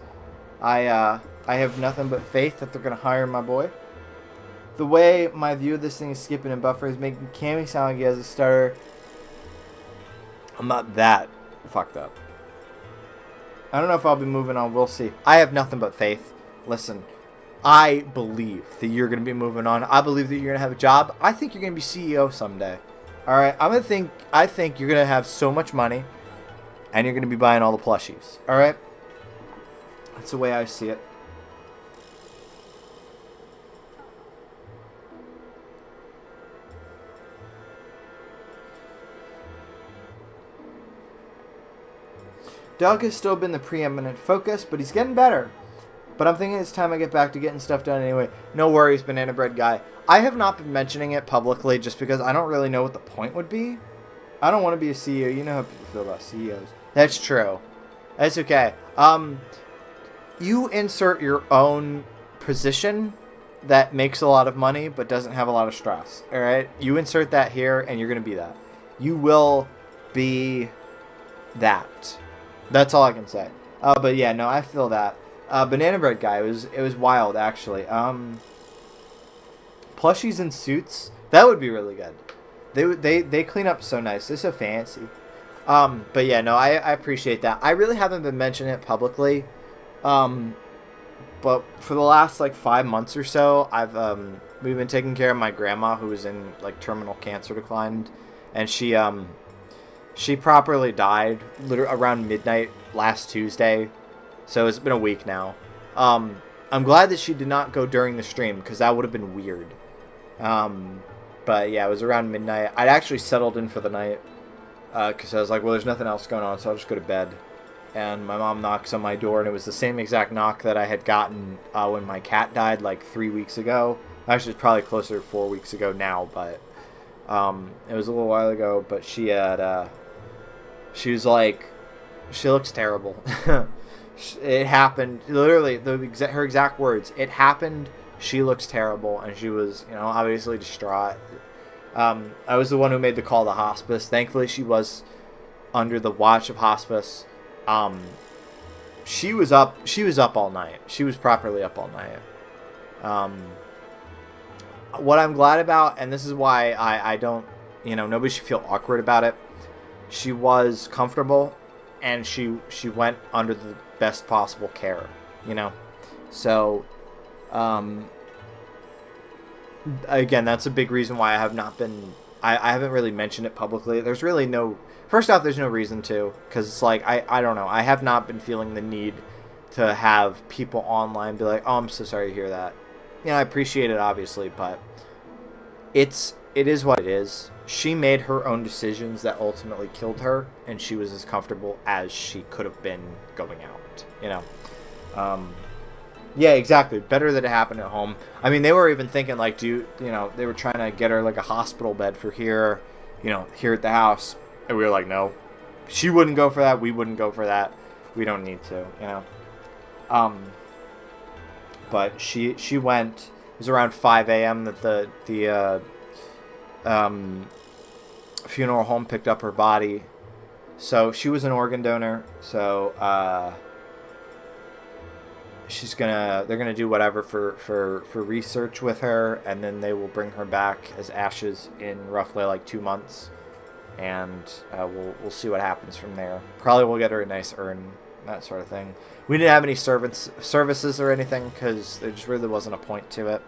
I have nothing but faith that they're going to hire my boy. The way my view of this thing is skipping and buffer is making Cammy sound like he has a stutter. I'm not that fucked up. I don't know if I'll be moving on. We'll see. I have nothing but faith. Listen, I believe that you're going to be moving on. I believe that you're going to have a job. I think you're going to be CEO someday. Alright, I think you're going to have so much money, and you're going to be buying all the plushies. Alright? That's the way I see it. Doug has still been the preeminent focus, but he's getting better. But I'm thinking it's time I get back to getting stuff done anyway. No worries, Banana Bread Guy. I have not been mentioning it publicly just because I don't really know what the point would be. I don't want to be a CEO. You know how people feel about CEOs. That's true. That's okay. You insert your own position that makes a lot of money but doesn't have a lot of stress. All right, you insert that here, and you're gonna be that. You will be that. That's all I can say. But yeah, no, I feel that. Banana Bread guy, it was wild actually. Plushies and suits, that would be really good. They clean up so nice. They're so fancy. But yeah, no, I appreciate that. I really haven't been mentioning it publicly. But for the last like 5 months or so, we've been taking care of my grandma who was in like terminal cancer decline, and she properly died around midnight last Tuesday. So it's been a week now. I'm glad that she did not go during the stream because that would have been weird. But yeah, it was around midnight. I'd actually settled in for the night because I was like, well, there's nothing else going on, so I'll just go to bed. And my mom knocks on my door, and it was the same exact knock that I had gotten when my cat died like 3 weeks ago. Actually, it's probably closer to 4 weeks ago now, but it was a little while ago. But she was like, she looks terrible. It happened, literally, her exact words, it happened, she looks terrible, and she was, obviously distraught. I was the one who made the call to hospice. Thankfully, she was under the watch of hospice. She was up all night. She was properly up all night. What I'm glad about, and this is why I don't, nobody should feel awkward about it. She was comfortable, and she went under the best possible care, So, again, that's a big reason why I have not been, I haven't really mentioned it publicly. There's really first off, there's no reason to, because it's like, I don't know. I have not been feeling the need to have people online be like, oh, I'm so sorry to hear that. I appreciate it, obviously, but it is what it is. She made her own decisions that ultimately killed her, and she was as comfortable as she could have been going out, Yeah, exactly. Better that it happened at home. I mean, they were even thinking, like, they were trying to get her, like, a hospital bed for here, here at the house. And we were like, no. She wouldn't go for that. We wouldn't go for that. We don't need to, But she went. It was around 5 a.m. that the funeral home picked up her body. So she was an organ donor. So they're gonna do whatever for research with her, and then they will bring her back as ashes in roughly like 2 months, and we'll see what happens from there. Probably we'll get her a nice urn, that sort of thing. We didn't have any services or anything because there just really wasn't a point to it.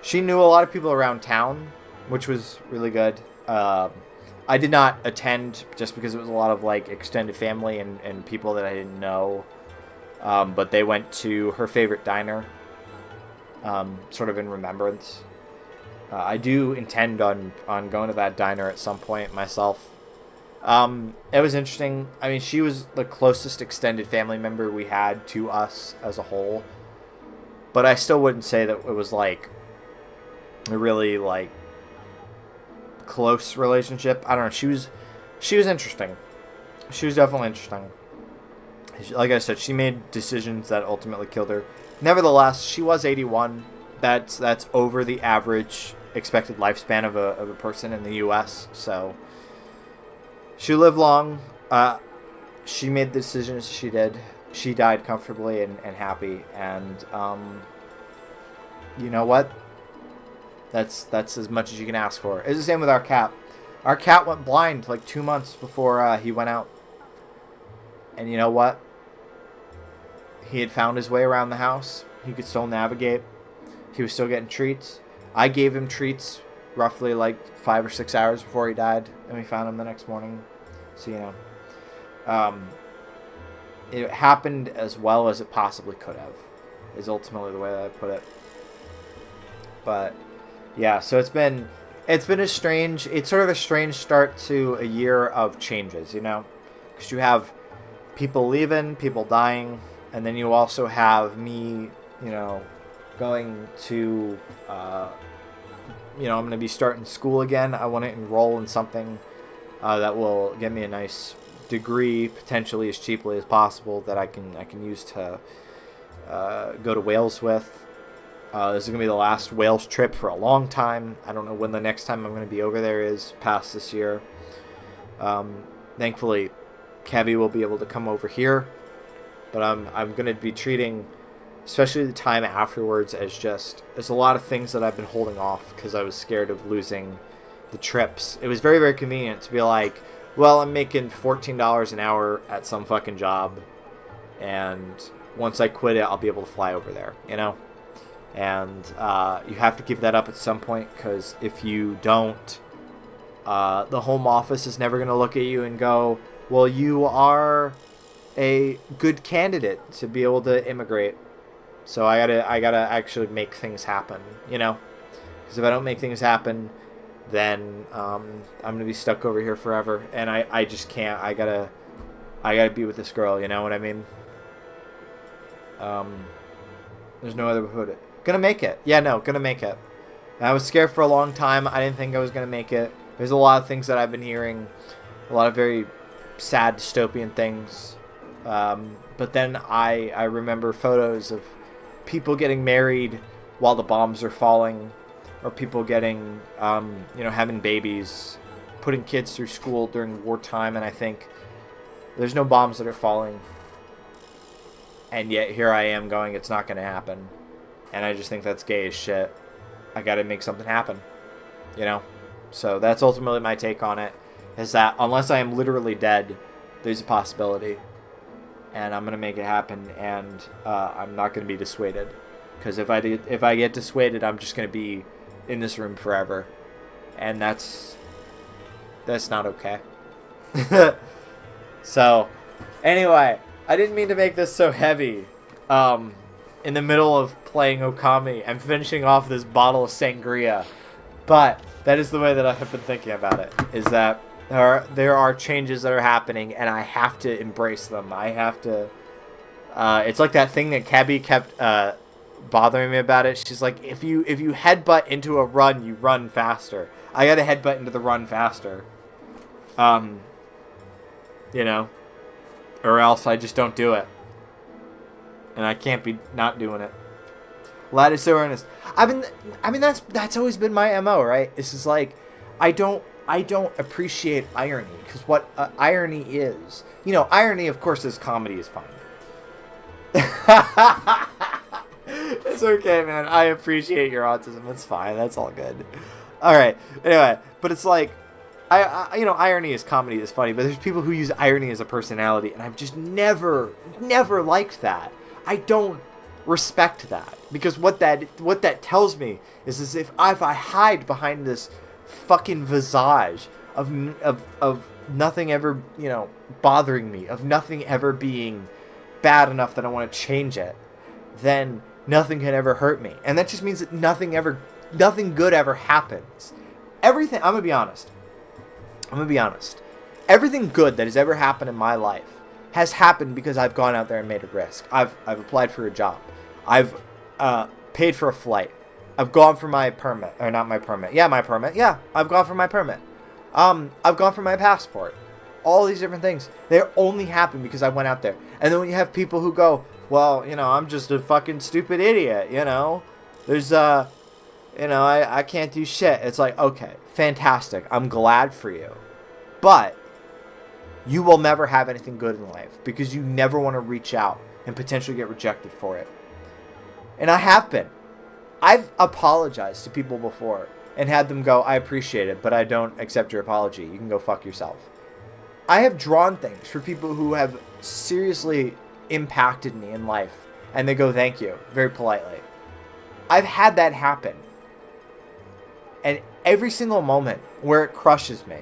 She knew a lot of people around town, which was really good. I did not attend just because it was a lot of like extended family and people that I didn't know. But they went to her favorite diner, sort of in remembrance. I do intend on going to that diner at some point myself. It was interesting. I mean, she was the closest extended family member we had to us as a whole. But I still wouldn't say that it was like a really like close relationship. I don't know. She was interesting. She was definitely interesting. Like I said, she made decisions that ultimately killed her. Nevertheless, she was 81. That's over the average expected lifespan of a person in the U.S. So she lived long. She made the decisions she did. She died comfortably and happy. And you know what? That's as much as you can ask for. It's the same with our cat. Our cat went blind like 2 months before he went out. And you know what? He had found his way around the house. He could still navigate. He was still getting treats. I gave him treats roughly like 5 or 6 hours before he died. And we found him the next morning. So, it happened as well as it possibly could have, is ultimately the way that I put it. But yeah, so it's been it's sort of a strange start to a year of changes, because you have people leaving, people dying, and then you also have me, going to, I'm going to be starting school again. I want to enroll in something that will get me a nice degree, potentially as cheaply as possible, that I can use to go to Wales with. This is going to be the last Wales trip for a long time. I don't know when the next time I'm going to be over there is past this year. Thankfully, Kevy will be able to come over here. But I'm going to be treating, especially the time afterwards, as just... There's a lot of things that I've been holding off because I was scared of losing the trips. It was very, very convenient to be like, well, I'm making $14 an hour at some fucking job. And once I quit it, I'll be able to fly over there, you know? And you have to give that up at some point, because if you don't, the home office is never going to look at you and go, well, you are a good candidate to be able to immigrate. So I gotta actually make things happen, you know? Because if I don't make things happen, then I'm going to be stuck over here forever. And I just can't. I gotta be with this girl, you know what I mean? There's no other way to put it. Gonna make it. Yeah, no, gonna make it. And I was scared for a long time. I didn't think I was gonna make it. There's a lot of things that I've been hearing. A lot of very sad dystopian things. But then I remember photos of people getting married while the bombs are falling. Or people getting, having babies. Putting kids through school during wartime. And I think there's no bombs that are falling. And yet here I am going, it's not going to happen. And I just think that's gay as shit. I got to make something happen. You know? So that's ultimately my take on it. Is that unless I am literally dead, there's a possibility. And I'm going to make it happen. And I'm not going to be dissuaded. Because if I get dissuaded, I'm just going to be in this room forever. And that's not okay. So, anyway, I didn't mean to make this so heavy. In the middle of playing Okami and finishing off this bottle of sangria. But that is the way that I have been thinking about it. Is that there are changes that are happening, and I have to embrace them. I have to... it's like that thing that Cabby kept bothering me about it. She's like, if you headbutt into a run, you run faster. I gotta headbutt into the run faster. You know? Or else I just don't do it. And I can't be not doing it. Lad is so earnest. I mean that's always been my MO, right? This is like, I don't appreciate irony, because what irony is, irony, of course, is comedy is fine. It's okay, man. I appreciate your autism. It's fine. That's all good. All right. Anyway, but it's like, irony is comedy is funny, but there's people who use irony as a personality, and I've just never liked that. I don't respect that, because what that tells me is as if I hide behind this fucking visage of nothing ever bothering me, of nothing ever being bad enough that I want to change it, then nothing can ever hurt me, and that just means that nothing good ever happens. Everything. I'm gonna be honest. Everything good that has ever happened in my life has happened because I've gone out there and made a risk. I've applied for a job. I've paid for a flight. I've gone for my permit. Or not my permit. Yeah, my permit. Yeah, I've gone for my permit. I've gone for my passport. All these different things. They only happen because I went out there. And then when you have people who go, well, I'm just a fucking stupid idiot, There's, I can't do shit. It's like, okay, fantastic. I'm glad for you. But you will never have anything good in life because you never want to reach out and potentially get rejected for it. And I have been. I've apologized to people before and had them go, I appreciate it, but I don't accept your apology. You can go fuck yourself. I have drawn things for people who have seriously impacted me in life, and they go, thank you, very politely. I've had that happen. And every single moment where it crushes me,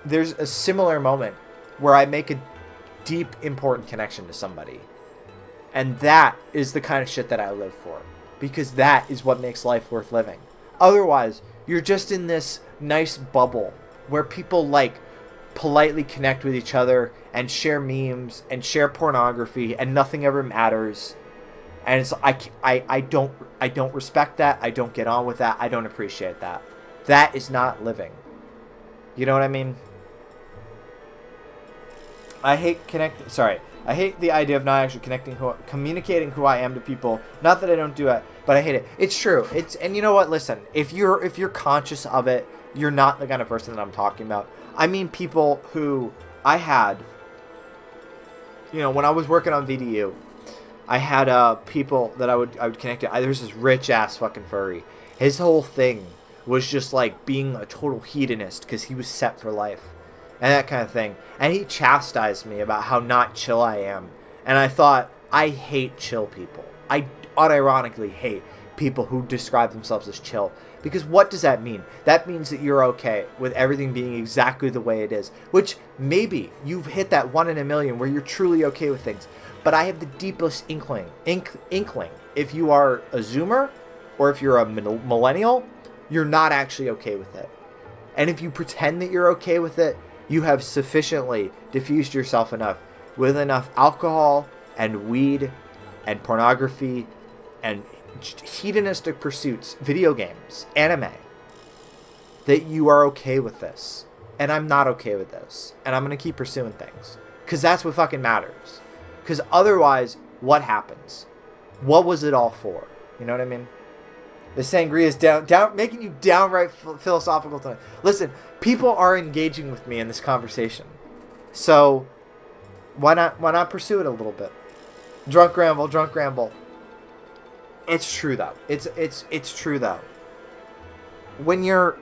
there's a similar moment where I make a deep, important connection to somebody. And that is the kind of shit that I live for. Because that is what makes life worth living. Otherwise, you're just in this nice bubble where people politely connect with each other and share memes and share pornography and nothing ever matters. And it's I don't respect that. I don't get on with that. I don't appreciate that. That is not living. You know what I mean? I hate I hate the idea of not actually communicating who I am to people. Not that I don't do it, but I hate it. It's true. And you know what? Listen, if you're conscious of it, you're not the kind of person that I'm talking about. I mean people who I had, when I was working on VDU, I had people that I would connect to. There's this rich ass fucking furry. His whole thing was just like being a total hedonist because he was set for life. And that kind of thing. And he chastised me about how not chill I am. And I thought, I hate chill people. I unironically hate people who describe themselves as chill. Because what does that mean? That means that you're okay with everything being exactly the way it is. Which, maybe you've hit that 1 in a million where you're truly okay with things. But I have the deepest inkling. If you are a Zoomer, or if you're a millennial, you're not actually okay with it. And if you pretend that you're okay with it, you have sufficiently diffused yourself enough with enough alcohol and weed and pornography and hedonistic pursuits, video games, anime, that you are okay with this. And I'm not okay with this. And I'm going to keep pursuing things. Because that's what fucking matters. Because otherwise, what happens? What was it all for? You know what I mean? The sangria is down, making you downright philosophical tonight. Listen, people are engaging with me in this conversation, so why not pursue it a little bit? Drunk ramble. It's true though. It's true though. When you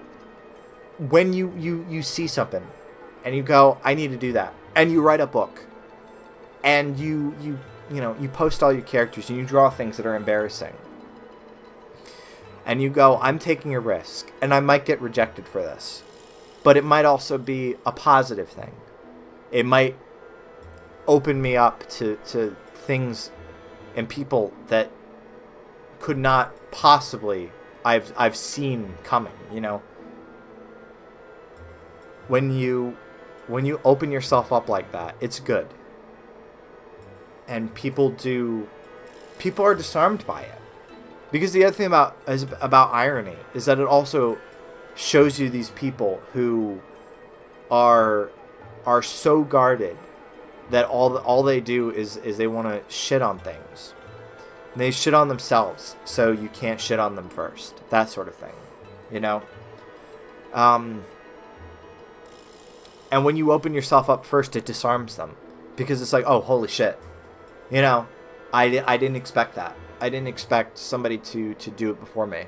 see something, and you go, I need to do that, and you write a book, and you post all your characters, and you draw things that are embarrassing. And you go, I'm taking a risk, and I might get rejected for this. But it might also be a positive thing. It might open me up to things and people that could not possibly I've seen coming, When you open yourself up like that, it's good. And people are disarmed by it. Because the other thing about irony is that it also shows you these people who are so guarded that all they do is they want to shit on things. And they shit on themselves, so you can't shit on them first. That sort of thing, And when you open yourself up first, it disarms them. Because it's like, oh, holy shit. I didn't expect that. I didn't expect somebody to do it before me.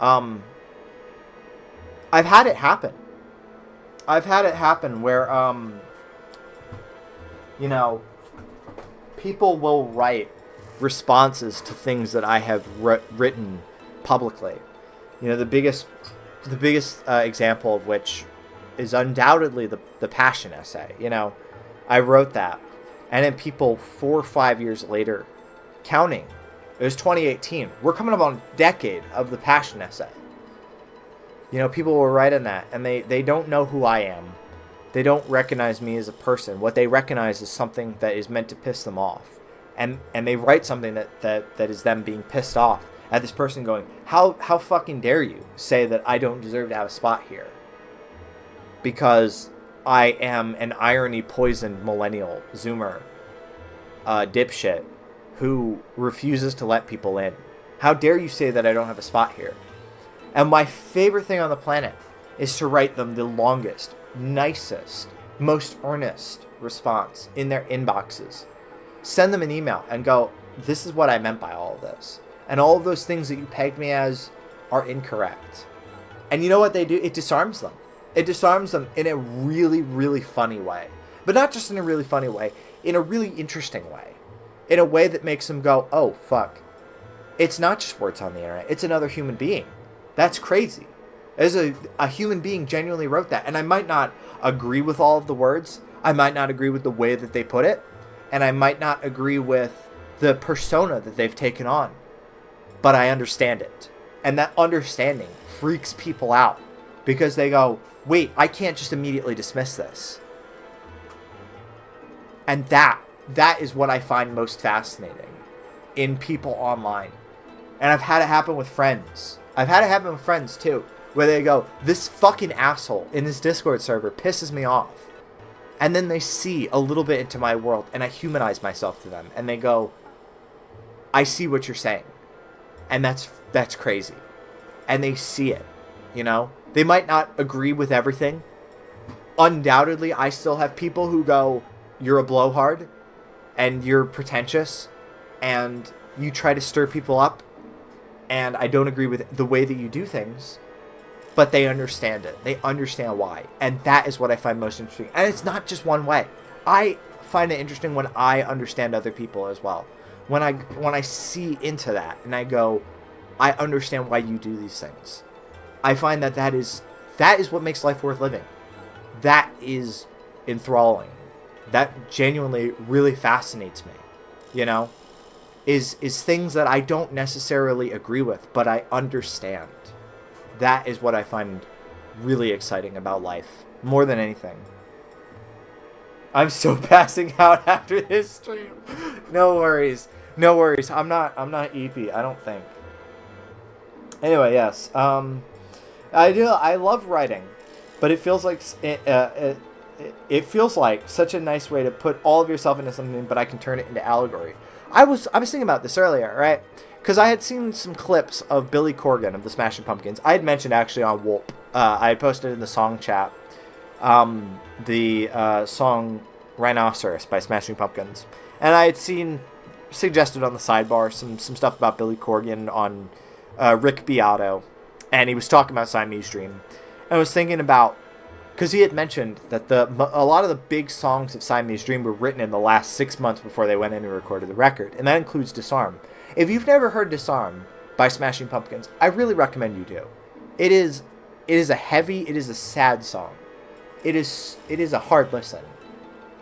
I've had it happen. Where, people will write responses to things that I have written publicly. The biggest example of which is undoubtedly the passion essay. I wrote that, and then people 4 or 5 years later, counting. It was 2018. We're coming up on a decade of the passion essay. People were writing that, and they don't know who I am. They don't recognize me as a person. What they recognize is something that is meant to piss them off. And they write something that is them being pissed off at this person going, how fucking dare you say that I don't deserve to have a spot here? Because I am an irony-poisoned millennial Zoomer dipshit who refuses to let people in. How dare you say that I don't have a spot here? And my favorite thing on the planet is to write them the longest, nicest, most earnest response in their inboxes. Send them an email and go, this is what I meant by all of this. And all of those things that you pegged me as are incorrect. And you know what they do? It disarms them. It disarms them in a really, really funny way. But not just in a really funny way, in a really interesting way. In a way that makes them go, oh, fuck. It's not just words on the internet. It's another human being. That's crazy. As a human being genuinely wrote that. And I might not agree with all of the words. I might not agree with the way that they put it. And I might not agree with the persona that they've taken on. But I understand it. And that understanding freaks people out. Because they go, wait, I can't just immediately dismiss this. And that is what I find most fascinating in people online. And I've had it happen with friends. I've had it happen with friends too, where they go, this fucking asshole in this Discord server pisses me off. And then they see a little bit into my world, and I humanize myself to them, and they go, I see what you're saying. And that's crazy. And they see it, you know? They might not agree with everything. Undoubtedly, I still have people who go, you're a blowhard, and you're pretentious, and you try to stir people up, and I don't agree with the way that you do things, but they understand it. They understand why. And that is what I find most interesting. And it's not just one way. I find it interesting when I understand other people as well. When I see into that, and I go, I understand why you do these things. I find that is what makes life worth living. That is enthralling. That genuinely really fascinates me, you know, is things that I don't necessarily agree with, but I understand. That is what I find really exciting about life, more than anything. I'm so passing out after this stream. No worries. No worries. I'm not EP, I don't think. Anyway, yes. I love writing, but it feels like it feels like such a nice way to put all of yourself into something, but I can turn it into allegory. I was thinking about this earlier, right? Because I had seen some clips of Billy Corgan of the Smashing Pumpkins. I had mentioned actually on Whoop. I had posted in the song chat the song Rhinoceros by Smashing Pumpkins. And I had suggested on the sidebar some stuff about Billy Corgan on Rick Beato. And he was talking about Siamese Dream. And I was thinking about, because he had mentioned that a lot of the big songs of Siamese Dream were written in the last 6 months before they went in and recorded the record. And that includes Disarm. If you've never heard Disarm by Smashing Pumpkins, I really recommend you do. It is a heavy, it is a sad song. It is a hard listen.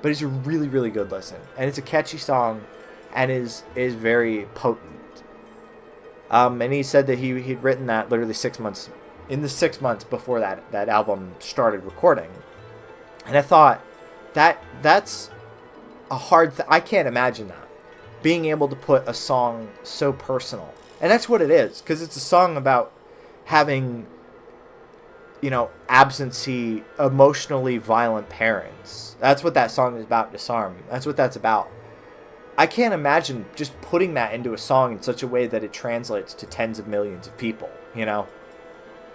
But it's a really, really good listen. And it's a catchy song and is very potent. And he said that he'd written that literally 6 months, in the 6 months before that album started recording. And I thought, that's a hard I can't imagine that. Being able to put a song so personal. And that's what it is, because it's a song about having, you know, absentee, emotionally violent parents. That's what that song is about, Disarm. That's what that's about. I can't imagine just putting that into a song in such a way that it translates to tens of millions of people, you know?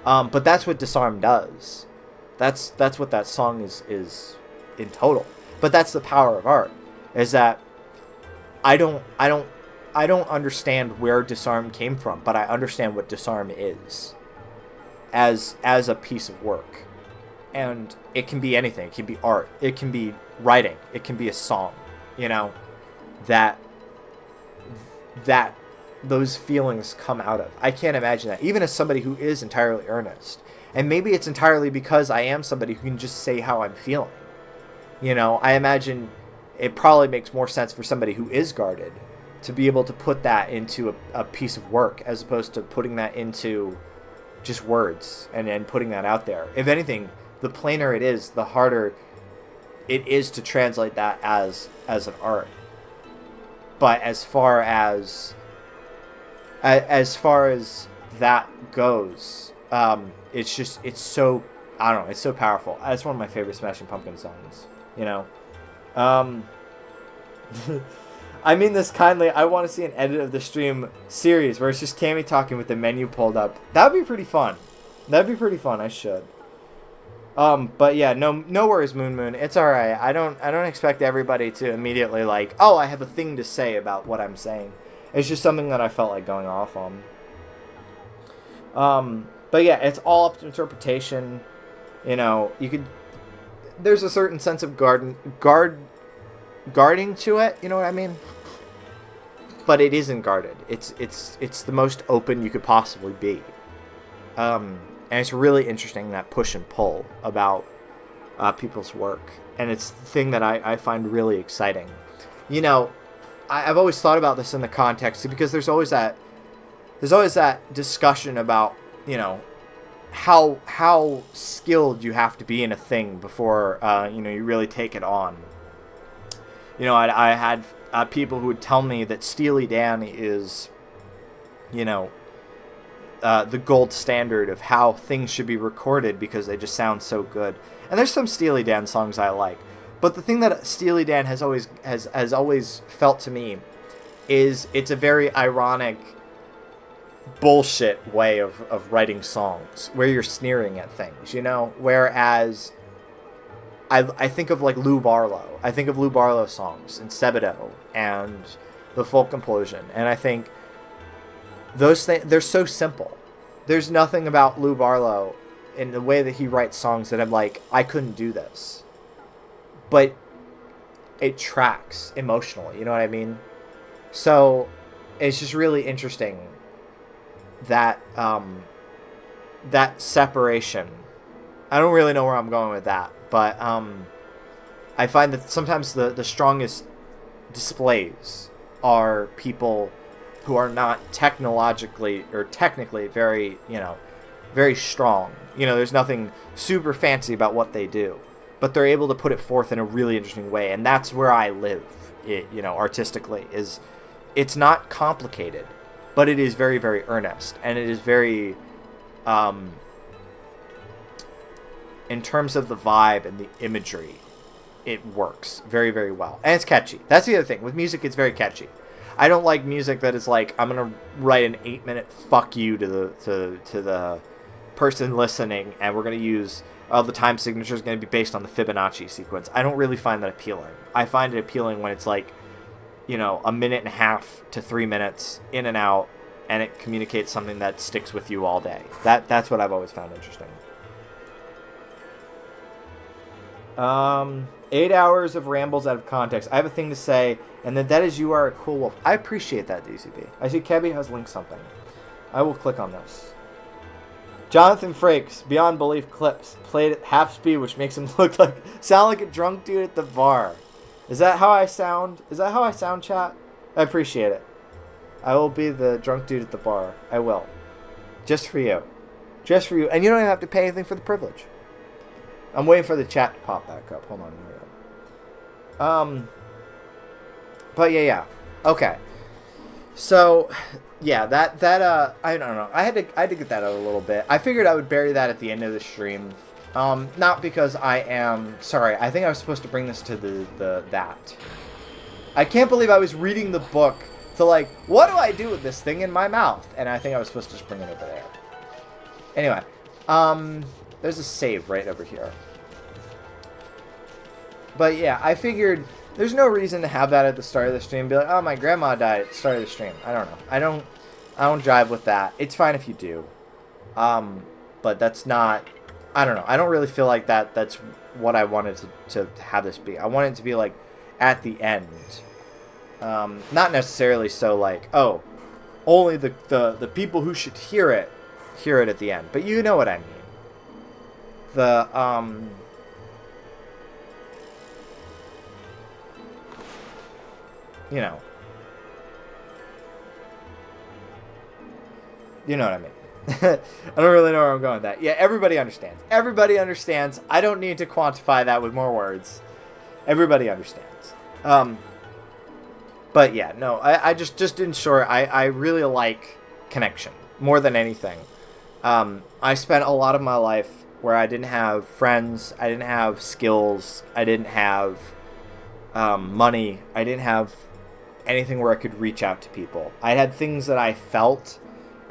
But that's what Disarm does. That's what that song is in total. But that's the power of art, is that I don't understand where Disarm came from, but I understand what Disarm is as a piece of work. And it can be anything. It can be art. It can be writing. It can be a song, you know, that those feelings come out of. I can't imagine that, even as somebody who is entirely earnest. And maybe it's entirely because I am somebody who can just say how I'm feeling. You know, I imagine it probably makes more sense for somebody who is guarded to be able to put that into a piece of work, as opposed to putting that into just words and putting that out there. If anything, the plainer it is, the harder it is to translate that as an art. But as far as that goes, it's so, I don't know, it's so powerful. It's one of my favorite Smashing Pumpkins songs, you know. I mean this kindly. I want to see an edit of the stream series where it's just Cammy talking with the menu pulled up. That would be pretty fun. That'd be pretty fun. I should. But yeah, no worries, Moon. It's all right. I don't expect everybody to immediately like, oh, I have a thing to say about what I'm saying. It's just something that I felt like going off on. But yeah, it's all up to interpretation. You know, there's a certain sense of guarding to it. You know what I mean? But it isn't guarded. It's the most open you could possibly be. And it's really interesting, that push and pull about people's work. And it's the thing that I find really exciting. You know, I've always thought about this in the context, because there's always that discussion about, you know, how skilled you have to be in a thing before you really take it on. You know, I had people who would tell me that Steely Dan is, you know, the gold standard of how things should be recorded because they just sound so good. And there's some Steely Dan songs I like, But the thing that Steely Dan has always felt to me is it's a very ironic bullshit way of writing songs where you're sneering at things, you know? Whereas I think of like Lou Barlow. I think of Lou Barlow songs and Sebadoh and The Folk Implosion. And I think those things, they're so simple. There's nothing about Lou Barlow in the way that he writes songs that I'm like, I couldn't do this. But it tracks emotionally, you know what I mean? So it's just really interesting that that separation. I don't really know where I'm going with that, but I find that sometimes the strongest displays are people who are not technically very, very strong. There's nothing super fancy about what they do, but they're able to put it forth in a really interesting way, and that's where I live, artistically. It's not complicated, but it is very, very earnest, and it is very, in terms of the vibe and the imagery, it works very, very well, and it's catchy. That's the other thing with music; it's very catchy. I don't like music that is like, I'm gonna write an 8-minute fuck you to the person listening, and we're gonna use the time signature is going to be based on the Fibonacci sequence. I don't really find that appealing. I find it appealing when it's like, a minute and a half to 3 minutes in and out, and it communicates something that sticks with you all day. That's what I've always found interesting. 8 hours of rambles out of context. I have a thing to say, and that is you are a cool wolf. I appreciate that, DCB. I see Kebby has linked something. I will click on this. Jonathan Frakes, Beyond Belief clips, played at half speed, which makes him sound like a drunk dude at the bar. Is that how I sound? Is that how I sound, chat? I appreciate it. I will be the drunk dude at the bar. I will. Just for you. Just for you. And you don't even have to pay anything for the privilege. I'm waiting for the chat to pop back up. Hold on. But yeah. Okay. So, yeah, that I don't know. I had to get that out a little bit. I figured I would bury that at the end of the stream. Not because I am sorry. I think I was supposed to bring this to that. I can't believe I was reading the book to what do I do with this thing in my mouth? And I think I was supposed to just bring it over there. Anyway, there's a save right over here. But yeah, I figured there's no reason to have that at the start of the stream. Be like, oh, my grandma died at the start of the stream. I don't know. I don't jive with that. It's fine if you do. But that's not. I don't know. I don't really feel like that's what I wanted to have this be. I want it to be at the end. Not necessarily so oh, only the people who should hear it at the end. But you know what I mean. You know what I mean. I don't really know where I'm going with that. Yeah, everybody understands. Everybody understands. I don't need to quantify that with more words. Everybody understands. But yeah, no, I just in short, I really like connection more than anything. I spent a lot of my life where I didn't have friends, I didn't have skills, I didn't have money, I didn't have anything where I could reach out to people. I had things that I felt,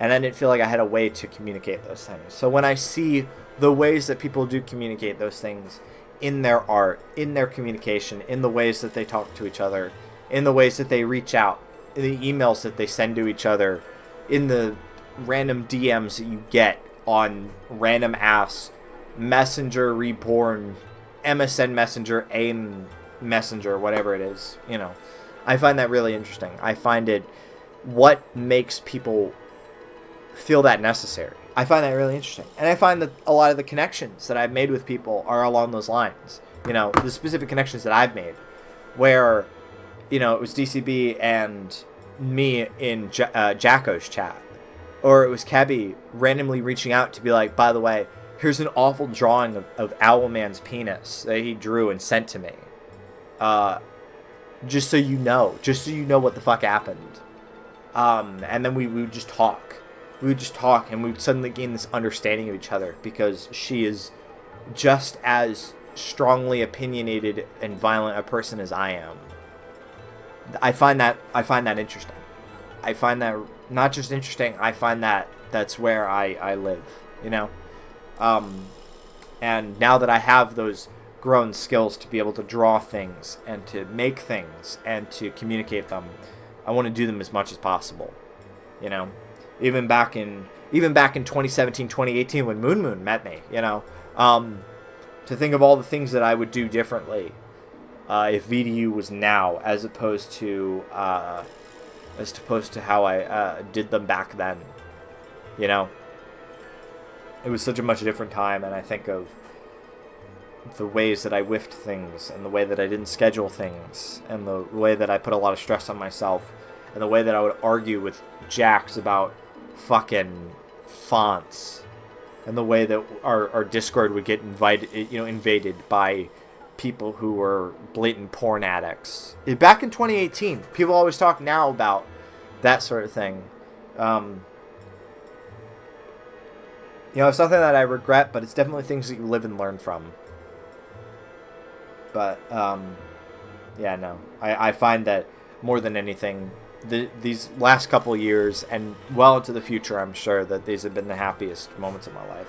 and I didn't feel like I had a way to communicate those things. So when I see the ways that people do communicate those things in their art, in their communication, in the ways that they talk to each other, in the ways that they reach out, in the emails that they send to each other, in the random DMs that you get on random ass Messenger Reborn, MSN Messenger, AIM Messenger, whatever it is, I find that really interesting. I find it what makes people feel that necessary. I find that really interesting. And I find that a lot of the connections that I've made with people are along those lines. The specific connections that I've made where, it was DCB and me in Jacko's chat. Or it was Kebby randomly reaching out to be like, by the way, here's an awful drawing of Owlman's penis that he drew and sent to me. Just so you know what the fuck happened. And then we would just talk. We would just talk, and we would suddenly gain this understanding of each other because she is just as strongly opinionated and violent a person as I am. I find that interesting. I find that not just interesting. I find that that's where I live. You know, and now that I have those grown skills to be able to draw things and to make things and to communicate them, I want to do them as much as possible. You know, even back in 2017, 2018 when Moon met me. You know, to think of all the things that I would do differently if VDU was now, as opposed to how I did them back then. You know, it was such a much different time, and I think of the ways that I whiffed things, and the way that I didn't schedule things, and the way that I put a lot of stress on myself, and the way that I would argue with Jax about fucking fonts, and the way that our Discord would get invaded by people who were blatant porn addicts. Back in 2018, people always talk now about that sort of thing. It's something that I regret, but it's definitely things that you live and learn from. But, I find that more than anything, these last couple years, and well into the future, I'm sure that these have been the happiest moments of my life.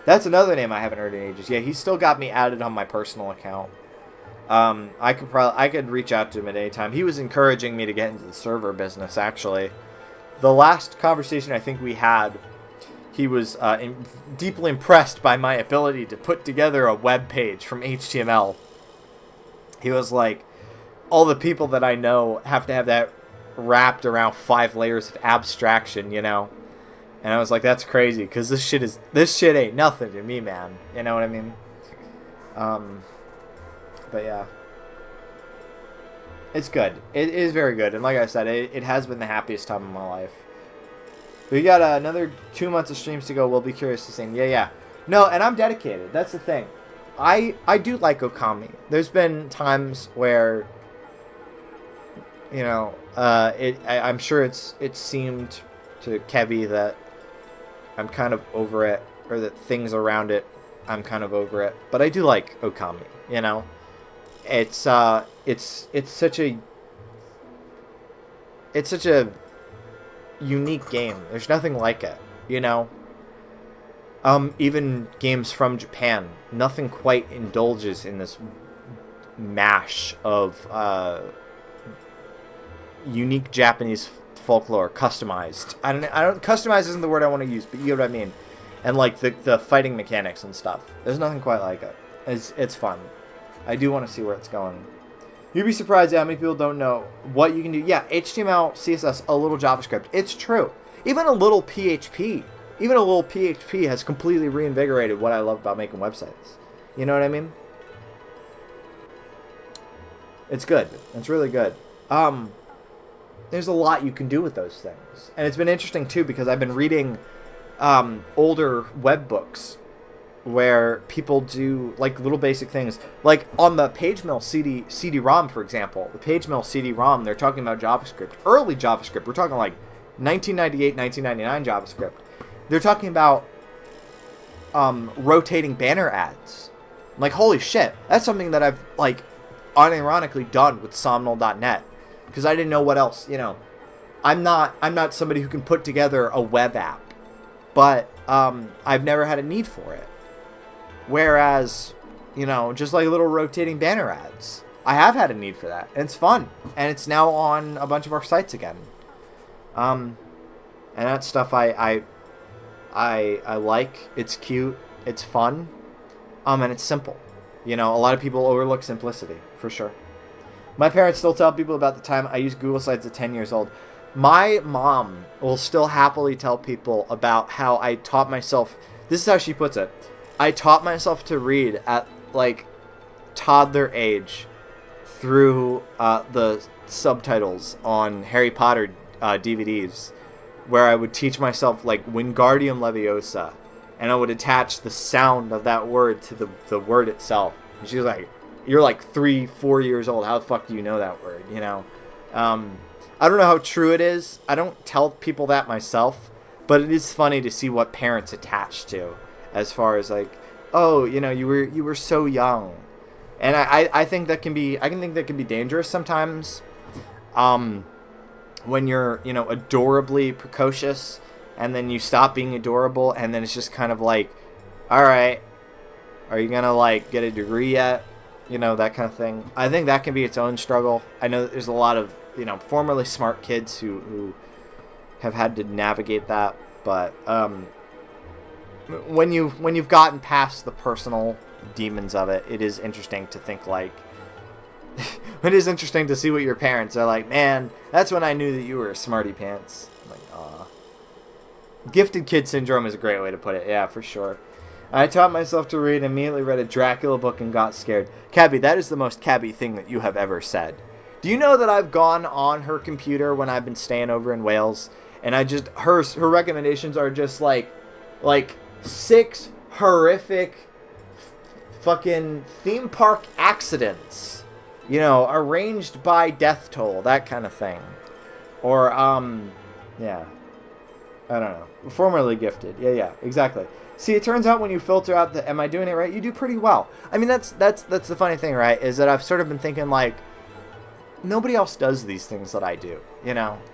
That's another name I haven't heard in ages. Yeah, he's still got me added on my personal account. I could reach out to him at any time. He was encouraging me to get into the server business, actually. The last conversation I think we had, he was deeply impressed by my ability to put together a web page from HTML. He was like, all the people that I know have to have that wrapped around 5 layers of abstraction, you know? And I was like, that's crazy, because this shit ain't nothing to me, man. You know what I mean? But yeah. It's good. It is very good. And like I said, it has been the happiest time of my life. We got another 2 months of streams to go. We'll be curious to see. Yeah. No, and I'm dedicated. That's the thing. I do like Okami. There's been times where, I'm sure it seemed to Kevy that I'm kind of over it, or that things around it, I'm kind of over it. But I do like Okami, you know? It's such a unique game. There's nothing like it, you know? Even games from Japan, nothing quite indulges in this mash of unique Japanese folklore, customized. I don't customized isn't the word I want to use, but you get what I mean. And like the fighting mechanics and stuff. There's nothing quite like it. It's fun. I do want to see where it's going. You'd be surprised at how many people don't know what you can do. Yeah, HTML, CSS, a little JavaScript. It's true. Even a little PHP. Even a little PHP has completely reinvigorated what I love about making websites. You know what I mean? It's good. It's really good. There's a lot you can do with those things. And it's been interesting, too, because I've been reading older web books where people do, like, little basic things. Like, on the PageMill CD-ROM, for example. The PageMill CD-ROM, they're talking about JavaScript. Early JavaScript. We're talking, like, 1998, 1999 JavaScript. They're talking about rotating banner ads. I'm like, holy shit. That's something that I've, like, unironically done with Somnol.net. Because I didn't know what else, you know. I'm not somebody who can put together a web app. But I've never had a need for it. Whereas, you know, just like little rotating banner ads, I have had a need for that. And it's fun. And it's now on a bunch of our sites again. And that stuff I like. It's cute. It's fun. And it's simple. You know, a lot of people overlook simplicity, for sure. My parents still tell people about the time I used Google Sites at 10 years old. My mom will still happily tell people about how I taught myself. This is how she puts it. I taught myself to read at, like, toddler age through the subtitles on Harry Potter DVDs, where I would teach myself, like, Wingardium Leviosa, and I would attach the sound of that word to the word itself. And she was like, you're like 3-4 years old. How the fuck do you know that word? You know? I don't know how true it is. I don't tell people that myself, but it is funny to see what parents attach to as far as, like, oh, you were so young. And I think that can be dangerous sometimes. When you're, adorably precocious, and then you stop being adorable, and then it's just kind of like, all right, are you gonna like get a degree yet? That kind of thing. I think that can be its own struggle. I know that there's a lot of, formerly smart kids who have had to navigate that, but when you've gotten past the personal demons of it, it is interesting to think like it is interesting to see what your parents are like. Man, that's when I knew that you were a smarty pants. I'm like, aw. Gifted kid syndrome is a great way to put it. Yeah, for sure. I taught myself to read, immediately read a Dracula book and got scared. Cabby, that is the most Cabby thing that you have ever said. Do you know that I've gone on her computer when I've been staying over in Wales, and her recommendations are just like 6 horrific fucking theme park accidents, arranged by death toll, that kind of thing. Or yeah, I don't know, formerly gifted. Yeah, exactly. See, it turns out when you filter out the am I doing it right, you do pretty well. I mean, that's the funny thing, right? Is that I've sort of been thinking like, nobody else does these things that I do.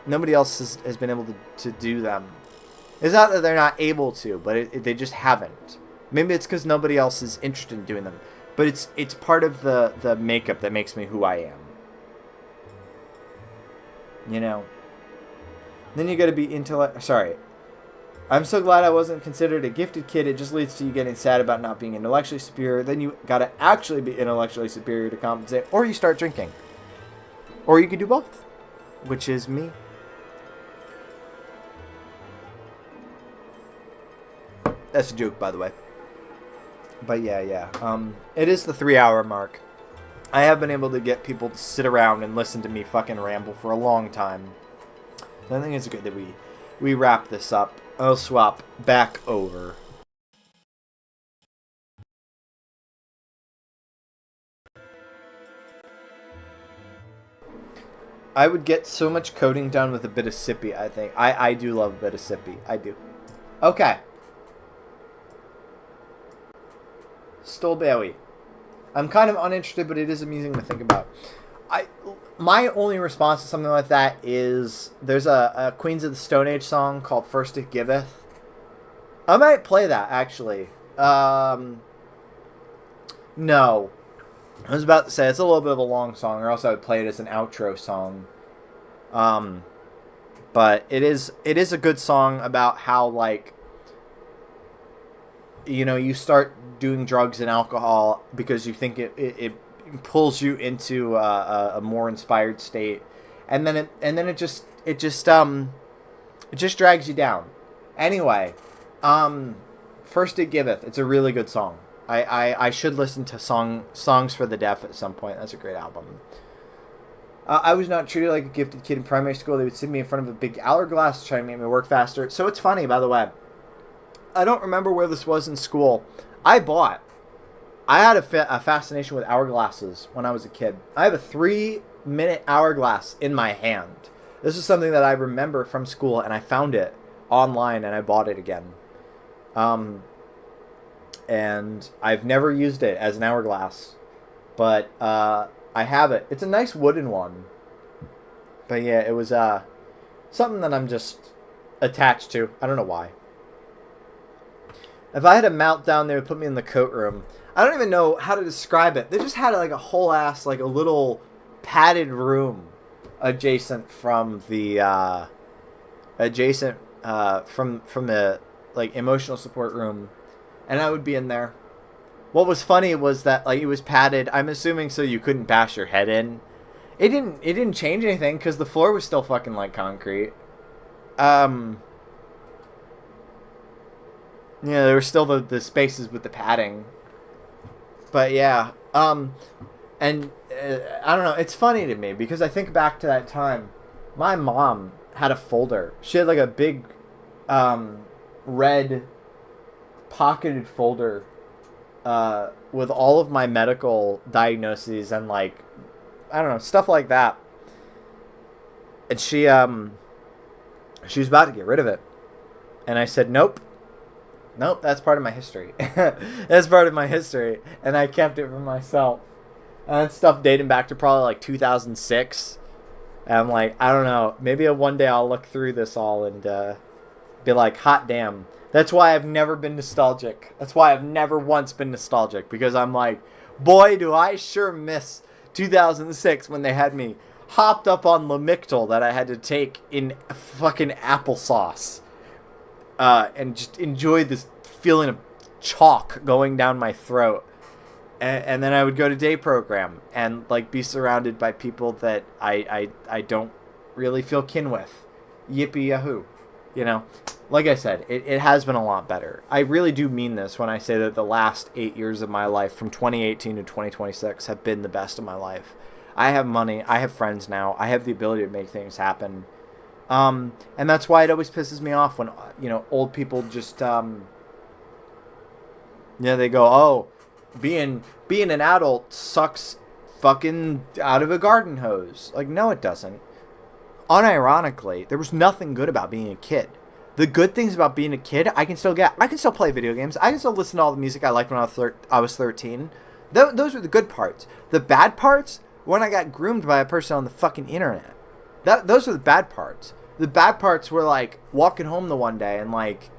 Nobody else has been able to do them. It's not that they're not able to, but they just haven't. Maybe it's because nobody else is interested in doing them. But it's part of the makeup that makes me who I am. Then you got to be Sorry. I'm so glad I wasn't considered a gifted kid. It just leads to you getting sad about not being intellectually superior. Then you got to actually be intellectually superior to compensate. Or you start drinking. Or you could do both. Which is me. That's a joke, by the way. But yeah. It is the 3-hour mark. I have been able to get people to sit around and listen to me fucking ramble for a long time. So I think it's good that we wrap this up. I'll swap back over. I would get so much coding done with a bit of sippy, I think. I do love a bit of sippy. I do. Okay. Stolberry. I'm kind of uninterested, but it is amusing to think about. My only response to something like that is there's a Queens of the Stone Age song called First It Giveth. I might play that, actually. No. I was about to say, it's a little bit of a long song, or else I would play it as an outro song. But it is a good song about how, like, you start doing drugs and alcohol because you think it pulls you into a more inspired state, and then it just drags you down. Anyway, First It Giveth. It's a really good song. I should listen to Songs for the Deaf at some point. That's a great album. I was not treated like a gifted kid in primary school. They would sit me in front of a big hourglass trying to make me work faster. So it's funny, by the way. I don't remember where this was in school. I had a fascination with hourglasses when I was a kid. I have a 3-minute hourglass in my hand. This is something that I remember from school, and I found it online, and I bought it again. And I've never used it as an hourglass, but I have it. It's a nice wooden one. But yeah, it was something that I'm just attached to. I don't know why. If I had a meltdown, they would put me in the coat room. I don't even know how to describe it. They just had like a whole ass, like a little padded room adjacent from the from the like emotional support room, and I would be in there. What was funny was that like it was padded. I'm assuming so you couldn't bash your head in. It didn't change anything because the floor was still fucking like concrete. Yeah, there were still the spaces with the padding. But yeah, and I don't know. It's funny to me because I think back to that time. My mom had a folder. She had like a big red pocketed folder with all of my medical diagnoses and like I don't know, stuff like that. And she was about to get rid of it. And I said, "Nope. Nope, that's part of my history. That's part of my history, and I kept it for myself. And that's stuff dating back to probably like 2006. And I'm like, I don't know. Maybe one day I'll look through this all and be like, hot damn. That's why I've never been nostalgic. That's why I've never once been nostalgic. Because I'm like, boy, do I sure miss 2006 when they had me hopped up on Lamictal that I had to take in fucking applesauce. And just enjoy this feeling of chalk going down my throat. And then I would go to day program and like be surrounded by people that I don't really feel kin with. Yippee yahoo. You know, like I said, it has been a lot better. I really do mean this when I say that the last 8 years of my life from 2018 to 2026 have been the best of my life. I have money. I have friends now. I have the ability to make things happen. And that's why it always pisses me off when, you know, old people just, they go, oh, being an adult sucks fucking out of a garden hose. Like, no, it doesn't. Unironically, there was nothing good about being a kid. The good things about being a kid, I can still play video games. I can still listen to all the music I liked when I was 13. Those are the good parts. The bad parts, when I got groomed by a person on the fucking internet. Those are the bad parts. The bad parts were like walking home the one day and like,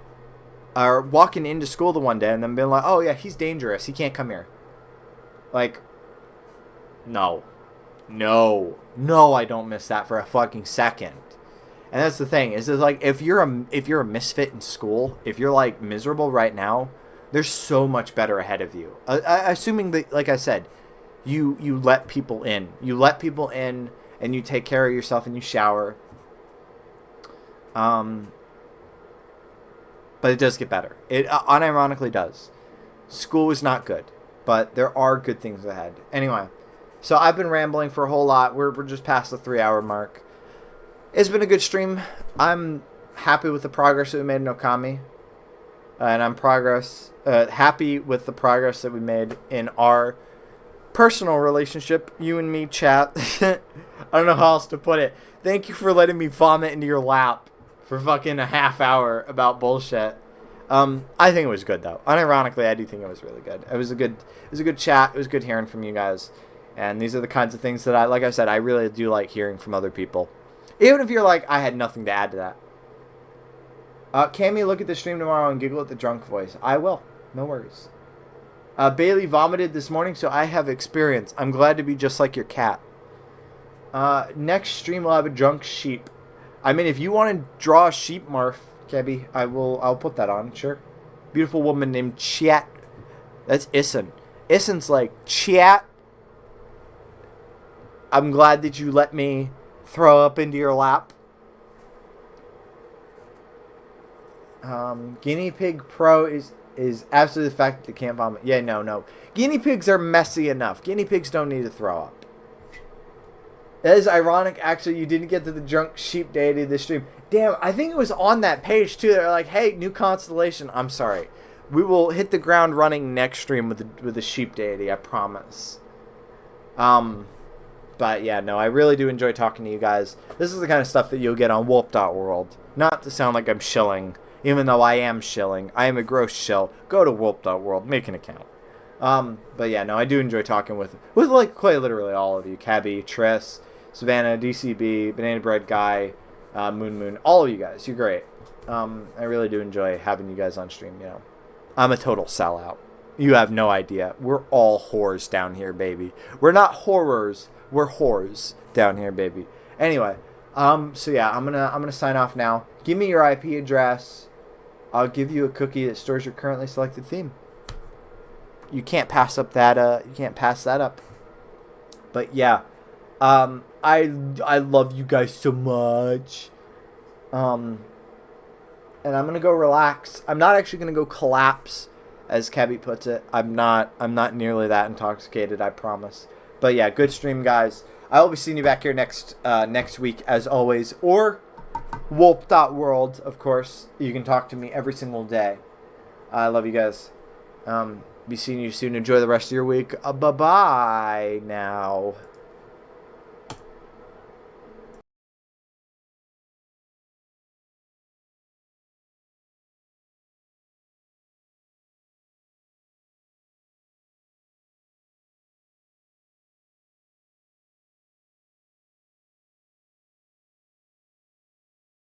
or walking into school the one day and then being like, oh yeah, he's dangerous. He can't come here. Like, no, I don't miss that for a fucking second. And that's the thing is like, if you're a misfit in school, if you're like miserable right now, there's so much better ahead of you. Assuming that, like I said, you let people in, and you take care of yourself and you shower. But it does get better. It unironically does. School is not good, but there are good things ahead. Anyway, so I've been rambling for a whole lot. We're just past the 3-hour mark. It's been a good stream. I'm happy with the progress that we made in Okami. And I'm happy with the progress that we made in our personal relationship. You and me, chat. I don't know how else to put it. Thank you for letting me vomit into your lap for fucking a half hour about bullshit. I think it was good though. Unironically, I do think it was really good. It was a good chat. It was good hearing from you guys. And these are the kinds of things that like I said, I really do like hearing from other people. Even if you're like, I had nothing to add to that. Cammy, look at the stream tomorrow and giggle at the drunk voice. I will. No worries. Bailey vomited this morning, so I have experience. I'm glad to be just like your cat. Next stream will have a drunk sheep. I mean, if you want to draw a sheep, Marf, Kebby, I'll put that on, sure. Beautiful woman named Chat. That's Issun. Issun's like, Chat, I'm glad that you let me throw up into your lap. Guinea Pig Pro is absolutely the fact that they can't vomit. Yeah, no. Guinea pigs are messy enough. Guinea pigs don't need to throw up. That is ironic, actually, you didn't get to the drunk sheep deity of this stream. Damn, I think it was on that page, too. They're like, hey, new constellation. I'm sorry. We will hit the ground running next stream with the sheep deity, I promise. But yeah, no, I really do enjoy talking to you guys. This is the kind of stuff that you'll get on Whoop.world. Not to sound like I'm shilling, even though I am shilling. I am a gross shill. Go to Whoop.world, make an account. But yeah, no, I do enjoy talking with like quite literally all of you. Cabby, Triss, Savannah, DCB, Banana Bread Guy, Moon, all of you guys. You're great. I really do enjoy having you guys on stream, you know. I'm a total sellout. You have no idea. We're all whores down here, baby. We're not horrors. We're whores down here, baby. Anyway, so yeah, I'm gonna sign off now. Give me your IP address. I'll give you a cookie that stores your currently selected theme. You can't pass up that. You can't pass that up. But yeah, I love you guys so much. And I'm gonna go relax. I'm not actually gonna go collapse, as Cabby puts it. I'm not nearly that intoxicated, I promise. But yeah, good stream, guys. I will be seeing you back here next week, as always. Or Wolp.world, of course. You can talk to me every single day. I love you guys. Be seeing you soon. Enjoy the rest of your week. Bye-bye now.